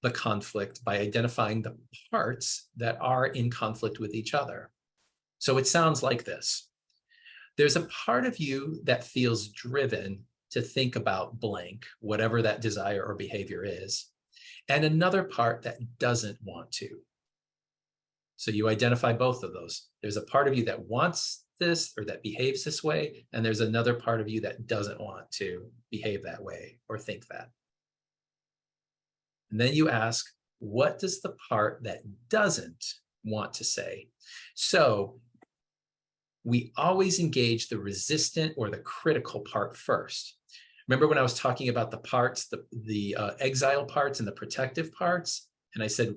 the conflict by identifying the parts that are in conflict with each other. So it sounds like this. There's a part of you that feels driven to think about blank, whatever that desire or behavior is, and another part that doesn't want to. So you identify both of those. There's a part of you that wants this or that behaves this way, and there's another part of you that doesn't want to behave that way or think that. And then you ask, what does the part that doesn't want to say? So we always engage the resistant or the critical part first. Remember when I was talking about the parts, the exile parts and the protective parts? And I said,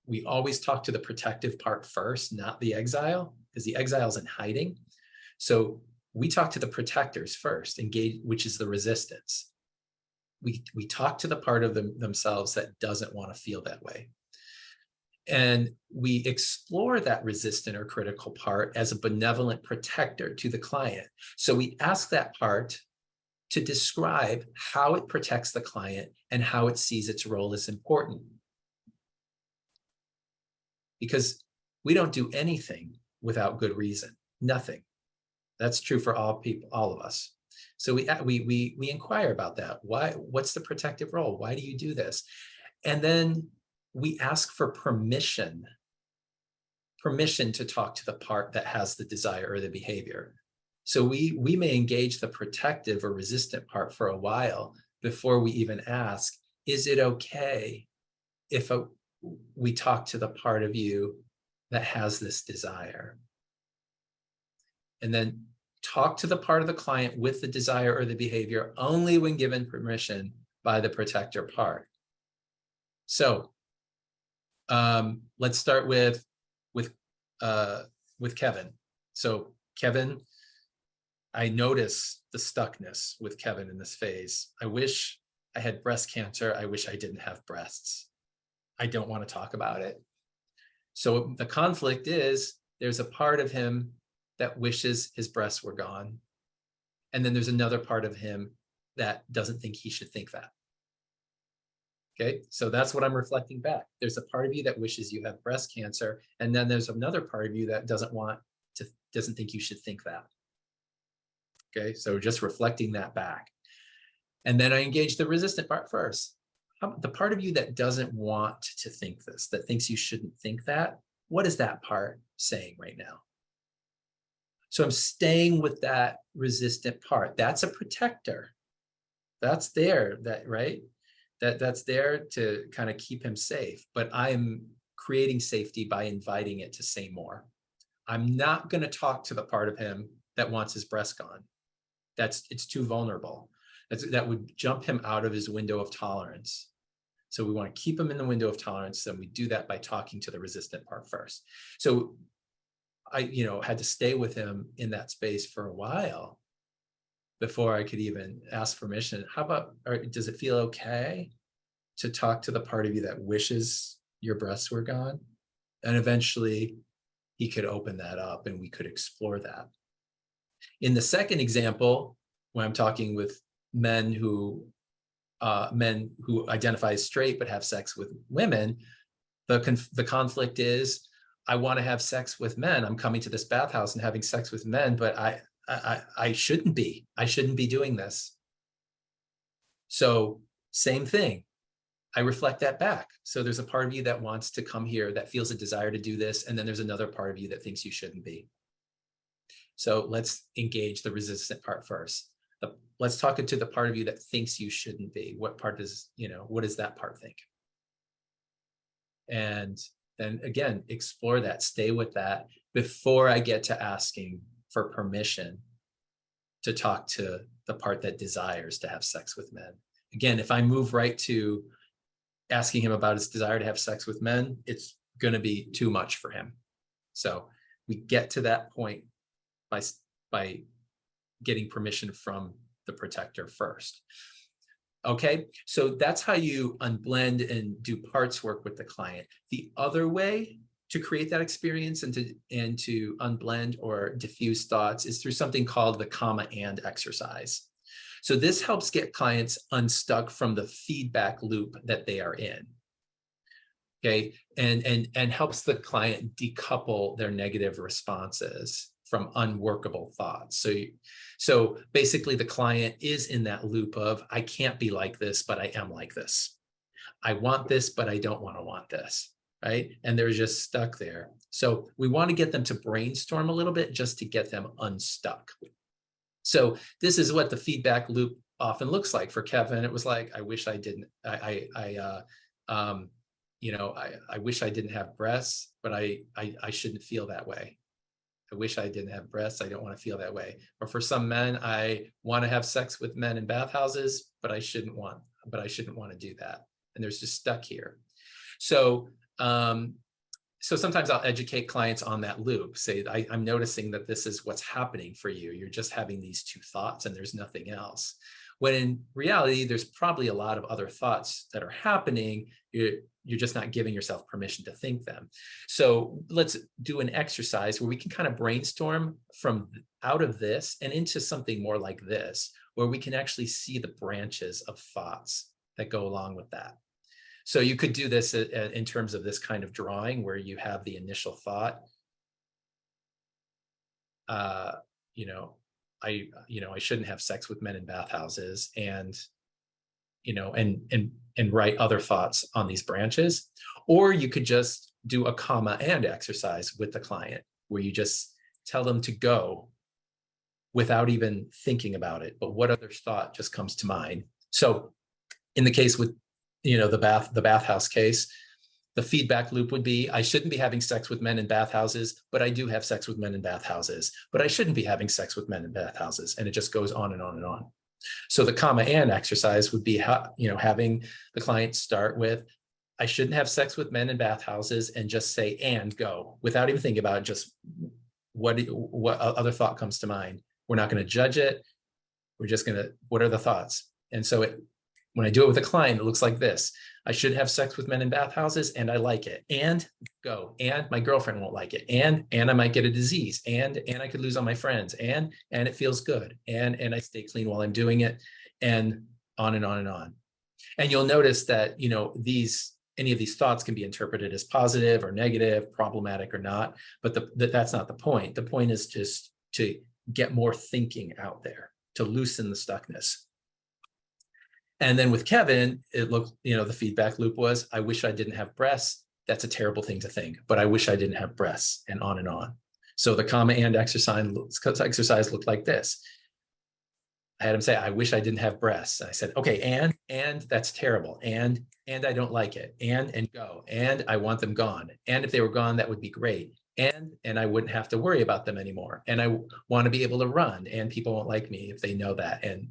we always talk to the protective part first, not the exile, because the exile's in hiding. So we talk to the protectors first, engage, which is the resistance. We talk to the part of themselves that doesn't want to feel that way. And we explore that resistant or critical part as a benevolent protector to the client. So we ask that part to describe how it protects the client and how it sees its role as important. Because we don't do anything without good reason, nothing. That's true for all people, all of us. So we inquire about that. Why? What's the protective role? Why do you do this? And then we ask for permission to talk to the part that has the desire or the behavior. So we may engage the protective or resistant part for a while before we even ask, is it okay if we talk to the part of you that has this desire? And then talk to the part of the client with the desire or the behavior only when given permission by the protector part. So let's start with Kevin. So Kevin, I notice the stuckness with Kevin in this phase. I wish I had breast cancer. I wish I didn't have breasts. I don't want to talk about it. So the conflict is there's a part of him that wishes his breasts were gone. And then there's another part of him that doesn't think he should think that. Okay, so that's what I'm reflecting back. There's a part of you that wishes you have breast cancer, and then there's another part of you that doesn't think you should think that. Okay, so just reflecting that back. And then I engage the resistant part first. The part of you that doesn't want to think this, that thinks you shouldn't think that, what is that part saying right now? So I'm staying with that resistant part. That's a protector. That's there, right? That's there to kind of keep him safe, but I'm creating safety by inviting it to say more. I'm not going to talk to the part of him that wants his breast gone. It's too vulnerable. That would jump him out of his window of tolerance. So we want to keep him in the window of tolerance, and we do that by talking to the resistant part first. So I, had to stay with him in that space for a while before I could even ask permission. How about, does it feel okay to talk to the part of you that wishes your breasts were gone? And eventually he could open that up and we could explore that. In the second example, when I'm talking with men who identify as straight but have sex with women, the conflict is, I want to have sex with men. I'm coming to this bathhouse and having sex with men, but I shouldn't be. I shouldn't be doing this. So same thing. I reflect that back. So there's a part of you that wants to come here, that feels a desire to do this, and then there's another part of you that thinks you shouldn't be. So let's engage the resistant part first. Let's talk to the part of you that thinks you shouldn't be. What part does, what does that part think? And then again, explore that, stay with that before I get to asking for permission to talk to the part that desires to have sex with men. Again, if I move right to asking him about his desire to have sex with men, it's going to be too much for him. So we get to that point by getting permission from the protector first. Okay, so that's how you unblend and do parts work with the client. The other way to create that experience and to unblend or diffuse thoughts is through something called the comma and exercise. So this helps get clients unstuck from the feedback loop that they are in. Okay, and helps the client decouple their negative responses from unworkable thoughts. So basically the client is in that loop of, I can't be like this, but I am like this. I want this, but I don't want this, right? And they're just stuck there. So we want to get them to brainstorm a little bit just to get them unstuck. So this is what the feedback loop often looks like. For Kevin, it was like, I wish I didn't, I wish I didn't have breasts, but I shouldn't feel that way. I wish I didn't have breasts. I don't want to feel that way. Or for some men, I want to have sex with men in bathhouses, but I shouldn't want to do that. And there's just stuck here. So sometimes I'll educate clients on that loop. Say, I'm noticing that this is what's happening for you. You're just having these two thoughts and there's nothing else. When in reality, there's probably a lot of other thoughts that are happening. You're just not giving yourself permission to think them. So let's do an exercise where we can kind of brainstorm from out of this and into something more like this, where we can actually see the branches of thoughts that go along with that. So you could do this in terms of this kind of drawing where you have the initial thought, I shouldn't have sex with men in bathhouses, and write other thoughts on these branches. Or you could just do a comma and exercise with the client where you just tell them to go without even thinking about it. But what other thought just comes to mind? So in the case with, the bathhouse case, the feedback loop would be, I shouldn't be having sex with men in bathhouses, but I do have sex with men in bathhouses, but I shouldn't be having sex with men in bathhouses. And it just goes on and on and on. So the comma and exercise would be, having the client start with, I shouldn't have sex with men in bathhouses, and just say, and go, without even thinking about it, just what other thought comes to mind. We're not going to judge it. We're just going to, what are the thoughts? And so when I do it with a client, it looks like this. I should have sex with men in bathhouses, and I like it, and go, and my girlfriend won't like it, and I might get a disease, and I could lose all my friends, and it feels good, and I stay clean while I'm doing it, and on and on and on. And you'll notice that, any of these thoughts can be interpreted as positive or negative, problematic or not, but that's not the point. The point is just to get more thinking out there, to loosen the stuckness. And then with Kevin, it looked, the feedback loop was, I wish I didn't have breasts. That's a terrible thing to think, but I wish I didn't have breasts, and on and on. So the comma and exercise looked like this. I had him say, I wish I didn't have breasts. I said, okay, and that's terrible. And I don't like it. And go. And I want them gone. And if they were gone, that would be great. And I wouldn't have to worry about them anymore. And I want to be able to run, and people won't like me if they know that. And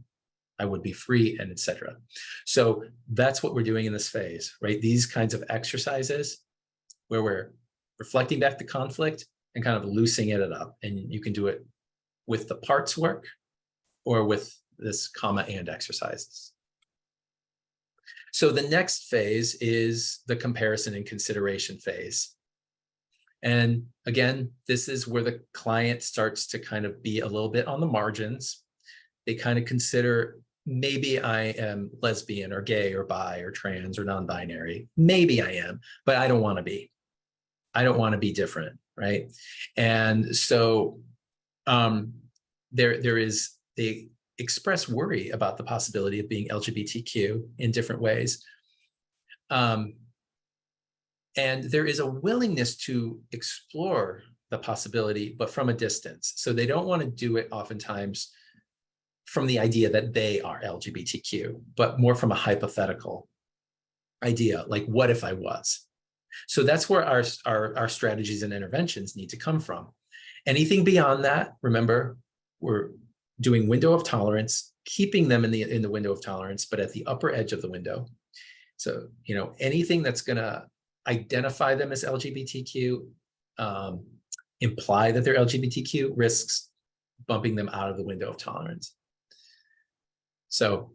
I would be free, and etc. So that's what we're doing in this phase, right? These kinds of exercises where we're reflecting back the conflict and kind of loosening it up. And you can do it with the parts work or with this comma and exercises. So the next phase is the comparison and consideration phase. And again, this is where the client starts to kind of be a little bit on the margins. They kind of consider, maybe I am lesbian or gay or bi or trans or non-binary. Maybe I am, but I don't want to be. I don't want to be different, right? And so they express worry about the possibility of being LGBTQ in different ways. And there is a willingness to explore the possibility, but from a distance. So they don't want to do it oftentimes from the idea that they are LGBTQ, but more from a hypothetical idea, like, what if I was? So that's where our strategies and interventions need to come from. Anything beyond that, remember, we're doing window of tolerance, keeping them in the window of tolerance, but at the upper edge of the window. So, anything that's going to identify them as LGBTQ, imply that they're LGBTQ, risks bumping them out of the window of tolerance. So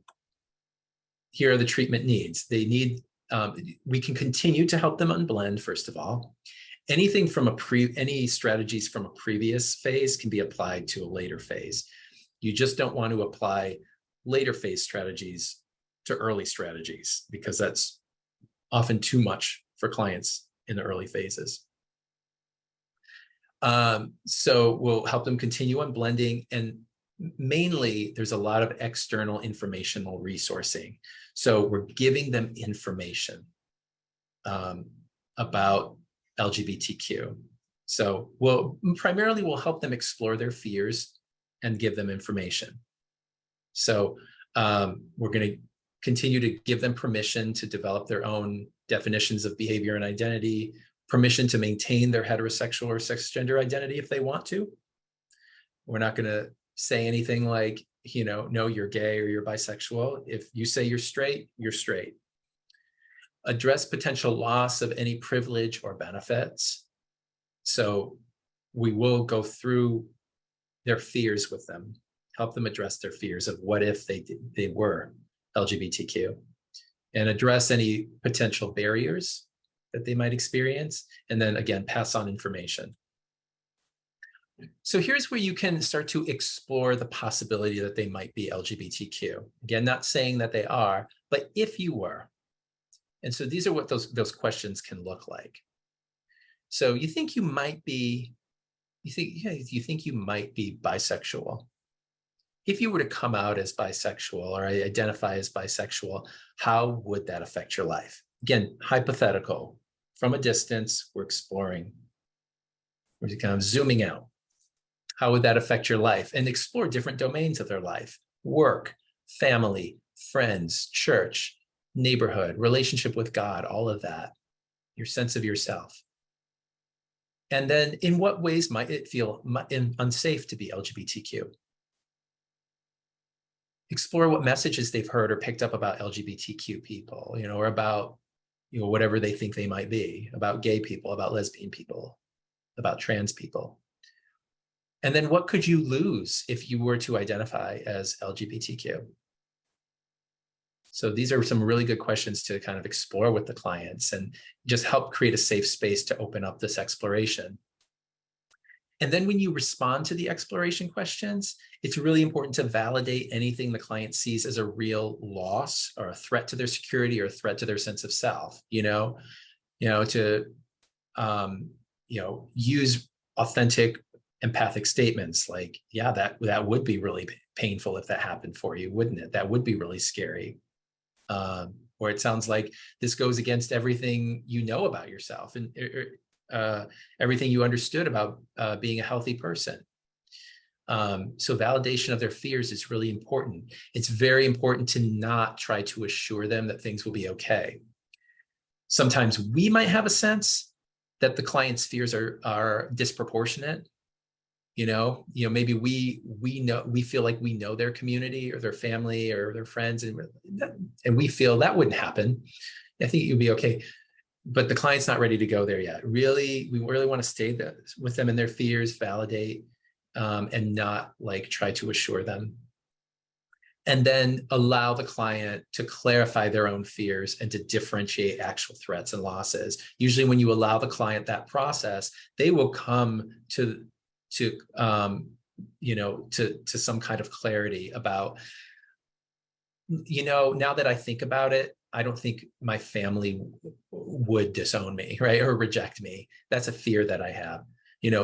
here are the treatment needs. They need, we can continue to help them unblend, first of all. Anything from any strategies from a previous phase can be applied to a later phase. You just don't want to apply later phase strategies to early strategies, because that's often too much for clients in the early phases. So we'll help them continue on blending, and mainly there's a lot of external informational resourcing. So we're giving them information about LGBTQ. So we'll help them explore their fears and give them information. So we're going to continue to give them permission to develop their own definitions of behavior and identity, permission to maintain their heterosexual or cisgender identity if they want to. We're not going to say anything like, no, you're gay or you're bisexual. If you say you're straight, you're straight. Address potential loss of any privilege or benefits. So we will go through their fears with them, help them address their fears of what if they were LGBTQ, and address any potential barriers that they might experience, and then again, pass on information. So here's where you can start to explore the possibility that they might be LGBTQ. Again, not saying that they are, but if you were. And so these are what those questions can look like. So you think you might be, you think you might be bisexual. If you were to come out as bisexual or identify as bisexual, how would that affect your life? Again, hypothetical. From a distance, we're exploring. We're just kind of zooming out. How would that affect your life? And explore different domains of their life: work, family, friends, church, neighborhood, relationship with God, all of that, your sense of yourself. And then in what ways might it feel unsafe to be LGBTQ? Explore what messages they've heard or picked up about LGBTQ people, or about, whatever they think they might be, about gay people, about lesbian people, about trans people. And then what could you lose if you were to identify as LGBTQ? So these are some really good questions to kind of explore with the clients and just help create a safe space to open up this exploration. And then when you respond to the exploration questions, it's really important to validate anything the client sees as a real loss or a threat to their security or a threat to their sense of self, to use authentic empathic statements like, yeah, that would be really painful if that happened for you, wouldn't it? That would be really scary. Or it sounds like this goes against everything you know about yourself and everything you understood about being a healthy person. So validation of their fears is really important. It's very important to not try to assure them that things will be okay. Sometimes we might have a sense that the client's fears are disproportionate, maybe we feel like we know their community or their family or their friends, and we feel that wouldn't happen. I think you'd be okay. But the client's not ready to go there yet. Really, we really want to stay with them in their fears, validate, and not like try to assure them. And then allow the client to clarify their own fears and to differentiate actual threats and losses. Usually when you allow the client that process, they will come to some kind of clarity about, now that I think about it, I don't think my family would disown me, right? Or reject me. That's a fear that I have,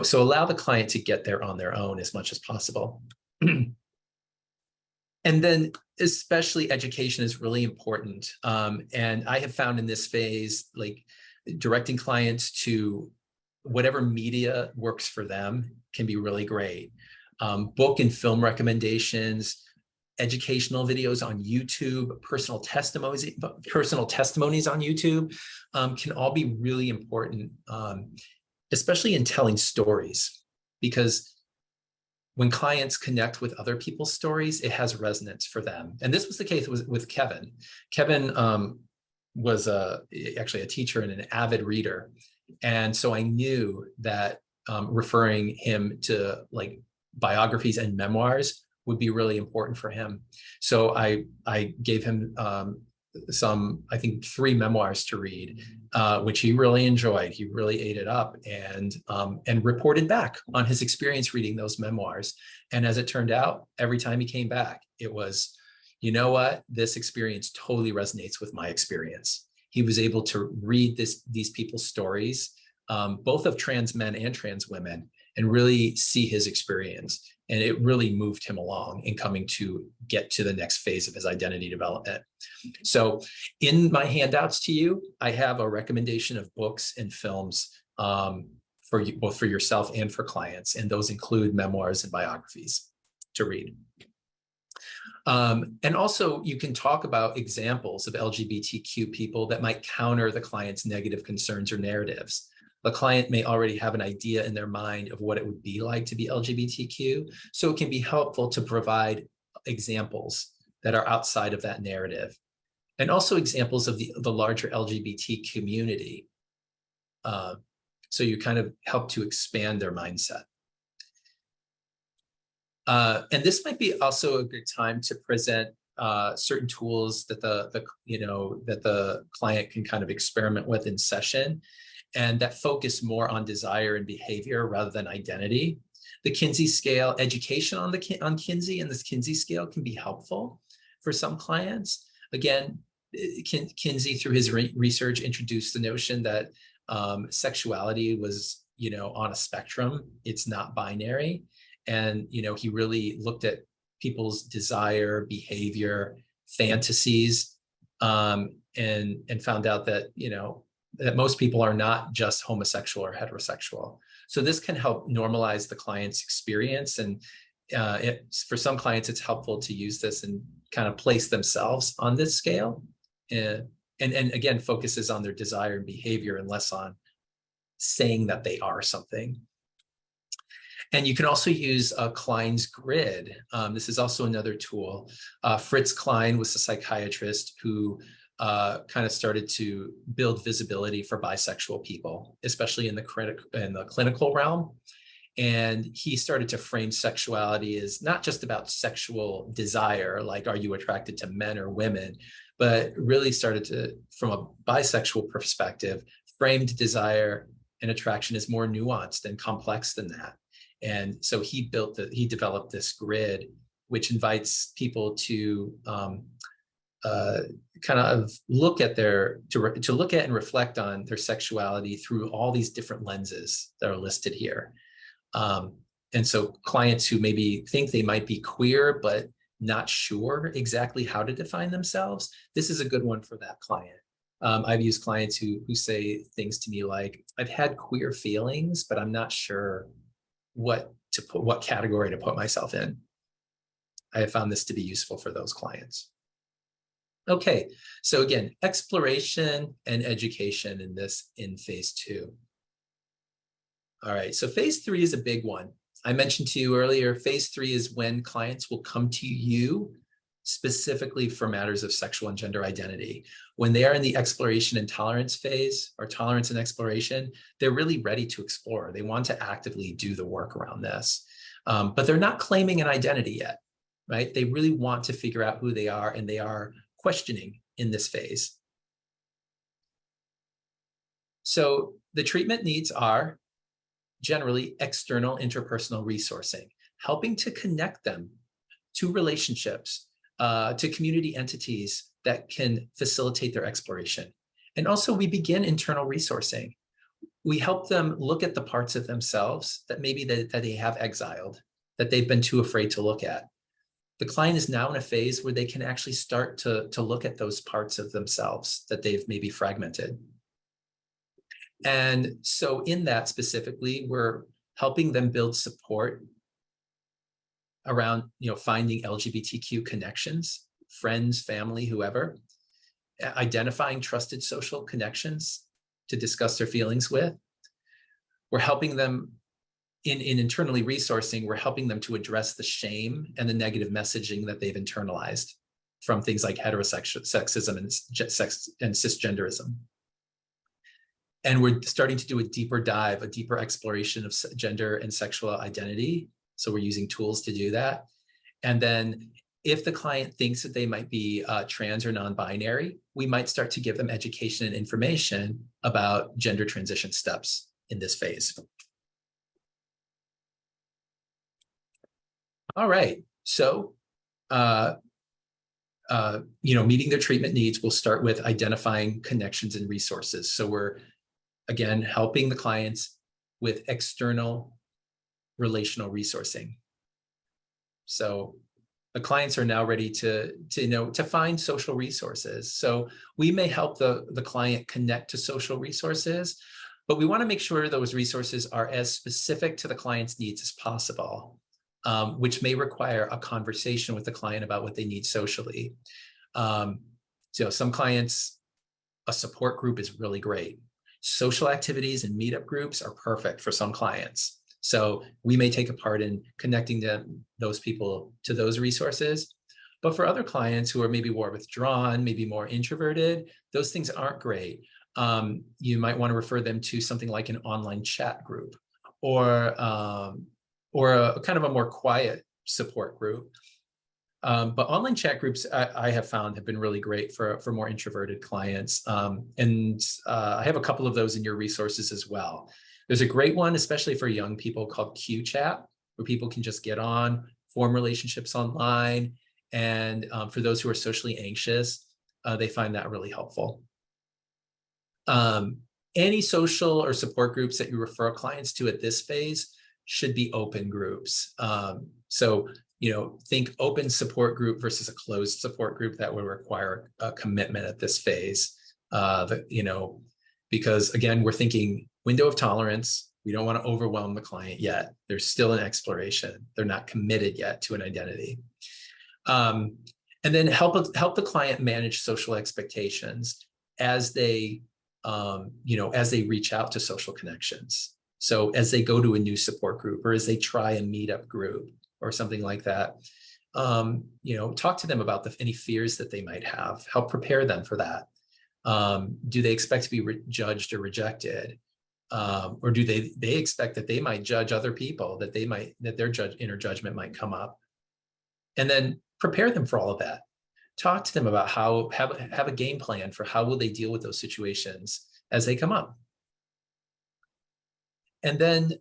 so allow the client to get there on their own as much as possible. And then especially education is really important. And I have found in this phase, like directing clients to whatever media works for them can be really great. Book and film recommendations, educational videos on YouTube, personal testimonies on YouTube can all be really important, especially in telling stories, because when clients connect with other people's stories, it has resonance for them. And this was the case with Kevin. Kevin was actually a teacher and an avid reader. And so I knew that referring him to like biographies and memoirs would be really important for him. So I gave him I think 3 memoirs to read, which he really enjoyed. He really ate it up and reported back on his experience reading those memoirs. And as it turned out, every time he came back, it was, you know what, this experience totally resonates with my experience. He was able to read these people's stories, both of trans men and trans women, and really see his experience. And it really moved him along in coming to get to the next phase of his identity development. So in my handouts to you, I have a recommendation of books and films for you, both for yourself and for clients. And those include memoirs and biographies to read. And also you can talk about examples of LGBTQ people that might counter the client's negative concerns or narratives. The client may already have an idea in their mind of what it would be like to be LGBTQ. So it can be helpful to provide examples that are outside of that narrative, and also examples of the larger LGBT community. So you kind of help to expand their mindset. And this might be also a good time to present certain tools that the client can kind of experiment with in session, and that focus more on desire and behavior rather than identity. The Kinsey scale, education on Kinsey and this Kinsey scale can be helpful for some clients. Again, Kinsey, through his research, introduced the notion that sexuality was, on a spectrum. It's not binary. And, he really looked at people's desire, behavior, fantasies, and found out that, that most people are not just homosexual or heterosexual. So this can help normalize the client's experience. And for some clients, it's helpful to use this and kind of place themselves on this scale. And again, focuses on their desire and behavior and less on saying that they are something. And you can also use Klein's grid. This is also another tool. Fritz Klein was a psychiatrist who kind of started to build visibility for bisexual people, especially in the clinical realm. And he started to frame sexuality as not just about sexual desire, like are you attracted to men or women, but really started to, from a bisexual perspective, framed desire and attraction as more nuanced and complex than that. And so he developed this grid, which invites people to kind of look at to look at and reflect on their sexuality through all these different lenses that are listed here. And so clients who maybe think they might be queer, but not sure exactly how to define themselves, this is a good one for that client. I've used clients who say things to me like, I've had queer feelings, but I'm not sure what category to put myself in. I have found this to be useful for those clients. Okay, so again, exploration and education in phase 2. All right, so phase 3 is a big one. I mentioned to you earlier, phase 3 is when clients will come to you specifically for matters of sexual and gender identity. When they are in the exploration and tolerance phase, or tolerance and exploration, they're really ready to explore. They want to actively do the work around this, but they're not claiming an identity yet, right? They really want to figure out who they are, and they are questioning in this phase. So the treatment needs are generally external interpersonal resourcing, helping to connect them to relationships, to community entities that can facilitate their exploration. And also we begin internal resourcing. We help them look at the parts of themselves that maybe that they have exiled, that they've been too afraid to look at. The client is now in a phase where they can actually start to look at those parts of themselves that they've maybe fragmented. And so in that specifically, we're helping them build support around, finding LGBTQ connections, friends, family, whoever, identifying trusted social connections to discuss their feelings with. We're helping them in internally resourcing, we're helping them to address the shame and the negative messaging that they've internalized from things like heterosexism and cisgenderism. And we're starting to do a deeper dive, a deeper exploration of gender and sexual identity. So we're using tools to do that. And then if the client thinks that they might be trans or non-binary, we might start to give them education and information about gender transition steps in this phase. All right, so meeting their treatment needs, we'll start with identifying connections and resources. So we're, again, helping the clients with external relational resourcing. So the clients are now ready to find social resources. So we may help the client connect to social resources, but we want to make sure those resources are as specific to the client's needs as possible, which may require a conversation with the client about what they need socially. So some clients, a support group is really great. Social activities and meetup groups are perfect for some clients. So we may take a part in connecting those people to those resources. But for other clients who are maybe more withdrawn, maybe more introverted, those things aren't great. You might want to refer them to something like an online chat group, or a kind of a more quiet support group. But online chat groups I have found have been really great for more introverted clients. And I have a couple of those in your resources as well. There's a great one, especially for young people, called Q Chat, where people can just get on, form relationships online. And for those who are socially anxious, they find that really helpful. Any social or support groups that you refer clients to at this phase should be open groups. So think open support group versus a closed support group that would require a commitment at this phase. Because again, we're thinking window of tolerance. We don't want to overwhelm the client yet. There's still an exploration. They're not committed yet to an identity. And then help the client manage social expectations as they, as they reach out to social connections. So as they go to a new support group, or as they try a meetup group or something like that, talk to them about any fears that they might have, help prepare them for that. Do they expect to be judged or rejected? Or do they expect that they might judge other people, that their inner judgment might come up? And then prepare them for all of that. Talk to them about have a game plan for how will they deal with those situations as they come up. And then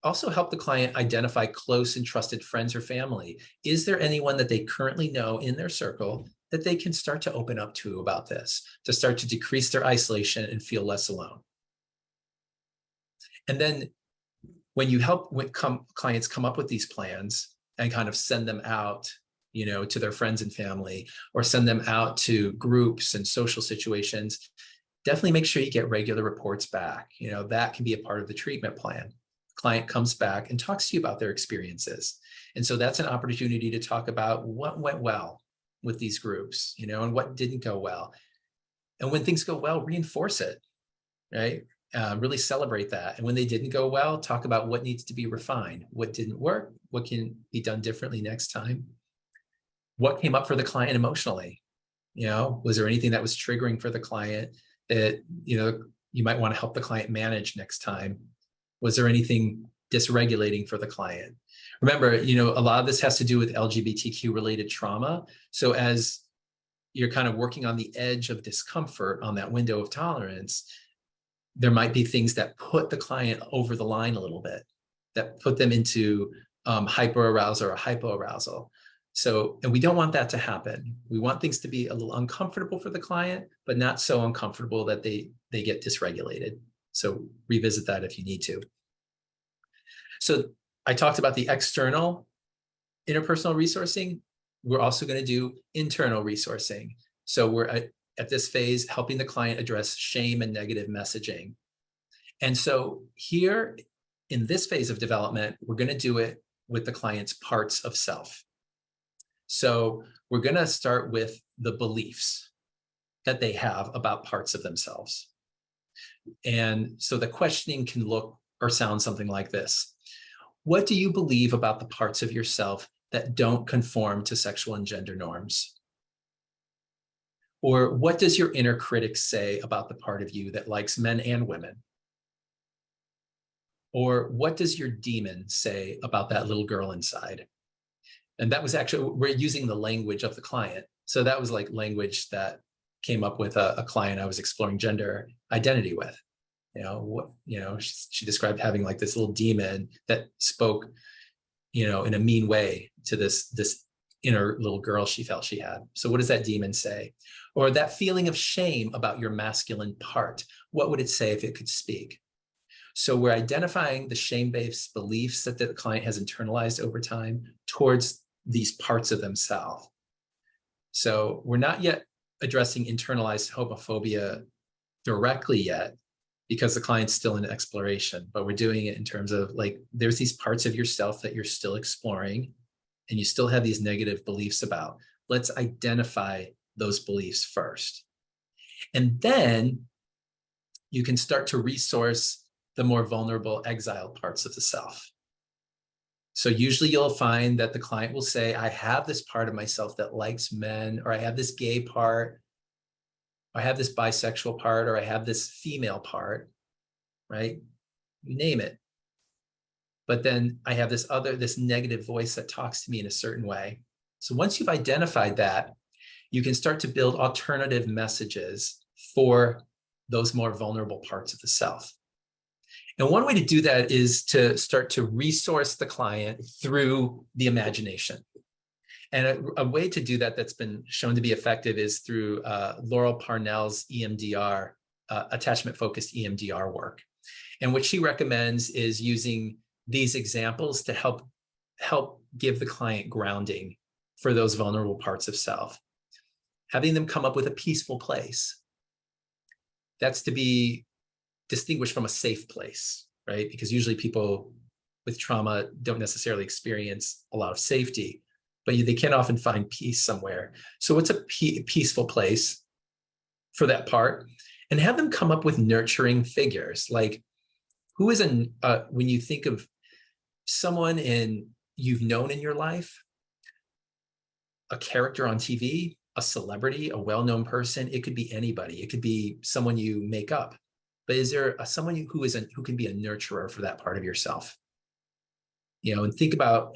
also help the client identify close and trusted friends or family. Is there anyone that they currently know in their circle that they can start to open up to about this, to start to decrease their isolation and feel less alone? And then when you help clients come up with these plans and kind of send them out, to their friends and family, or send them out to groups and social situations, definitely make sure you get regular reports back. That can be a part of the treatment plan. The client comes back and talks to you about their experiences. And so that's an opportunity to talk about what went well with these groups, and what didn't go well. And when things go well, reinforce it, right? Really celebrate that. And when they didn't go well, talk about what needs to be refined, what didn't work, what can be done differently next time, what came up for the client emotionally. Was there anything that was triggering for the client that, you might want to help the client manage next time? Was there anything dysregulating for the client? Remember, a lot of this has to do with LGBTQ related trauma. So as you're kind of working on the edge of discomfort on that window of tolerance, there might be things that put the client over the line a little bit, that put them into hyperarousal or hypoarousal. So, and we don't want that to happen. We want things to be a little uncomfortable for the client, but not so uncomfortable that they get dysregulated. So revisit that if you need to. So I talked about the external interpersonal resourcing. We're also going to do internal resourcing. So we're at this phase helping the client address shame and negative messaging. And so here in this phase of development, we're going to do it with the client's parts of self. So we're going to start with the beliefs that they have about parts of themselves. And so the questioning can look or sound something like this. What do you believe about the parts of yourself that don't conform to sexual and gender norms? Or what does your inner critic say about the part of you that likes men and women? Or what does your demon say about that little girl inside? And that was actually, we're using the language of the client. So that was like language that came up with a client I was exploring gender identity with. She described having like this little demon that spoke, in a mean way to this inner little girl she felt she had. So what does that demon say? Or that feeling of shame about your masculine part, what would it say if it could speak? So we're identifying the shame-based beliefs that the client has internalized over time towards these parts of themselves. So we're not yet addressing internalized homophobia directly yet, because the client's still in exploration, but we're doing it in terms of like, there's these parts of yourself that you're still exploring and you still have these negative beliefs about. Let's identify those beliefs first. And then you can start to resource the more vulnerable, exiled parts of the self. So usually you'll find that the client will say, I have this part of myself that likes men, or I have this gay part, I have this bisexual part, or I have this female part, right? You name it. But then I have this negative voice that talks to me in a certain way. So once you've identified that, you can start to build alternative messages for those more vulnerable parts of the self. And one way to do that is to start to resource the client through the imagination. And a way to do that that's been shown to be effective is through Laurel Parnell's EMDR, attachment-focused EMDR work. And what she recommends is using these examples to help give the client grounding for those vulnerable parts of self. Having them come up with a peaceful place. That's to be distinguished from a safe place, right? Because usually people with trauma don't necessarily experience a lot of safety, but they can often find peace somewhere. So what's a peaceful place for that part? And have them come up with nurturing figures. Like, who is when you think of someone you've known in your life, a character on TV, a celebrity, a well-known person, it could be anybody. It could be someone you make up. But is there someone who can be a nurturer for that part of yourself? And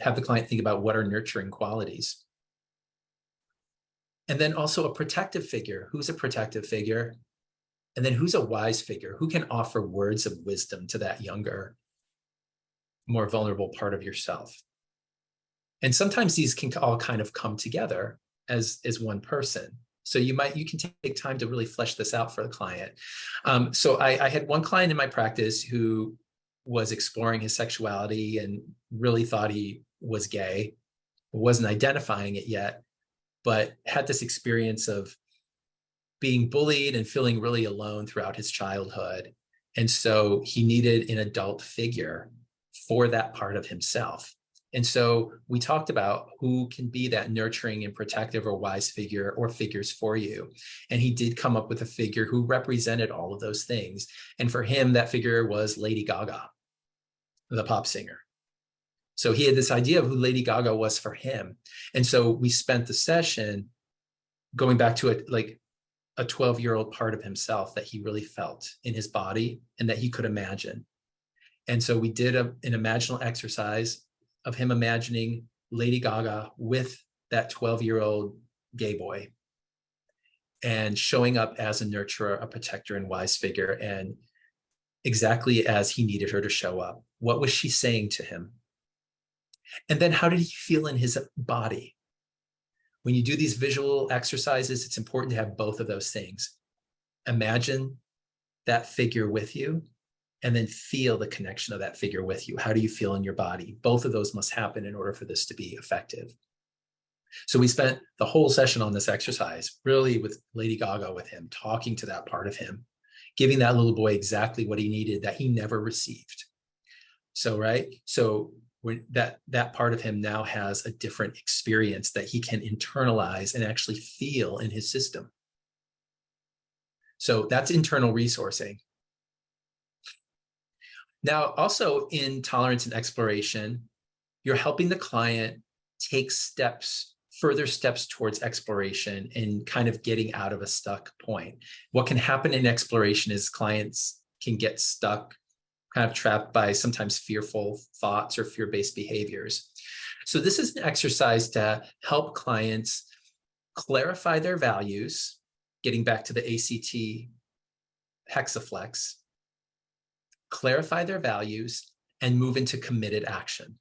have the client think about what are nurturing qualities. And then also a protective figure. Who's a protective figure? And then who's a wise figure? Who can offer words of wisdom to that younger, more vulnerable part of yourself? And sometimes these can all kind of come together as one person. So you can take time to really flesh this out for the client. So I had one client in my practice who was exploring his sexuality and really thought he was gay, wasn't identifying it yet, but had this experience of being bullied and feeling really alone throughout his childhood. And so he needed an adult figure for that part of himself. And so we talked about who can be that nurturing and protective or wise figure or figures for you. And he did come up with a figure who represented all of those things. And for him, that figure was Lady Gaga, the pop singer. So he had this idea of who Lady Gaga was for him. And so we spent the session going back to it, like a 12-year-old part of himself that he really felt in his body and that he could imagine. And so we did an imaginal exercise of him imagining Lady Gaga with that 12-year-old gay boy and showing up as a nurturer, a protector, and wise figure, and exactly as he needed her to show up. What was she saying to him? And then how did he feel in his body? When you do these visual exercises, it's important to have both of those things. Imagine that figure with you, and then feel the connection of that figure with you. How do you feel in your body? Both of those must happen in order for this to be effective. So we spent the whole session on this exercise, really with Lady Gaga with him, talking to that part of him, giving that little boy exactly what he needed that he never received. So, right? So when that part of him now has a different experience that he can internalize and actually feel in his system. So that's internal resourcing. Now, also in tolerance and exploration, you're helping the client take further steps towards exploration and kind of getting out of a stuck point. What can happen in exploration is clients can get stuck, kind of trapped by sometimes fearful thoughts or fear-based behaviors. So this is an exercise to help clients clarify their values, getting back to the ACT hexaflex, clarify their values, and move into committed action.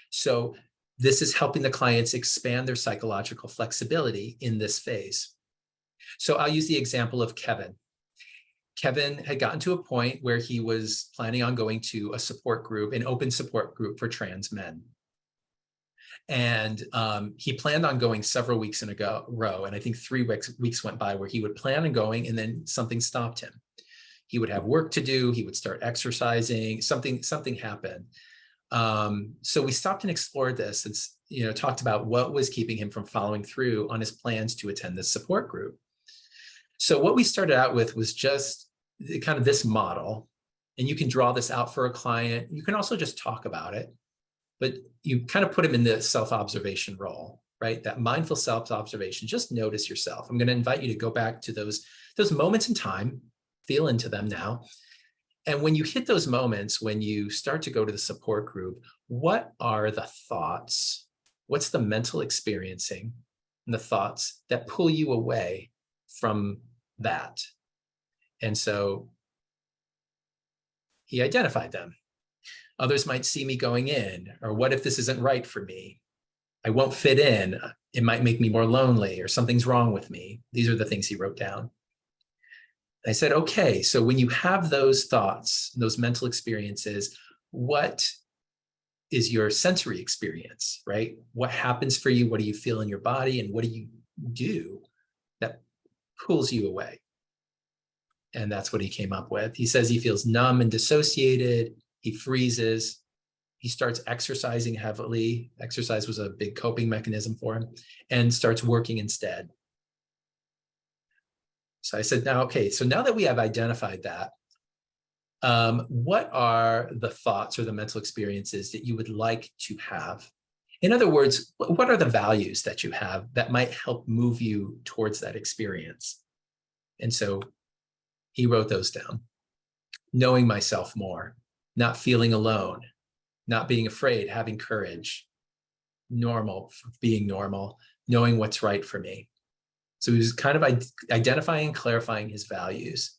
So this is helping the clients expand their psychological flexibility in this phase. So I'll use the example of Kevin. Kevin had gotten to a point where he was planning on going to a support group, an open support group for trans men. And he planned on going several weeks in a row. And I think 3 weeks went by where he would plan on going, and then something stopped him. He would have work to do. He would start exercising. Something happened. So we stopped and explored this and talked about what was keeping him from following through on his plans to attend this support group. So what we started out with was just kind of this model, and you can draw this out for a client. You can also just talk about it, but you kind of put him in the self-observation role, right? That mindful self-observation. Just notice yourself. I'm going to invite you to go back to those moments in time, feel into them now. And when you hit those moments, when you start to go to the support group, what are the thoughts? What's the mental experiencing and the thoughts that pull you away from that? And so he identified them. Others might see me going in, or what if this isn't right for me? I won't fit in. It might make me more lonely, or something's wrong with me. These are the things he wrote down. I said, okay, so when you have those thoughts, those mental experiences, what is your sensory experience, right? What happens for you? What do you feel in your body? And what do you do that pulls you away? And that's what he came up with. He says he feels numb and dissociated. He freezes. He starts exercising heavily. Exercise was a big coping mechanism for him, and starts working instead. So I said, now, okay, so now that we have identified that, what are the thoughts or the mental experiences that you would like to have? In other words, what are the values that you have that might help move you towards that experience? And so he wrote those down. Knowing myself more, not feeling alone, not being afraid, having courage, normal, being normal, knowing what's right for me. So he was kind of identifying and clarifying his values.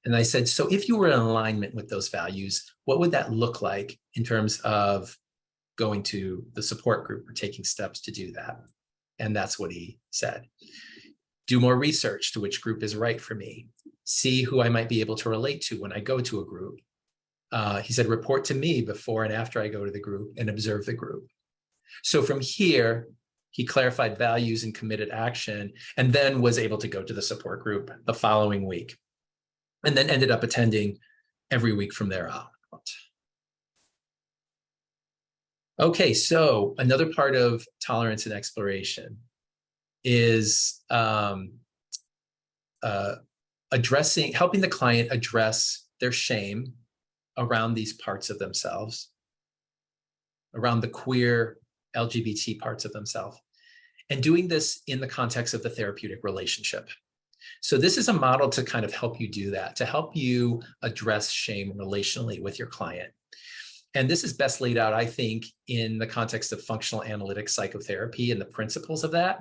And I said, so if you were in alignment with those values, what would that look like in terms of going to the support group or taking steps to do that? And that's what he said. Do more research to which group is right for me. See who I might be able to relate to when I go to a group. He said, report to me before and after I go to the group and observe the group. So from here, he clarified values and committed action, and then was able to go to the support group the following week, and then ended up attending every week from there out. Okay, so another part of tolerance and exploration is helping the client address their shame around these parts of themselves, around the queer LGBT parts of themselves, and doing this in the context of the therapeutic relationship. So this is a model to kind of help you do that, to help you address shame relationally with your client. And this is best laid out, I think, in the context of functional analytic psychotherapy and the principles of that,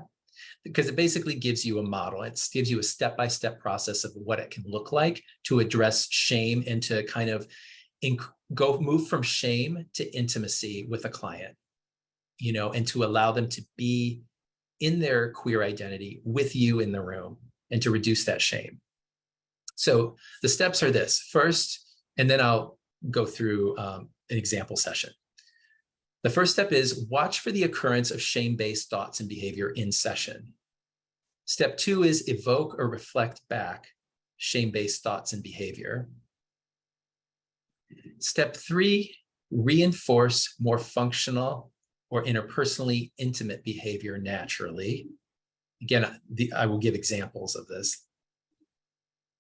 because it basically gives you a model. It gives you a step-by-step process of what it can look like to address shame and to kind of move from shame to intimacy with a client, and to allow them to be in their queer identity with you in the room and to reduce that shame. So the steps are this. First, and then I'll go through an example session. The first step is watch for the occurrence of shame-based thoughts and behavior in session. Step 2 is evoke or reflect back shame-based thoughts and behavior. Step 3, reinforce more functional or interpersonally intimate behavior naturally. Again, I will give examples of this.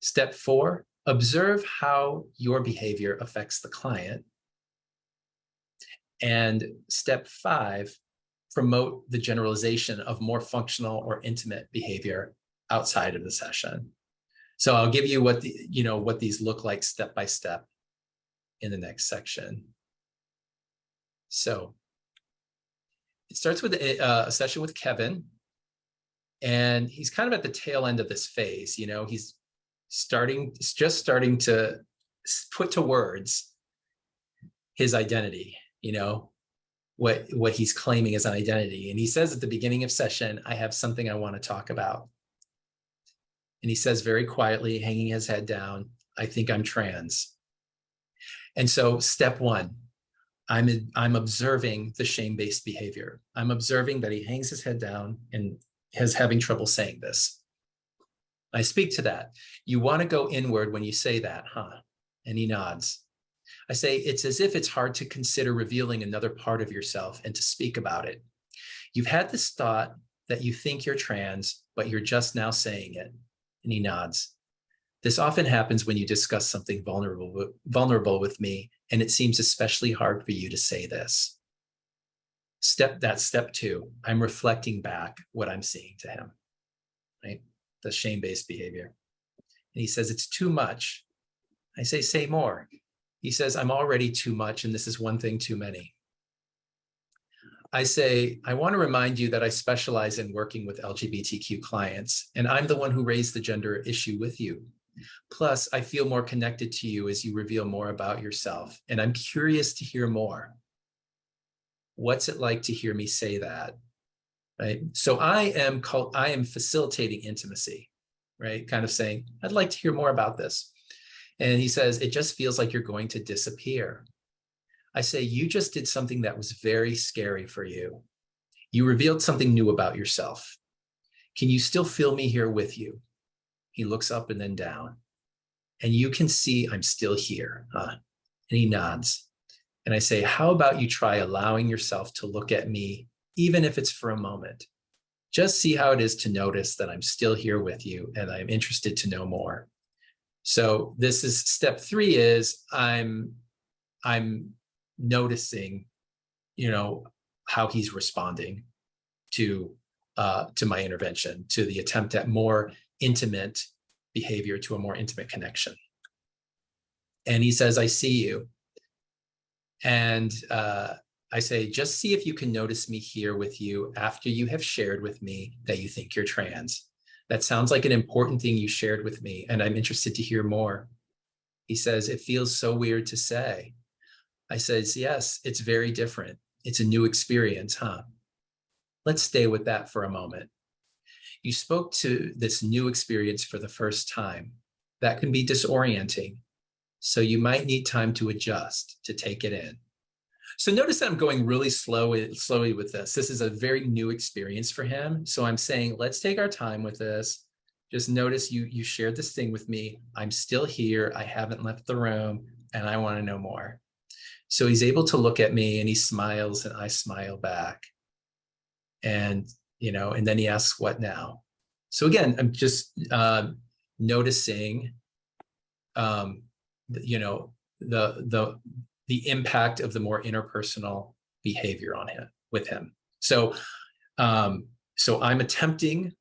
Step 4, observe how your behavior affects the client. And step 5, promote the generalization of more functional or intimate behavior outside of the session. So I'll give you what these look like step by step in the next section. So it starts with a session with Kevin, and he's kind of at the tail end of this phase. He's just starting to put to words his identity. What he's claiming as an identity. And he says at the beginning of session, I have something I want to talk about. And he says very quietly, hanging his head down, I think I'm trans. And so step 1, I'm observing the shame-based behavior. I'm observing that he hangs his head down and is having trouble saying this. I speak to that. You want to go inward when you say that, huh? And he nods. I say, it's as if it's hard to consider revealing another part of yourself and to speak about it. You've had this thought that you think you're trans, but you're just now saying it. And he nods. This often happens when you discuss something vulnerable with me, and it seems especially hard for you to say this. That's step 2. I'm reflecting back what I'm seeing to him, right? The shame-based behavior. And he says, it's too much. I say more. He says, I'm already too much, and this is one thing too many. I say, I want to remind you that I specialize in working with LGBTQ clients, and I'm the one who raised the gender issue with you. Plus, I feel more connected to you as you reveal more about yourself, and I'm curious to hear more. What's it like to hear me say that? Right? So I am facilitating intimacy, right? Kind of saying, I'd like to hear more about this. And he says, it just feels like you're going to disappear. I say, you just did something that was very scary for you. You revealed something new about yourself. Can you still feel me here with you? He looks up and then down. And you can see I'm still here, huh? And he nods. And I say, how about you try allowing yourself to look at me, even if it's for a moment? Just see how it is to notice that I'm still here with you and I'm interested to know more. So this is step 3 is I'm noticing, how he's responding to my intervention, to the attempt at more intimate behavior, to a more intimate connection. And he says, I see you. And I say, just see if you can notice me here with you after you have shared with me that you think you're trans. That sounds like an important thing you shared with me, and I'm interested to hear more. He says, it feels so weird to say. I says, yes, it's very different. It's a new experience, huh? Let's stay with that for a moment. You spoke to this new experience for the first time. That can be disorienting. So you might need time to adjust, to take it in. So notice that I'm going really slowly with this. This is a very new experience for him. So I'm saying, let's take our time with this. Just notice you shared this thing with me. I'm still here. I haven't left the room, and I want to know more. So he's able to look at me and he smiles and I smile back. And, and then he asks, what now? So again, I'm just noticing, the impact of the more interpersonal behavior on him, with him. So I'm attempting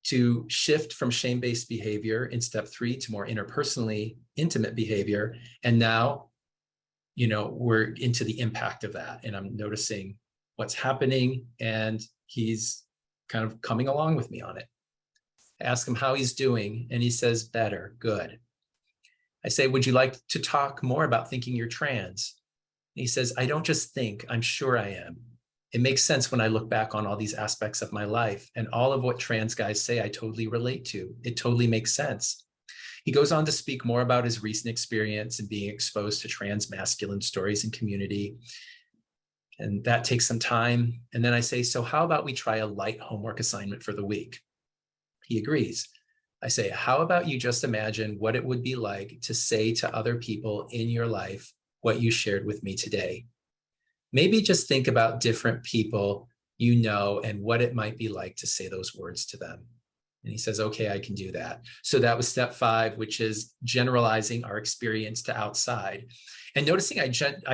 to shift from shame-based behavior in step 3 to more interpersonally intimate behavior. And now, we're into the impact of that. And I'm noticing what's happening and he's kind of coming along with me on it. I ask him how he's doing and he says, better, good. I say, would you like to talk more about thinking you're trans? And he says, I don't just think, I'm sure I am. It makes sense when I look back on all these aspects of my life, and all of what trans guys say I totally relate to. It totally makes sense. He goes on to speak more about his recent experience and being exposed to trans masculine stories and community. And that takes some time. And then I say, so how about we try a light homework assignment for the week? He agrees. I say, how about you just imagine what it would be like to say to other people in your life what you shared with me today? Maybe just think about different people and what it might be like to say those words to them. And he says, okay, I can do that. So that was step 5, which is generalizing our experience to outside. And noticing I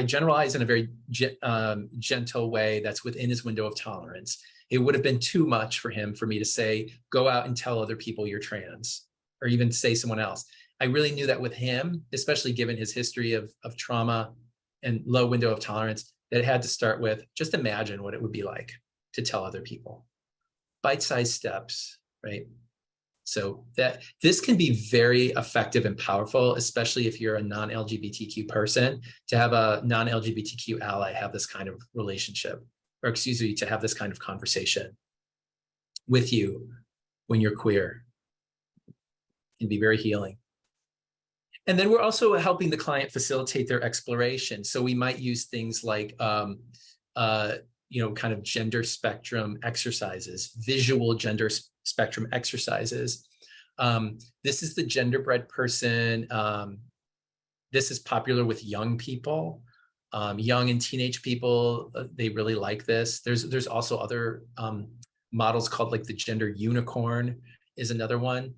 generalize in a very gentle way that's within his window of tolerance. It would have been too much for me to say, go out and tell other people you're trans, or even say someone else. I really knew that with him, especially given his history of trauma and low window of tolerance, that it had to start with, just imagine what it would be like to tell other people. Bite-sized steps, right? So that this can be very effective and powerful, especially if you're a non-LGBTQ person, to have a non-LGBTQ ally have this kind of relationship, or to have this kind of conversation with you when you're queer. It can be very healing. And then we're also helping the client facilitate their exploration. So we might use things like, kind of gender spectrum exercises, visual gender spectrum exercises. This is the genderbread person. This is popular with young people, young and teenage people. They really like this. There's also other models called like the gender unicorn is another one.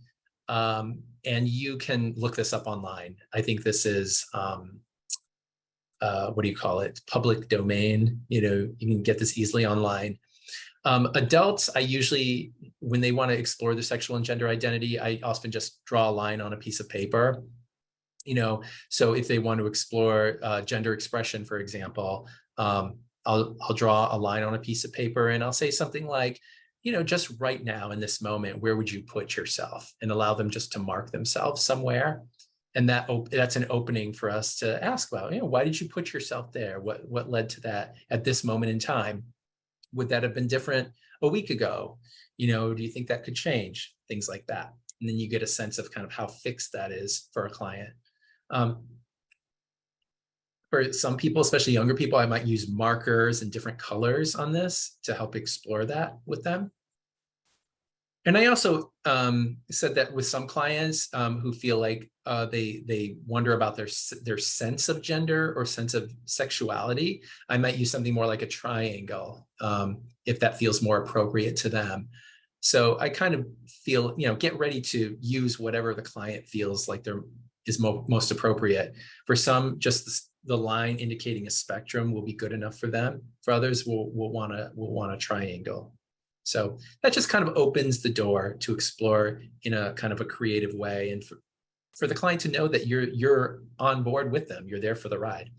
And you can look this up online. I think this is, what do you call it? Public domain. You can get this easily online. Adults, I usually, when they want to explore their sexual and gender identity, I often just draw a line on a piece of paper. So if they want to explore gender expression, for example, I'll draw a line on a piece of paper and I'll say something like, just right now in this moment, where would you put yourself? And allow them just to mark themselves somewhere. And that's an opening for us to ask about, why did you put yourself there? What led to that at this moment in time? Would that have been different a week ago? Do you think that could change? Things like that. And then you get a sense of kind of how fixed that is for a client. For some people, especially younger people, I might use markers and different colors on this to help explore that with them. And I also said that with some clients who feel like they wonder about their sense of gender or sense of sexuality, I might use something more like a triangle if that feels more appropriate to them. So I kind of feel, get ready to use whatever the client feels like is most appropriate. For some, just the line indicating a spectrum will be good enough for them. For others, we'll want a triangle. So that just kind of opens the door to explore in a kind of a creative way, and for the client to know that you're on board with them, you're there for the ride.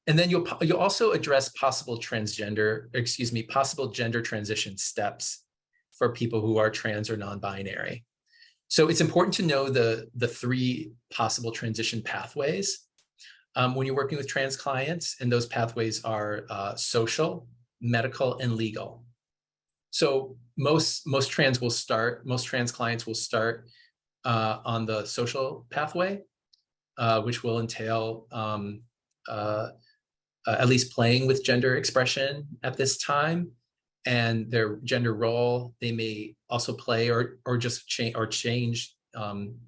And then you'll also address possible gender transition steps for people who are trans or non-binary. So it's important to know the 3 possible transition pathways when you're working with trans clients, and those pathways are social, medical, and legal. So most trans clients will start on the social pathway, which will entail at least playing with gender expression at this time, and their gender role. They may also play or just change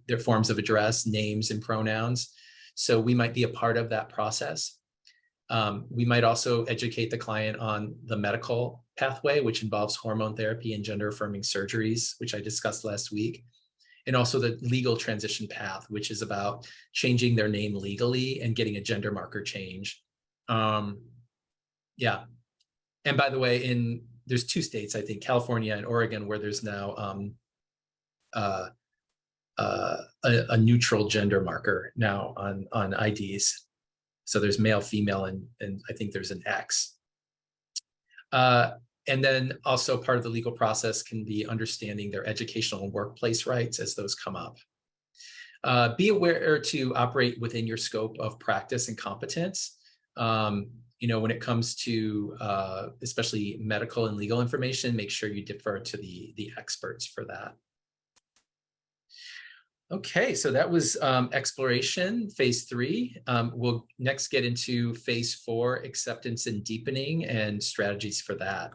their forms of address, names, and pronouns. So we might be a part of that process. We might also educate the client on the medical pathway, which involves hormone therapy and gender affirming surgeries, which I discussed last week. And also the legal transition path, which is about changing their name legally and getting a gender marker change. Yeah. And by the way, there's 2 states, I think, California and Oregon, where there's now a neutral gender marker now on IDs. So there's male, female, and I think there's an X. And then also part of the legal process can be understanding their educational and workplace rights as those come up. Be aware to operate within your scope of practice and competence. When it comes to especially medical and legal information, make sure you defer to the experts for that. Okay, so that was exploration, phase 3. We'll next get into phase 4, acceptance and deepening, and strategies for that.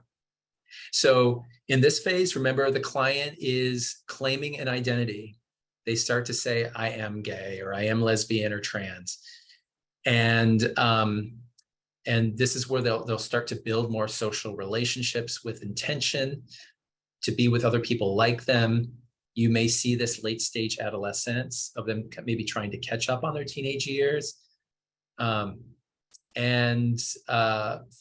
So in this phase, remember, the client is claiming an identity. They start to say, I am gay, or I am lesbian or trans. And this is where they'll start to build more social relationships with intention to be with other people like them. You may see this late stage adolescence of them maybe trying to catch up on their teenage years. And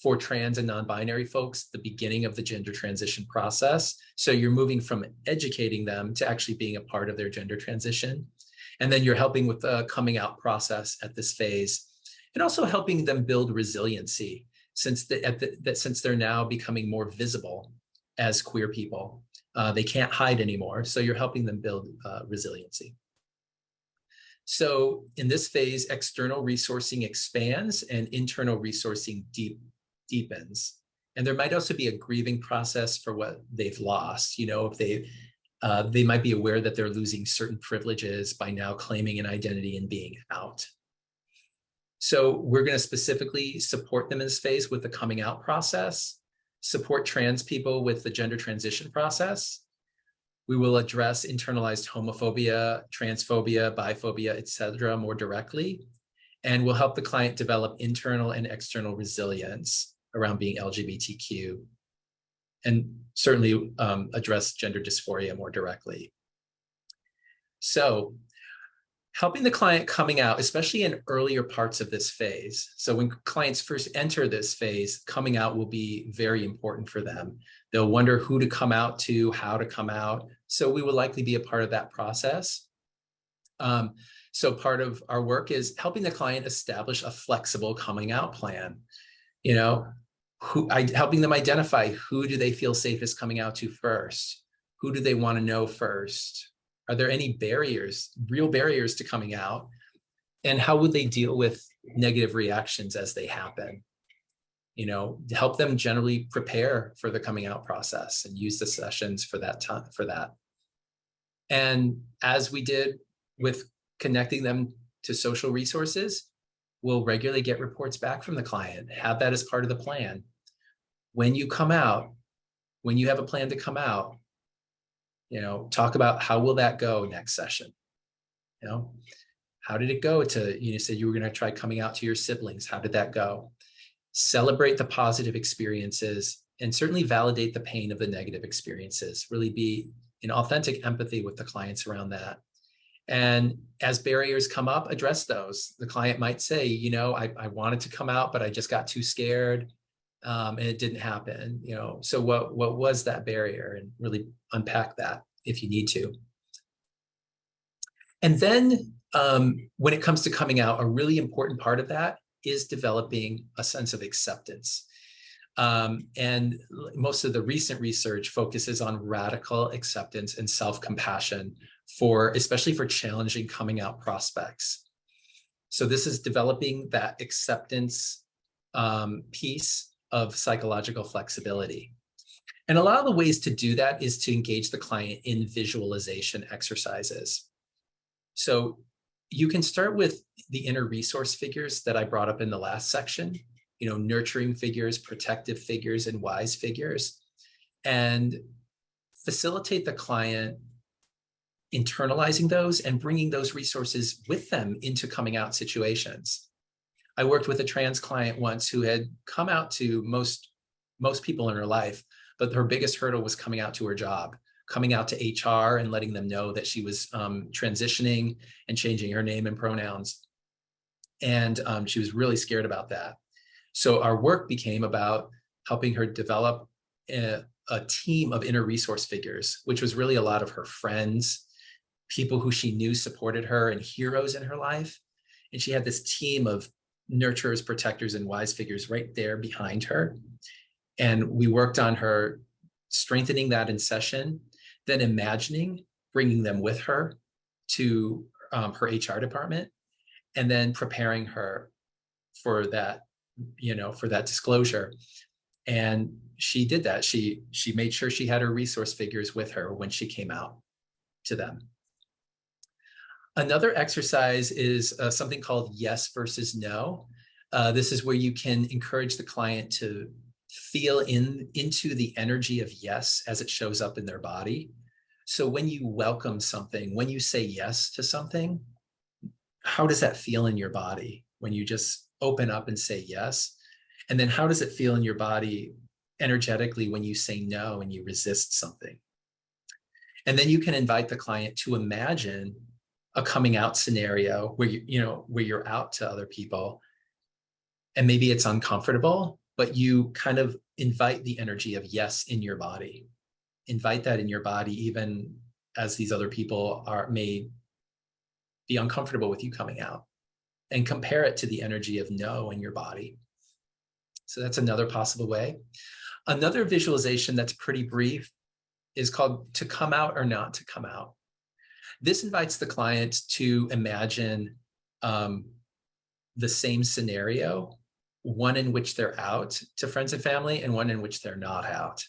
for trans and non-binary folks, the beginning of the gender transition process. So you're moving from educating them to actually being a part of their gender transition. And then you're helping with the coming out process at this phase, and also helping them build resiliency since they're now becoming more visible as queer people. They can't hide anymore. So you're helping them build resiliency. So in this phase, external resourcing expands and internal resourcing deepens. And there might also be a grieving process for what they've lost. If they might be aware that they're losing certain privileges by now claiming an identity and being out. So we're going to specifically support them in this phase with the coming out process, support trans people with the gender transition process. We will address internalized homophobia, transphobia, biphobia, etc. more directly. And we'll help the client develop internal and external resilience around being LGBTQ, and certainly address gender dysphoria more directly. So helping the client coming out, especially in earlier parts of this phase. So when clients first enter this phase, coming out will be very important for them. They'll wonder who to come out to, how to come out. So we will likely be a part of that process. So part of our work is helping the client establish a flexible coming out plan. Helping them identify who do they feel safest coming out to first? Who do they want to know first? Are there any barriers, real barriers to coming out? And how would they deal with negative reactions as they happen? To help them generally prepare for the coming out process and use the sessions for that time, for that. And as we did with connecting them to social resources, we'll regularly get reports back from the client, have that as part of the plan. When you come out, when you have a plan to come out, talk about how will that go next session? How did it go you said you were going to try coming out to your siblings. How did that go? Celebrate the positive experiences and certainly validate the pain of the negative experiences. Really be in authentic empathy with the clients around that. And as barriers come up, address those. The client might say, I wanted to come out, but I just got too scared and it didn't happen. So what was that barrier? And really unpack that if you need to. And then when it comes to coming out, a really important part of that is developing a sense of acceptance. And most of the recent research focuses on radical acceptance and self-compassion especially for challenging coming out prospects. So this is developing that acceptance piece of psychological flexibility. And a lot of the ways to do that is to engage the client in visualization exercises. So you can start with the inner resource figures that I brought up in the last section, nurturing figures, protective figures, and wise figures, and facilitate the client internalizing those and bringing those resources with them into coming out situations. I worked with a trans client once who had come out to most people in her life, but her biggest hurdle was coming out to her job, coming out to HR and letting them know that she was transitioning and changing her name and pronouns. And she was really scared about that. So our work became about helping her develop a team of inner resource figures, which was really a lot of her friends, people who she knew supported her, and heroes in her life. And she had this team of nurturers, protectors, and wise figures right there behind her. And we worked on her strengthening that in session, then imagining bringing them with her to her HR department, and then preparing her for that, for that disclosure. And she did that. She made sure she had her resource figures with her when she came out to them. Another exercise is something called yes versus no. This is where you can encourage the client to feel into the energy of yes as it shows up in their body. So when you welcome something, when you say yes to something, how does that feel in your body when you just open up and say yes? And then how does it feel in your body energetically when you say no and you resist something? And then you can invite the client to imagine a coming out scenario where where you're out to other people, and maybe it's uncomfortable, but you kind of invite the energy of yes in your body. Invite that in your body, even as these other people may be uncomfortable with you coming out, and compare it to the energy of no in your body. So that's another possible way. Another visualization that's pretty brief is called to come out or not to come out. This invites the client to imagine the same scenario, one in which they're out to friends and family and one in which they're not out.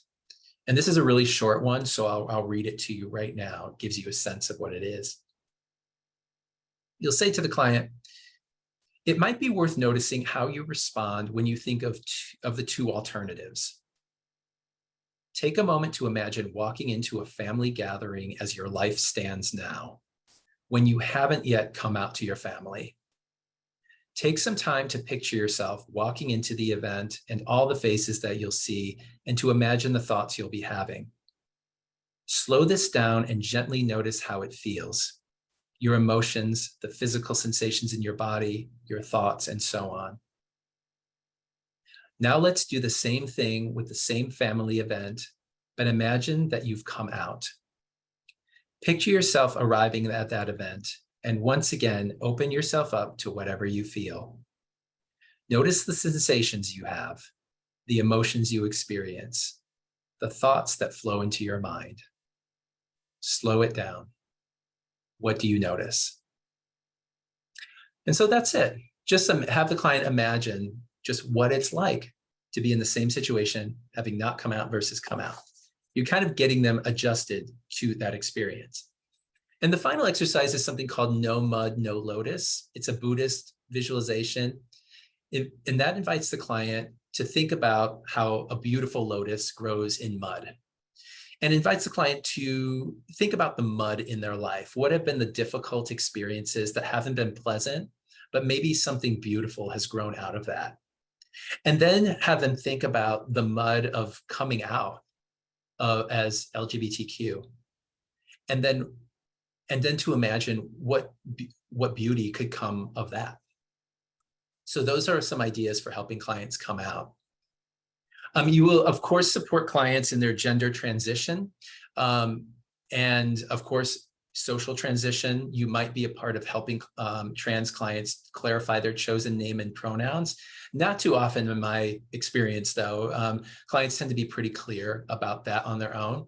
And this is a really short one, so I'll read it to you right now. It gives you a sense of what it is. You'll say to the client, it might be worth noticing how you respond when you think of the two alternatives. Take a moment to imagine walking into a family gathering as your life stands now, when you haven't yet come out to your family. Take some time to picture yourself walking into the event and all the faces that you'll see, and to imagine the thoughts you'll be having. Slow this down and gently notice how it feels. Your emotions, the physical sensations in your body, your thoughts, and so on. Now let's do the same thing with the same family event, but imagine that you've come out. Picture yourself arriving at that event, and once again, open yourself up to whatever you feel. Notice the sensations you have, the emotions you experience, the thoughts that flow into your mind. Slow it down. What do you notice? And so that's it. Just have the client imagine just what it's like to be in the same situation, having not come out versus come out. You're kind of getting them adjusted to that experience. And the final exercise is something called No Mud, No Lotus. It's a Buddhist visualization. And that invites the client to think about how a beautiful lotus grows in mud, and invites the client to think about the mud in their life. What have been the difficult experiences that haven't been pleasant, but maybe something beautiful has grown out of that? And then have them think about the mud of coming out as LGBTQ. And then to imagine what beauty could come of that. So those are some ideas for helping clients come out. You will, of course, support clients in their gender transition. And of course, social transition. You might be a part of helping trans clients clarify their chosen name and pronouns. Not too often in my experience, though. Clients tend to be pretty clear about that on their own.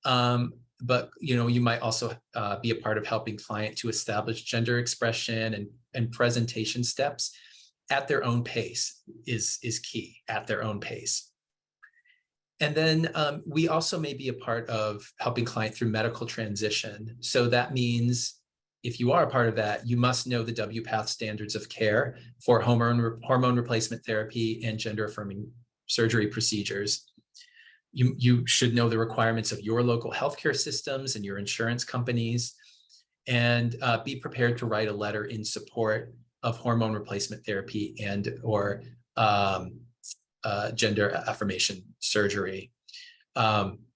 But you might also be a part of helping client to establish gender expression and presentation steps at their own pace is key, at their own pace. And then we also may be a part of helping client through medical transition. So that means if you are a part of that, you must know the WPATH standards of care for hormone replacement therapy and gender affirming surgery procedures. You should know the requirements of your local healthcare systems and your insurance companies. and be prepared to write a letter in support of hormone replacement therapy and or gender affirmation surgery.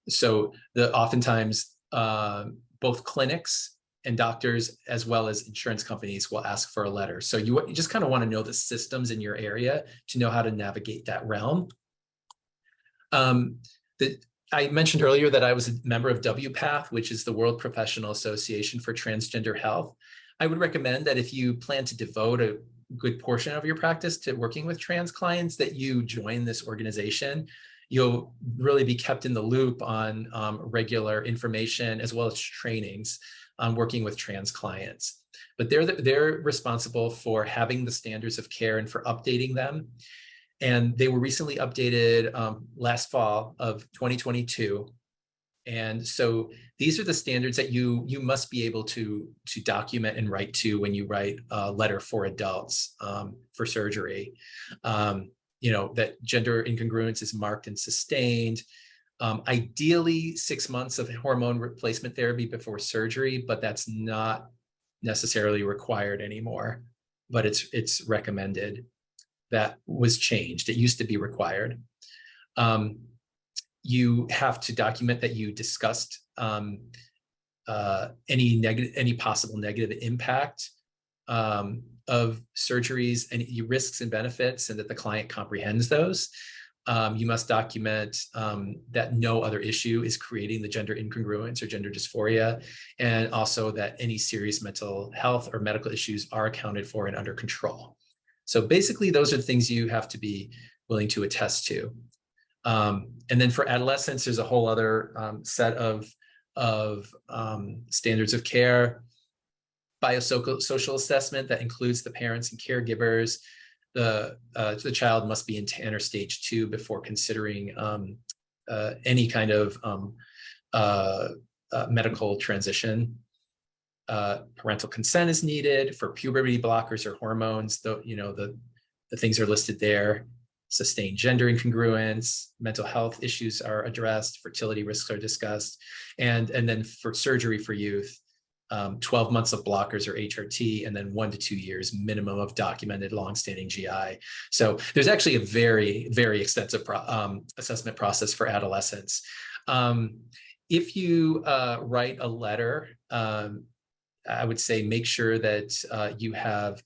So oftentimes both clinics and doctors, as well as insurance companies, will ask for a letter. So you just kind of want to know the systems in your area to know how to navigate that realm. I mentioned earlier that I was a member of WPATH, which is the World Professional Association for Transgender Health. I would recommend that if you plan to devote a good portion of your practice to working with trans clients, that you join this organization. You'll really be kept in the loop on regular information as well as trainings on working with trans clients. But they're responsible for having the standards of care and for updating them. And they were recently updated last fall of 2022. And so these are the standards that you must be able to document and write to when you write a letter for adults for surgery. That gender incongruence is marked and sustained. Ideally, 6 months of hormone replacement therapy before surgery, but that's not necessarily required anymore, but it's recommended. That was changed. It used to be required. You have to document that you discussed any possible negative impact of surgeries, any risks and benefits, and that the client comprehends those. You must document that no other issue is creating the gender incongruence or gender dysphoria, and also that any serious mental health or medical issues are accounted for and under control. So basically, those are the things you have to be willing to attest to. And then for adolescents, there's a whole other set of standards of care. Biosocial assessment that includes the parents and caregivers. The child must be in TAN or stage 2 before considering any kind of medical transition. Parental consent is needed for puberty blockers or hormones. The things are listed there. Sustained gender incongruence, mental health issues are addressed, fertility risks are discussed, and then for surgery for youth, 12 months of blockers or HRT, and then 1 to 2 years minimum of documented longstanding GI. So there's actually a very, very extensive assessment process for adolescents. If you write a letter, I would say make sure that you have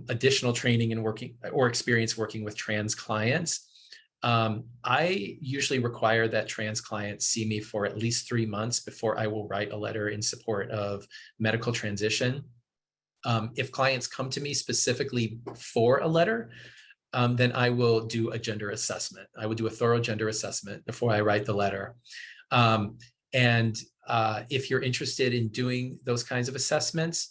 additional training and working or experience working with trans clients. I usually require that trans clients see me for at least 3 months before I will write a letter in support of medical transition. If clients come to me specifically for a letter, then I will do a gender assessment. I would do a thorough gender assessment before I write the letter. If you're interested in doing those kinds of assessments,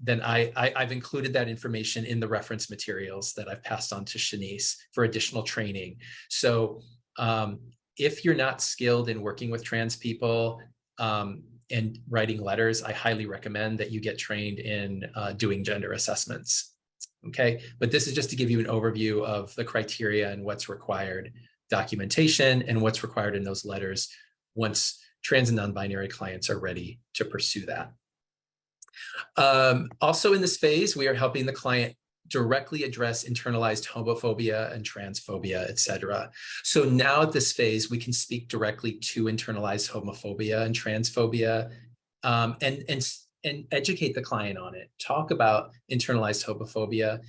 then I've included that information in the reference materials that I've passed on to Shanice for additional training. So if you're not skilled in working with trans people and writing letters, I highly recommend that you get trained in doing gender assessments. Okay, but this is just to give you an overview of the criteria and what's required, documentation, and what's required in those letters once trans and non-binary clients are ready to pursue that. Also in this phase, we are helping the client directly address internalized homophobia and transphobia, et cetera. So now at this phase, we can speak directly to internalized homophobia and transphobia and educate the client on it, talk about internalized homophobia,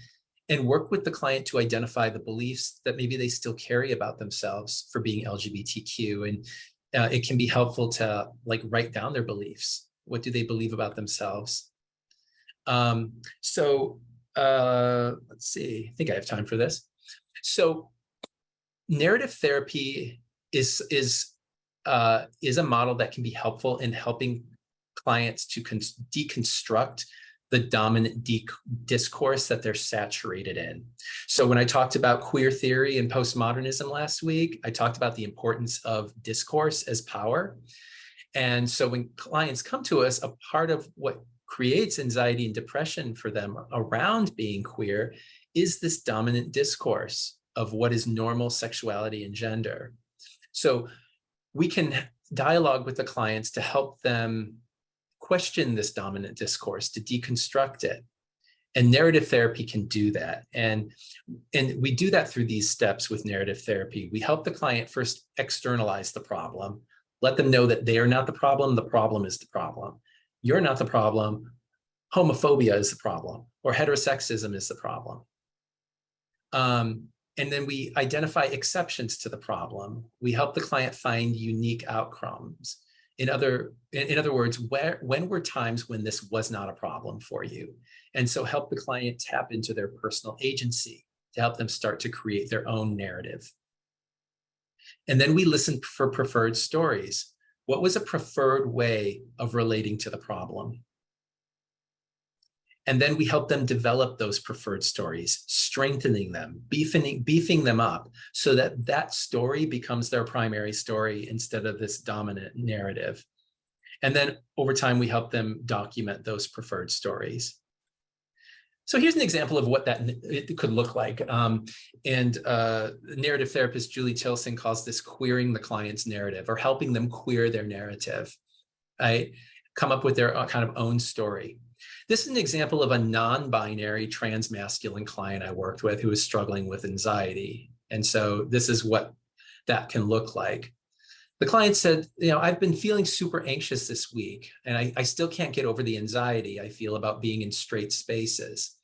and work with the client to identify the beliefs that maybe they still carry about themselves for being LGBTQ. And it can be helpful to write down their beliefs. What do they believe about themselves? Let's see, I think I have time for this. So narrative therapy is a model that can be helpful in helping clients to deconstruct the dominant discourse that they're saturated in. So when I talked about queer theory and postmodernism last week, I talked about the importance of discourse as power. And so when clients come to us, a part of what creates anxiety and depression for them around being queer is this dominant discourse of what is normal sexuality and gender. So we can dialogue with the clients to help them question this dominant discourse, to deconstruct it. And narrative therapy can do that. And we do that through these steps with narrative therapy. We help the client first externalize the problem, let them know that they are not the problem is the problem. You're not the problem, homophobia is the problem, or heterosexism is the problem. And then we identify exceptions to the problem. We help the client find unique outcomes. In other words, when were times when this was not a problem for you? And so help the client tap into their personal agency to help them start to create their own narrative. And then we listen for preferred stories. What was a preferred way of relating to the problem? And then we help them develop those preferred stories, strengthening them, beefing them up so that that story becomes their primary story instead of this dominant narrative. And then over time, we help them document those preferred stories. So here's an example of what it could look like. Narrative therapist Julie Tilson calls this queering the client's narrative, or helping them queer their narrative, right? Come up with their kind of own story. This is an example of a non-binary trans-masculine client I worked with who was struggling with anxiety. And so this is what that can look like. The client said, I've been feeling super anxious this week, and I still can't get over the anxiety I feel about being in straight spaces.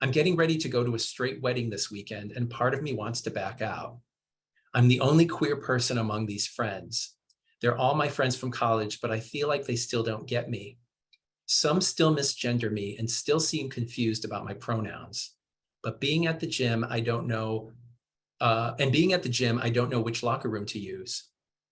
I'm getting ready to go to a straight wedding this weekend, and part of me wants to back out. I'm the only queer person among these friends. They're all my friends from college, but I feel like they still don't get me. Some still misgender me and still seem confused about my pronouns. But being at the gym, I don't know which locker room to use.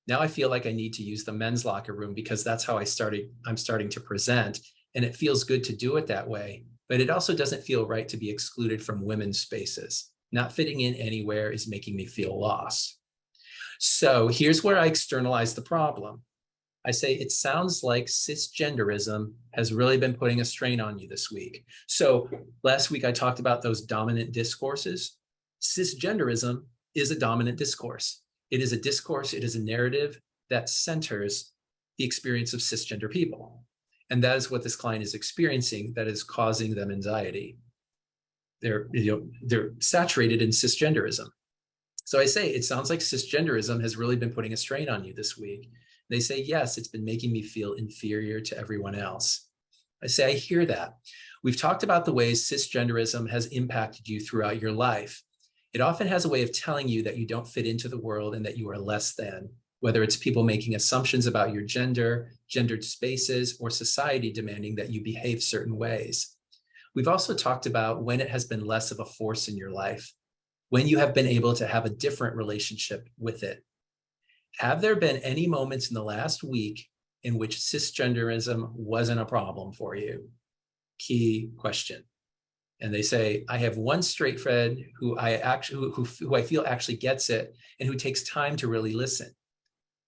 Now I feel like I need to use the men's locker room because that's how I'm starting to present. And it feels good to do it that way. But it also doesn't feel right to be excluded from women's spaces. Not fitting in anywhere is making me feel lost. So here's where I externalize the problem. I say, it sounds like cisgenderism has really been putting a strain on you this week. So last week I talked about those dominant discourses. Cisgenderism is a dominant discourse. It is a discourse, it is a narrative that centers the experience of cisgender people. And that is what this client is experiencing that is causing them anxiety. They're saturated in cisgenderism. So I say, it sounds like cisgenderism has really been putting a strain on you this week. They say, yes, it's been making me feel inferior to everyone else. I say, I hear that. We've talked about the ways cisgenderism has impacted you throughout your life. It often has a way of telling you that you don't fit into the world and that you are less than, whether it's people making assumptions about your gender, gendered spaces, or society demanding that you behave certain ways. We've also talked about when it has been less of a force in your life, when you have been able to have a different relationship with it. Have there been any moments in the last week in which cisgenderism wasn't a problem for you? Key question. And they say, I have one straight friend who I feel actually gets it and who takes time to really listen.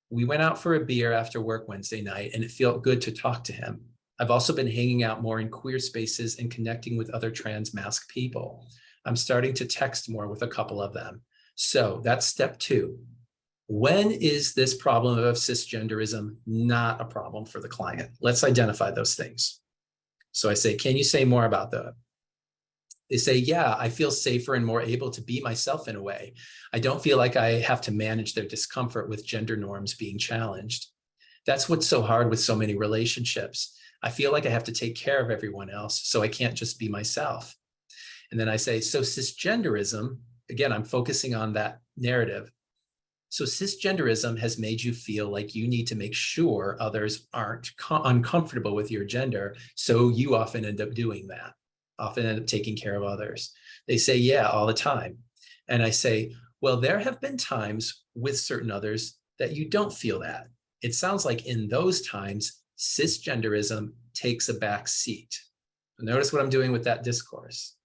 We went out for a beer after work Wednesday night and it felt good to talk to him. I've also been hanging out more in queer spaces and connecting with other trans masc people. I'm starting to text more with a couple of them. So that's step 2. When is this problem of cisgenderism not a problem for the client? Let's identify those things. So I say, can you say more about that? They say, yeah, I feel safer and more able to be myself in a way. I don't feel like I have to manage their discomfort with gender norms being challenged. That's what's so hard with so many relationships. I feel like I have to take care of everyone else, so I can't just be myself. And then I say, so cisgenderism, again, I'm focusing on that narrative. So cisgenderism has made you feel like you need to make sure others aren't uncomfortable with your gender. So you often end up doing that, often end up taking care of others. They say, yeah, all the time. And I say, well, there have been times with certain others that you don't feel that. It sounds like in those times, cisgenderism takes a back seat. Notice what I'm doing with that discourse.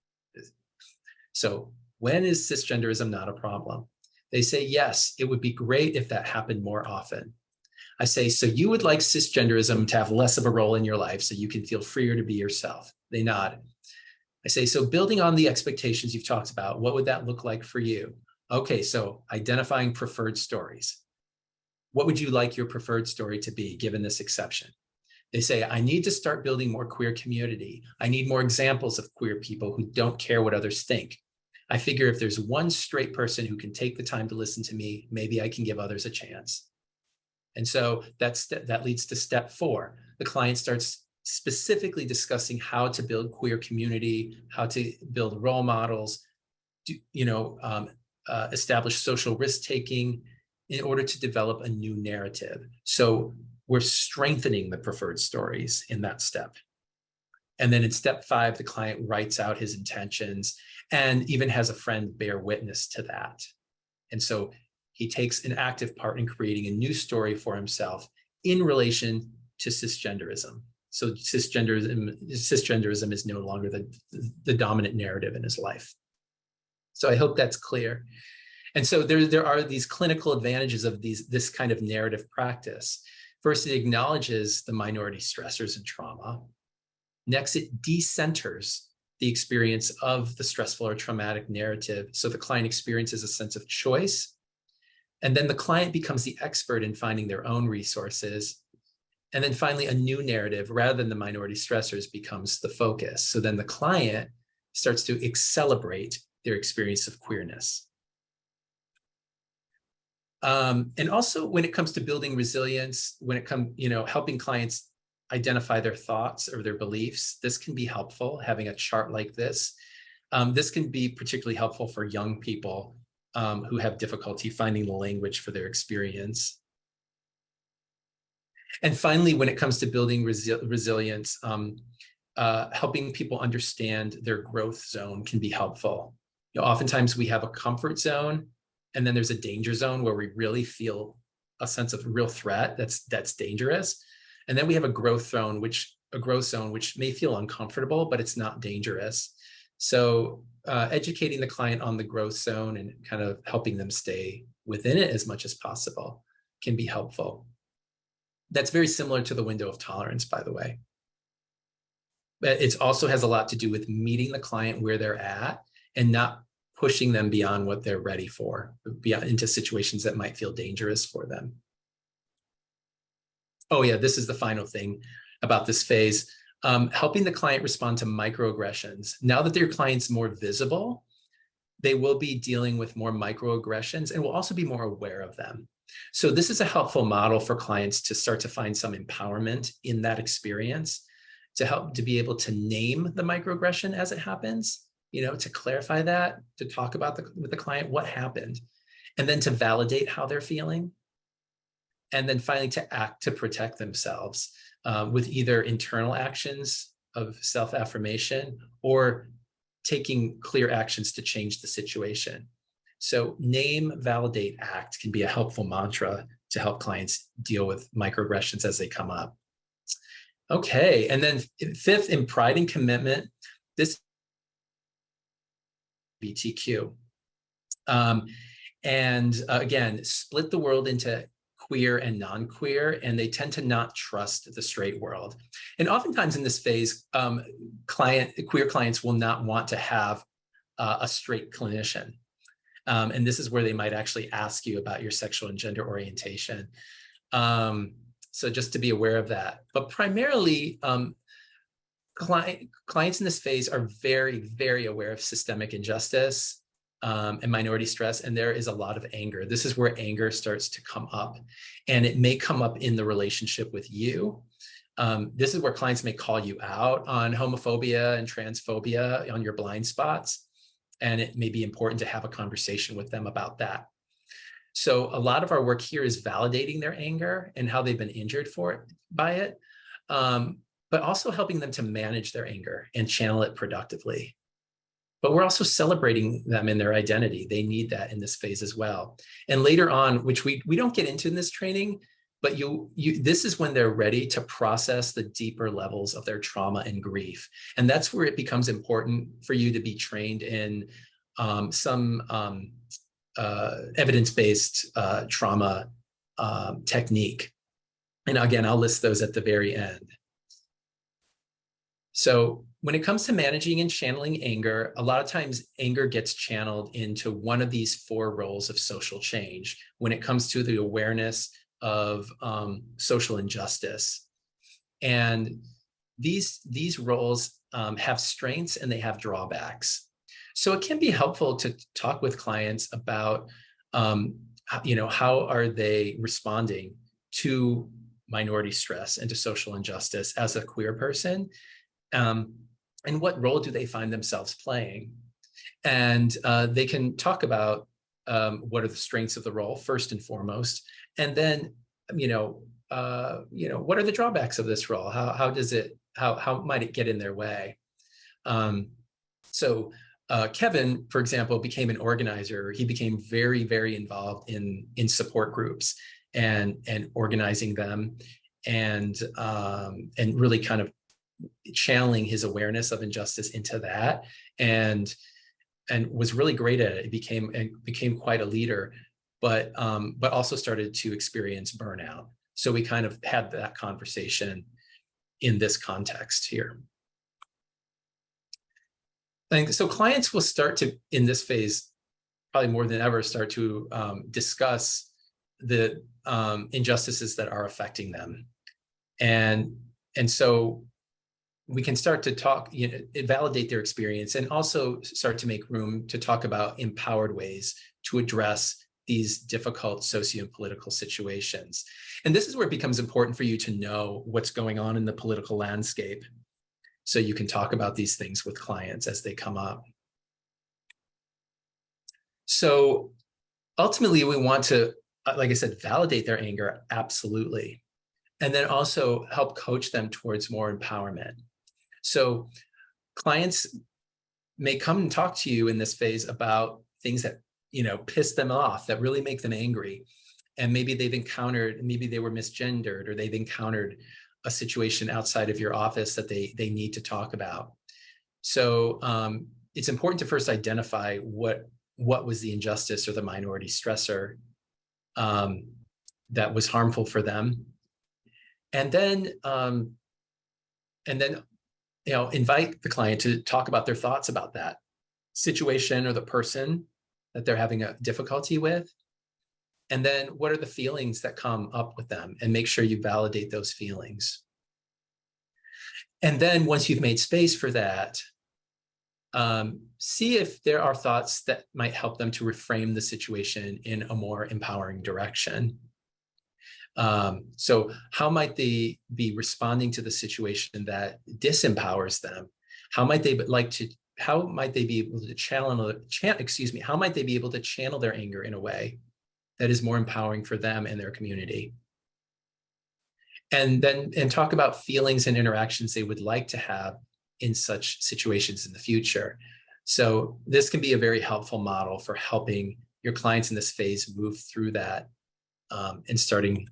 So when is cisgenderism not a problem? They say, yes, it would be great if that happened more often. I say, so you would like cisgenderism to have less of a role in your life so you can feel freer to be yourself. They nod. I say, so building on the expectations you've talked about, what would that look like for you? Okay, so identifying preferred stories. What would you like your preferred story to be given this exception? They say, I need to start building more queer community. I need more examples of queer people who don't care what others think. I figure if there's one straight person who can take the time to listen to me, maybe I can give others a chance. And so that leads to step 4. The client starts specifically discussing how to build queer community, how to build role models, establish social risk-taking in order to develop a new narrative. So we're strengthening the preferred stories in that step. And then in step 5, the client writes out his intentions and even has a friend bear witness to that. And so he takes an active part in creating a new story for himself in relation to cisgenderism. So cisgenderism is no longer the dominant narrative in his life. So I hope that's clear. And so there are these clinical advantages of this kind of narrative practice. First, it acknowledges the minority stressors and trauma. Next, it decenters the experience of the stressful or traumatic narrative, so the client experiences a sense of choice. And then the client becomes the expert in finding their own resources. And then finally, a new narrative, rather than the minority stressors, becomes the focus. So then the client starts to celebrate their experience of queerness. And also when it comes to building resilience, when it comes, helping clients identify their thoughts or their beliefs, this can be helpful, having a chart like this. This can be particularly helpful for young people who have difficulty finding the language for their experience. And finally, when it comes to building resilience, helping people understand their growth zone can be helpful. Oftentimes we have a comfort zone, and then there's a danger zone where we really feel a sense of real threat that's dangerous. And then we have a growth zone, which may feel uncomfortable, but it's not dangerous. So educating the client on the growth zone and kind of helping them stay within it as much as possible can be helpful. That's very similar to the window of tolerance, by the way. But it also has a lot to do with meeting the client where they're at and not pushing them beyond what they're ready for, into situations that might feel dangerous for them. Oh yeah, this is the final thing about this phase. Helping the client respond to microaggressions. Now that their client's more visible, they will be dealing with more microaggressions and will also be more aware of them. So this is a helpful model for clients to start to find some empowerment in that experience, to help to be able to name the microaggression as it happens, to clarify that, to talk about with the client what happened, and then to validate how they're feeling. And then finally to act to protect themselves with either internal actions of self-affirmation or taking clear actions to change the situation. So name, validate, act can be a helpful mantra to help clients deal with microaggressions as they come up. Okay, and then 5th, in pride and commitment, this LGBTQ. Again, split the world into queer and non-queer, and they tend to not trust the straight world. And oftentimes in this phase, queer clients will not want to have a straight clinician. And this is where they might actually ask you about your sexual and gender orientation. So just to be aware of that. But primarily, clients in this phase are very, very aware of systemic injustice and minority stress, and there is a lot of anger. This is where anger starts to come up, and it may come up in the relationship with you. This is where clients may call you out on homophobia and transphobia, on your blind spots, and it may be important to have a conversation with them about that. So a lot of our work here is validating their anger and how they've been injured by it, but also helping them to manage their anger and channel it productively. But we're also celebrating them in their identity. They need that in this phase as well. And later on, which we don't get into in this training, but this is when they're ready to process the deeper levels of their trauma and grief. And that's where it becomes important for you to be trained in some evidence-based trauma technique. And again, I'll list those at the very end. So when it comes to managing and channeling anger, a lot of times anger gets channeled into one of these 4 roles of social change when it comes to the awareness of social injustice. And these roles have strengths and they have drawbacks. So it can be helpful to talk with clients about, how are they responding to minority stress and to social injustice as a queer person, and what role do they find themselves playing? And they can talk about what are the strengths of the role first and foremost, and then what are the drawbacks of this role? How might it get in their way? So Kevin, for example, became an organizer. He became very, very involved in support groups and organizing them, and really kind of channeling his awareness of injustice into that, and was really great at it. It became quite a leader, but also started to experience burnout. So we kind of had that conversation in this context here. And so clients will start to, in this phase, probably more than ever, start to discuss the injustices that are affecting them. And so we can start to talk, validate their experience, and also start to make room to talk about empowered ways to address these difficult socio-political situations. And this is where it becomes important for you to know what's going on in the political landscape, so you can talk about these things with clients as they come up. So ultimately, we want to, like I said, validate their anger, absolutely. And then also help coach them towards more empowerment. So clients may come and talk to you in this phase about things that, piss them off, that really make them angry. And maybe maybe they were misgendered, or they've encountered a situation outside of your office that they need to talk about. So it's important to first identify what was the injustice or the minority stressor that was harmful for them. And then invite the client to talk about their thoughts about that situation or the person that they're having a difficulty with. And then what are the feelings that come up with them, and make sure you validate those feelings. And then once you've made space for that, see if there are thoughts that might help them to reframe the situation in a more empowering direction. So how might they be responding to the situation that disempowers them? How might they be able to channel their anger in a way that is more empowering for them and their community? And talk about feelings and interactions they would like to have in such situations in the future. So this can be a very helpful model for helping your clients in this phase move through that, and starting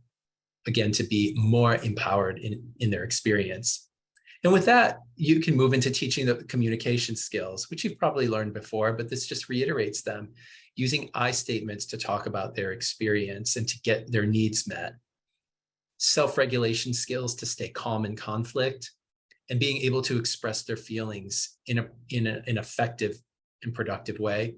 again to be more empowered in their experience. And with that, you can move into teaching the communication skills, which you've probably learned before, but this just reiterates them, using I statements to talk about their experience and to get their needs met. Self-regulation skills to stay calm in conflict, and being able to express their feelings in an effective and productive way,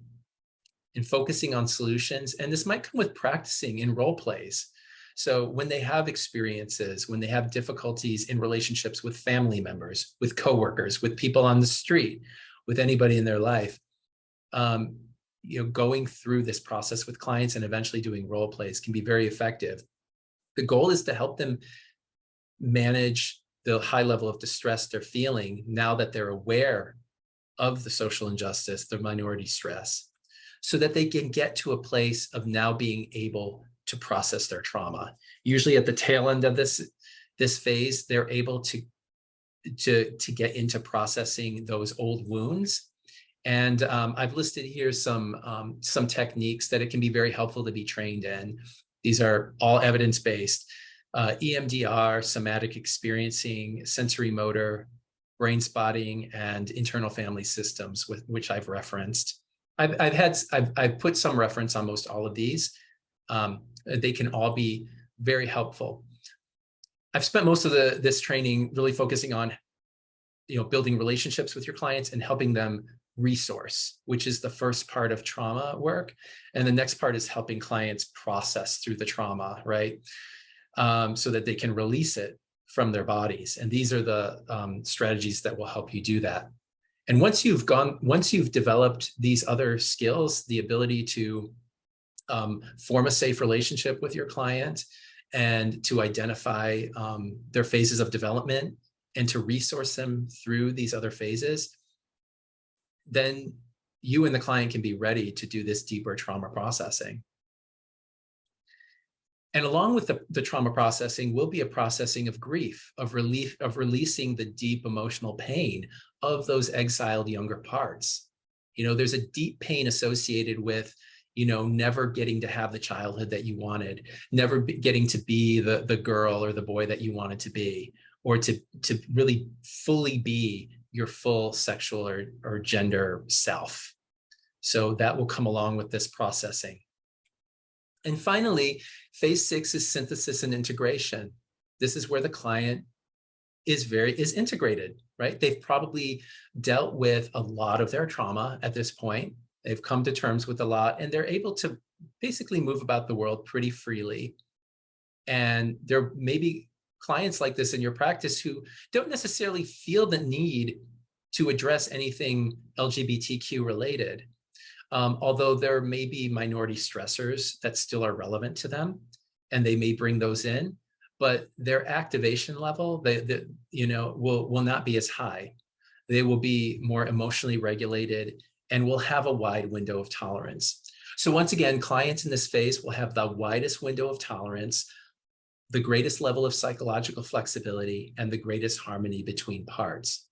and focusing on solutions. And this might come with practicing in role plays. So when they have experiences, when they have difficulties in relationships with family members, with coworkers, with people on the street, with anybody in their life, going through this process with clients and eventually doing role plays can be very effective. The goal is to help them manage the high level of distress they're feeling now that they're aware of the social injustice, the minority stress, so that they can get to a place of now being able to process their trauma. Usually at the tail end of this phase, they're able to get into processing those old wounds. And I've listed here some techniques that it can be very helpful to be trained in. These are all evidence-based. EMDR, somatic experiencing, sensory motor, brain spotting, and internal family systems, which I've referenced. I've put some reference on most all of these. They can all be very helpful. I've spent most of this training really focusing on, building relationships with your clients and helping them resource, which is the first part of trauma work. And the next part is helping clients process through the trauma, right? So that they can release it from their bodies. And these are the strategies that will help you do that. And once you've developed these other skills, the ability to form a safe relationship with your client and to identify their phases of development and to resource them through these other phases, then you and the client can be ready to do this deeper trauma processing. And along with the trauma processing will be a processing of grief, of relief, of releasing the deep emotional pain of those exiled younger parts. You know, there's a deep pain associated with, you know, never getting to have the childhood that you wanted, never getting to be the girl or the boy that you wanted to be, or to really fully be your full sexual or gender self. So that will come along with this processing. And finally, phase 6 is synthesis and integration. This is where the client is integrated, right? They've probably dealt with a lot of their trauma at this point. They've come to terms with a lot, and they're able to basically move about the world pretty freely. And there may be clients like this in your practice who don't necessarily feel the need to address anything LGBTQ related. Although there may be minority stressors that still are relevant to them, and they may bring those in, but their activation level, will not be as high. They will be more emotionally regulated and will have a wide window of tolerance. So once again, clients in this phase will have the widest window of tolerance, the greatest level of psychological flexibility, and the greatest harmony between parts.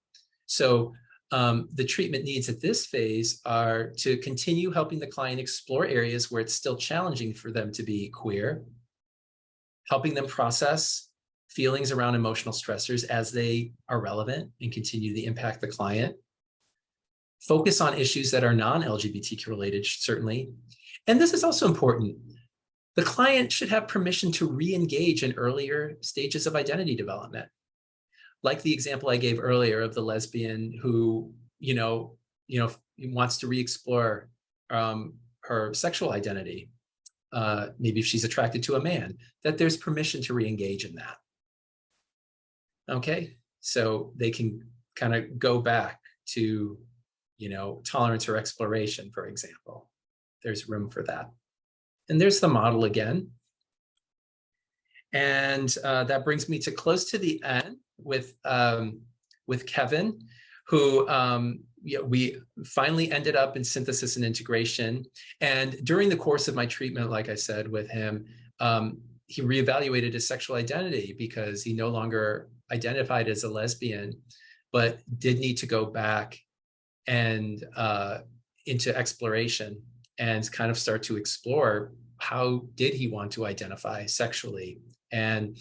So the treatment needs at this phase are to continue helping the client explore areas where it's still challenging for them to be queer, helping them process feelings around emotional stressors as they are relevant and continue to impact the client, focus on issues that are non-LGBTQ related, certainly. And this is also important. The client should have permission to re-engage in earlier stages of identity development. Like the example I gave earlier of the lesbian who, wants to re-explore her sexual identity. Maybe if she's attracted to a man, that there's permission to re-engage in that. Okay, so they can kind of go back to, tolerance or exploration, for example. There's room for that. And there's the model again. And that brings me to close to the end with Kevin, who we finally ended up in synthesis and integration. And during the course of my treatment, like I said with him, he reevaluated his sexual identity because he no longer identified as a lesbian, but did need to go back and into exploration and kind of start to explore how did he want to identify sexually. And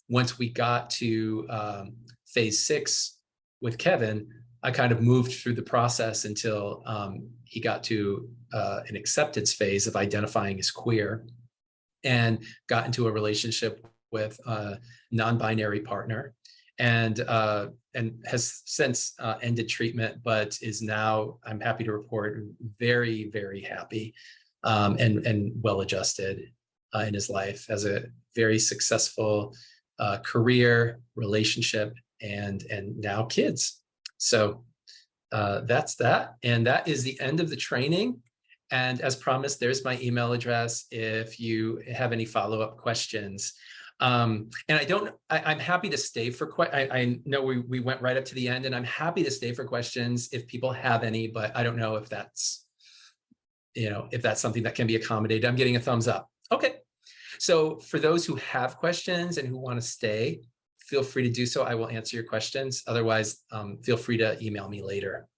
once we got to phase 6 with Kevin, I kind of moved through the process until he got to an acceptance phase of identifying as queer and got into a relationship with a non-binary partner and has since ended treatment, but is now, I'm happy to report, very, very happy and well-adjusted in his life, has a very successful career, relationship, and now kids. So that's that. And that is the end of the training. And as promised, there's my email address if you have any follow-up questions. And I'm happy to stay for I know we went right up to the end, and I'm happy to stay for questions if people have any, but I don't know if that's, if that's something that can be accommodated. I'm getting a thumbs up. Okay. So for those who have questions and who want to stay, feel free to do so. I will answer your questions. Otherwise, feel free to email me later.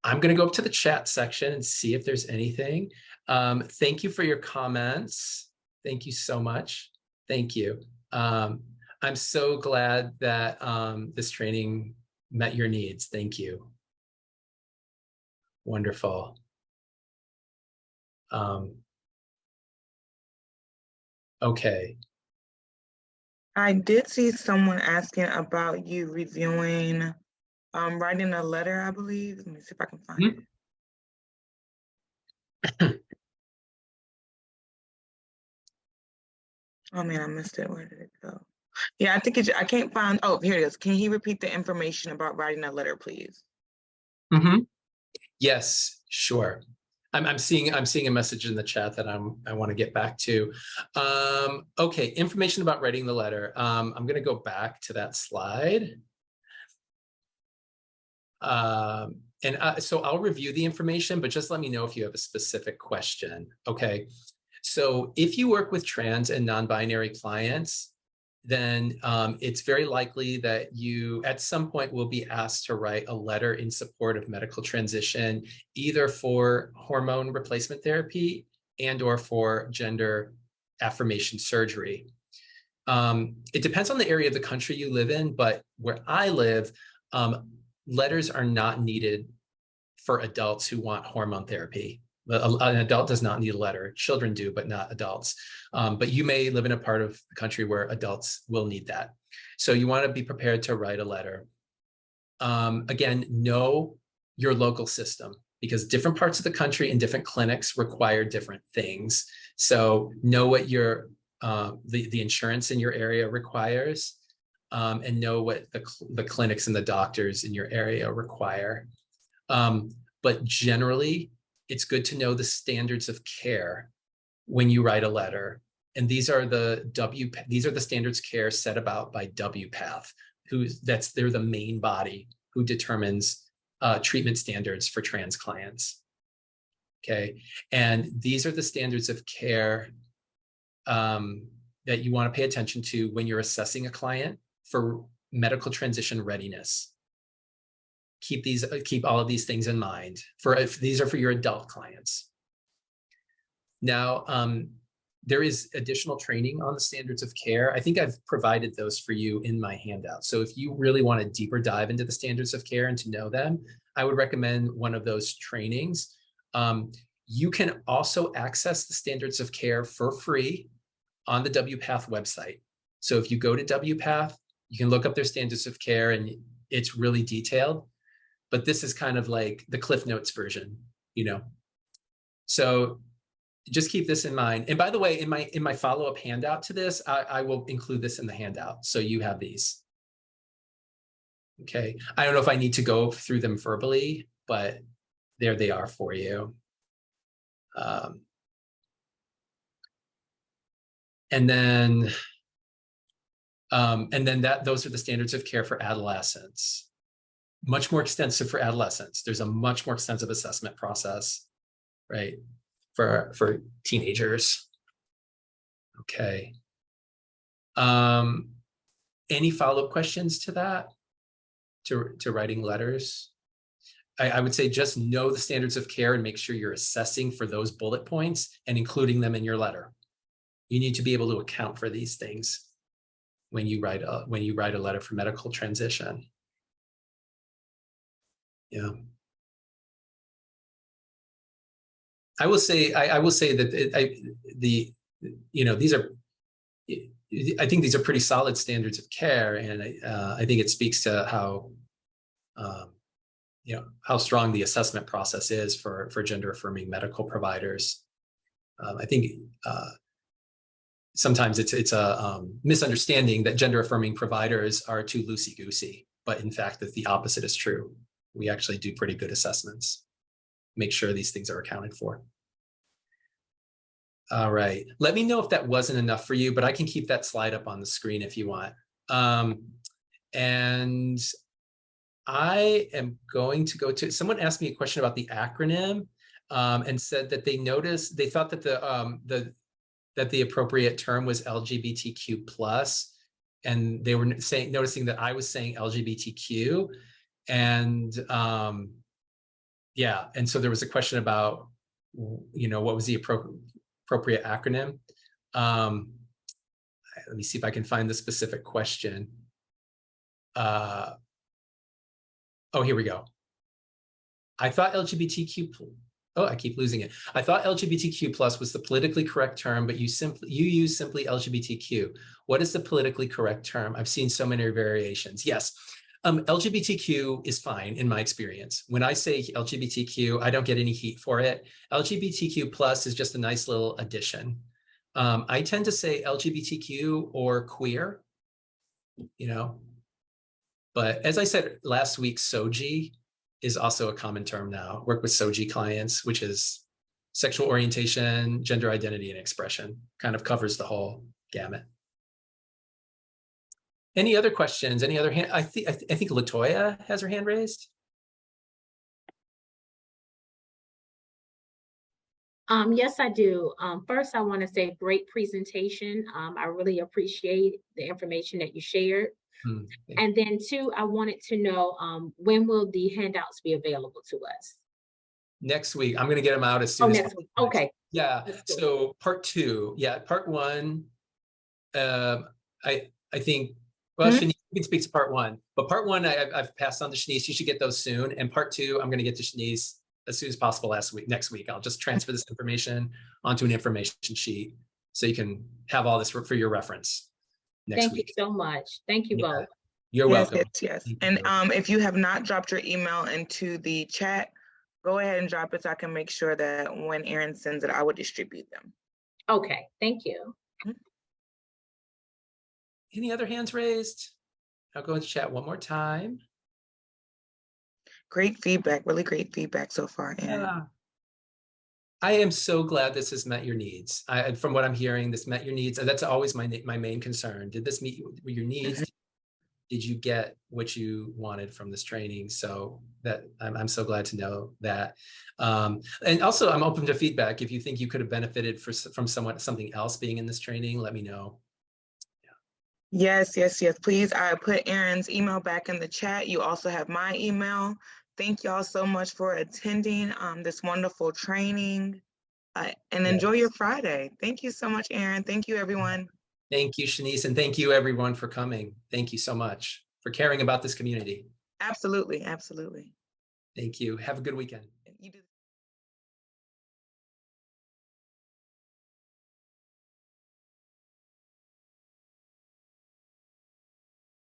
I'm going to go up to the chat section and see if there's anything. Thank you for your comments. Thank you so much. Thank you. I'm so glad that this training met your needs. Thank you. Wonderful. Okay. I did see someone asking about you reviewing, writing a letter, I believe. Let me see if I can find it. Oh man, I missed it. Where did it go? Yeah, I think I can't find, oh, here it is. Can he repeat the information about writing a letter, please? Mhm. Yes, sure. I'm seeing a message in the chat that I want to get back to. Okay, information about writing the letter. I'm going to go back to that slide. So I'll review the information, but just let me know if you have a specific question. Okay. So if you work with trans and non-binary clients, then it's very likely that you at some point will be asked to write a letter in support of medical transition, either for hormone replacement therapy and or for gender affirmation surgery. It depends on the area of the country you live in, but where I live, letters are not needed for adults who want hormone therapy. An adult does not need a letter. Children do, but not adults. But you may live in a part of the country where adults will need that. So you want to be prepared to write a letter. Again, know your local system, because different parts of the country and different clinics require different things. So know what your the insurance in your area requires, and know what the clinics and the doctors in your area require. But generally, it's good to know the standards of care when you write a letter. And these are the standards of care set about by WPATH, they're the main body who determines treatment standards for trans clients. Okay, and these are the standards of care that you want to pay attention to when you're assessing a client for medical transition readiness. Keep all of these things in mind. These are for your adult clients. Now, there is additional training on the standards of care. I think I've provided those for you in my handout. So if you really want a deeper dive into the standards of care and to know them, I would recommend one of those trainings. You can also access the standards of care for free on the WPATH website. So if you go to WPATH, you can look up their standards of care, and it's really detailed. But this is kind of like the Cliff Notes version, you know. So just keep this in mind. And by the way, in my follow-up handout to this, I will include this in the handout, so you have these. Okay, I don't know if I need to go through them verbally, but there they are for you. And then those are the standards of care for adolescents. Much more extensive for adolescents. There's a much more extensive assessment process, right, for teenagers. Okay. Any follow-up questions to that, to writing letters? I would say just know the standards of care and make sure you're assessing for those bullet points and including them in your letter. You need to be able to account for these things when you write a letter for medical transition. Yeah. I will say that these are, I think these are pretty solid standards of care, and I think it speaks to how how strong the assessment process is for gender affirming medical providers. I think sometimes it's a misunderstanding that gender affirming providers are too loosey-goosey, but in fact that the opposite is true. We actually do pretty good assessments, make sure these things are accounted for. All right, let me know if that wasn't enough for you, but I can keep that slide up on the screen if you want. And I am going to go to, someone asked me a question about the acronym and said that they thought that the appropriate term was LGBTQ+, and they were noticing that I was saying LGBTQ. And yeah, and so there was a question about, what was the appropriate acronym. Let me see if I can find the specific question. Oh, here we go. I thought LGBTQ, oh, I keep losing it. I thought LGBTQ+ was the politically correct term, but you use simply LGBTQ. What is the politically correct term? I've seen so many variations. Yes. LGBTQ is fine in my experience. When I say LGBTQ, I don't get any heat for it. LGBTQ+ is just a nice little addition. I tend to say LGBTQ or queer you know. But as I said last week, SOGI is also a common term now. Work with SOGI clients, which is sexual orientation, gender identity, and expression. Kind of covers the whole gamut. Any other questions? Any other hand? I think Latoya has her hand raised. Yes, I do. First, I want to say great presentation. I really appreciate the information that you shared. And then two, I wanted to know when will the handouts be available to us? Next week. I'm going to get them out as soon as next week. Okay. Yeah. So part two. Yeah. Part one. I think, well, Shanice, you can speak to part one, but part one, I've passed on to Shanice. You should get those soon. And part two, I'm going to get to Shanice as soon as possible next week. I'll just transfer this information onto an information sheet so you can have all this for your reference next week. Thank you so much. Thank you both. You're welcome. Yes. And if you have not dropped your email into the chat, go ahead and drop it so I can make sure that when Erin sends it, I will distribute them. Okay, thank you. Any other hands raised? I'll go into chat one more time. Great feedback, really great feedback so far, Erin. Yeah. I am so glad this has met your needs. From what I'm hearing, this met your needs. And that's always my main concern. Did this meet your needs? Did you get what you wanted from this training? So that I'm so glad to know that. And also I'm open to feedback. If you think you could have benefited from something else being in this training, let me know. Yes. Please, I put Erin's email back in the chat. You also have my email. Thank y'all so much for attending this wonderful training and enjoy your Friday. Thank you so much, Erin. Thank you, everyone. Thank you, Shanice, and thank you, everyone, for coming. Thank you so much for caring about this community. Absolutely. Thank you. Have a good weekend.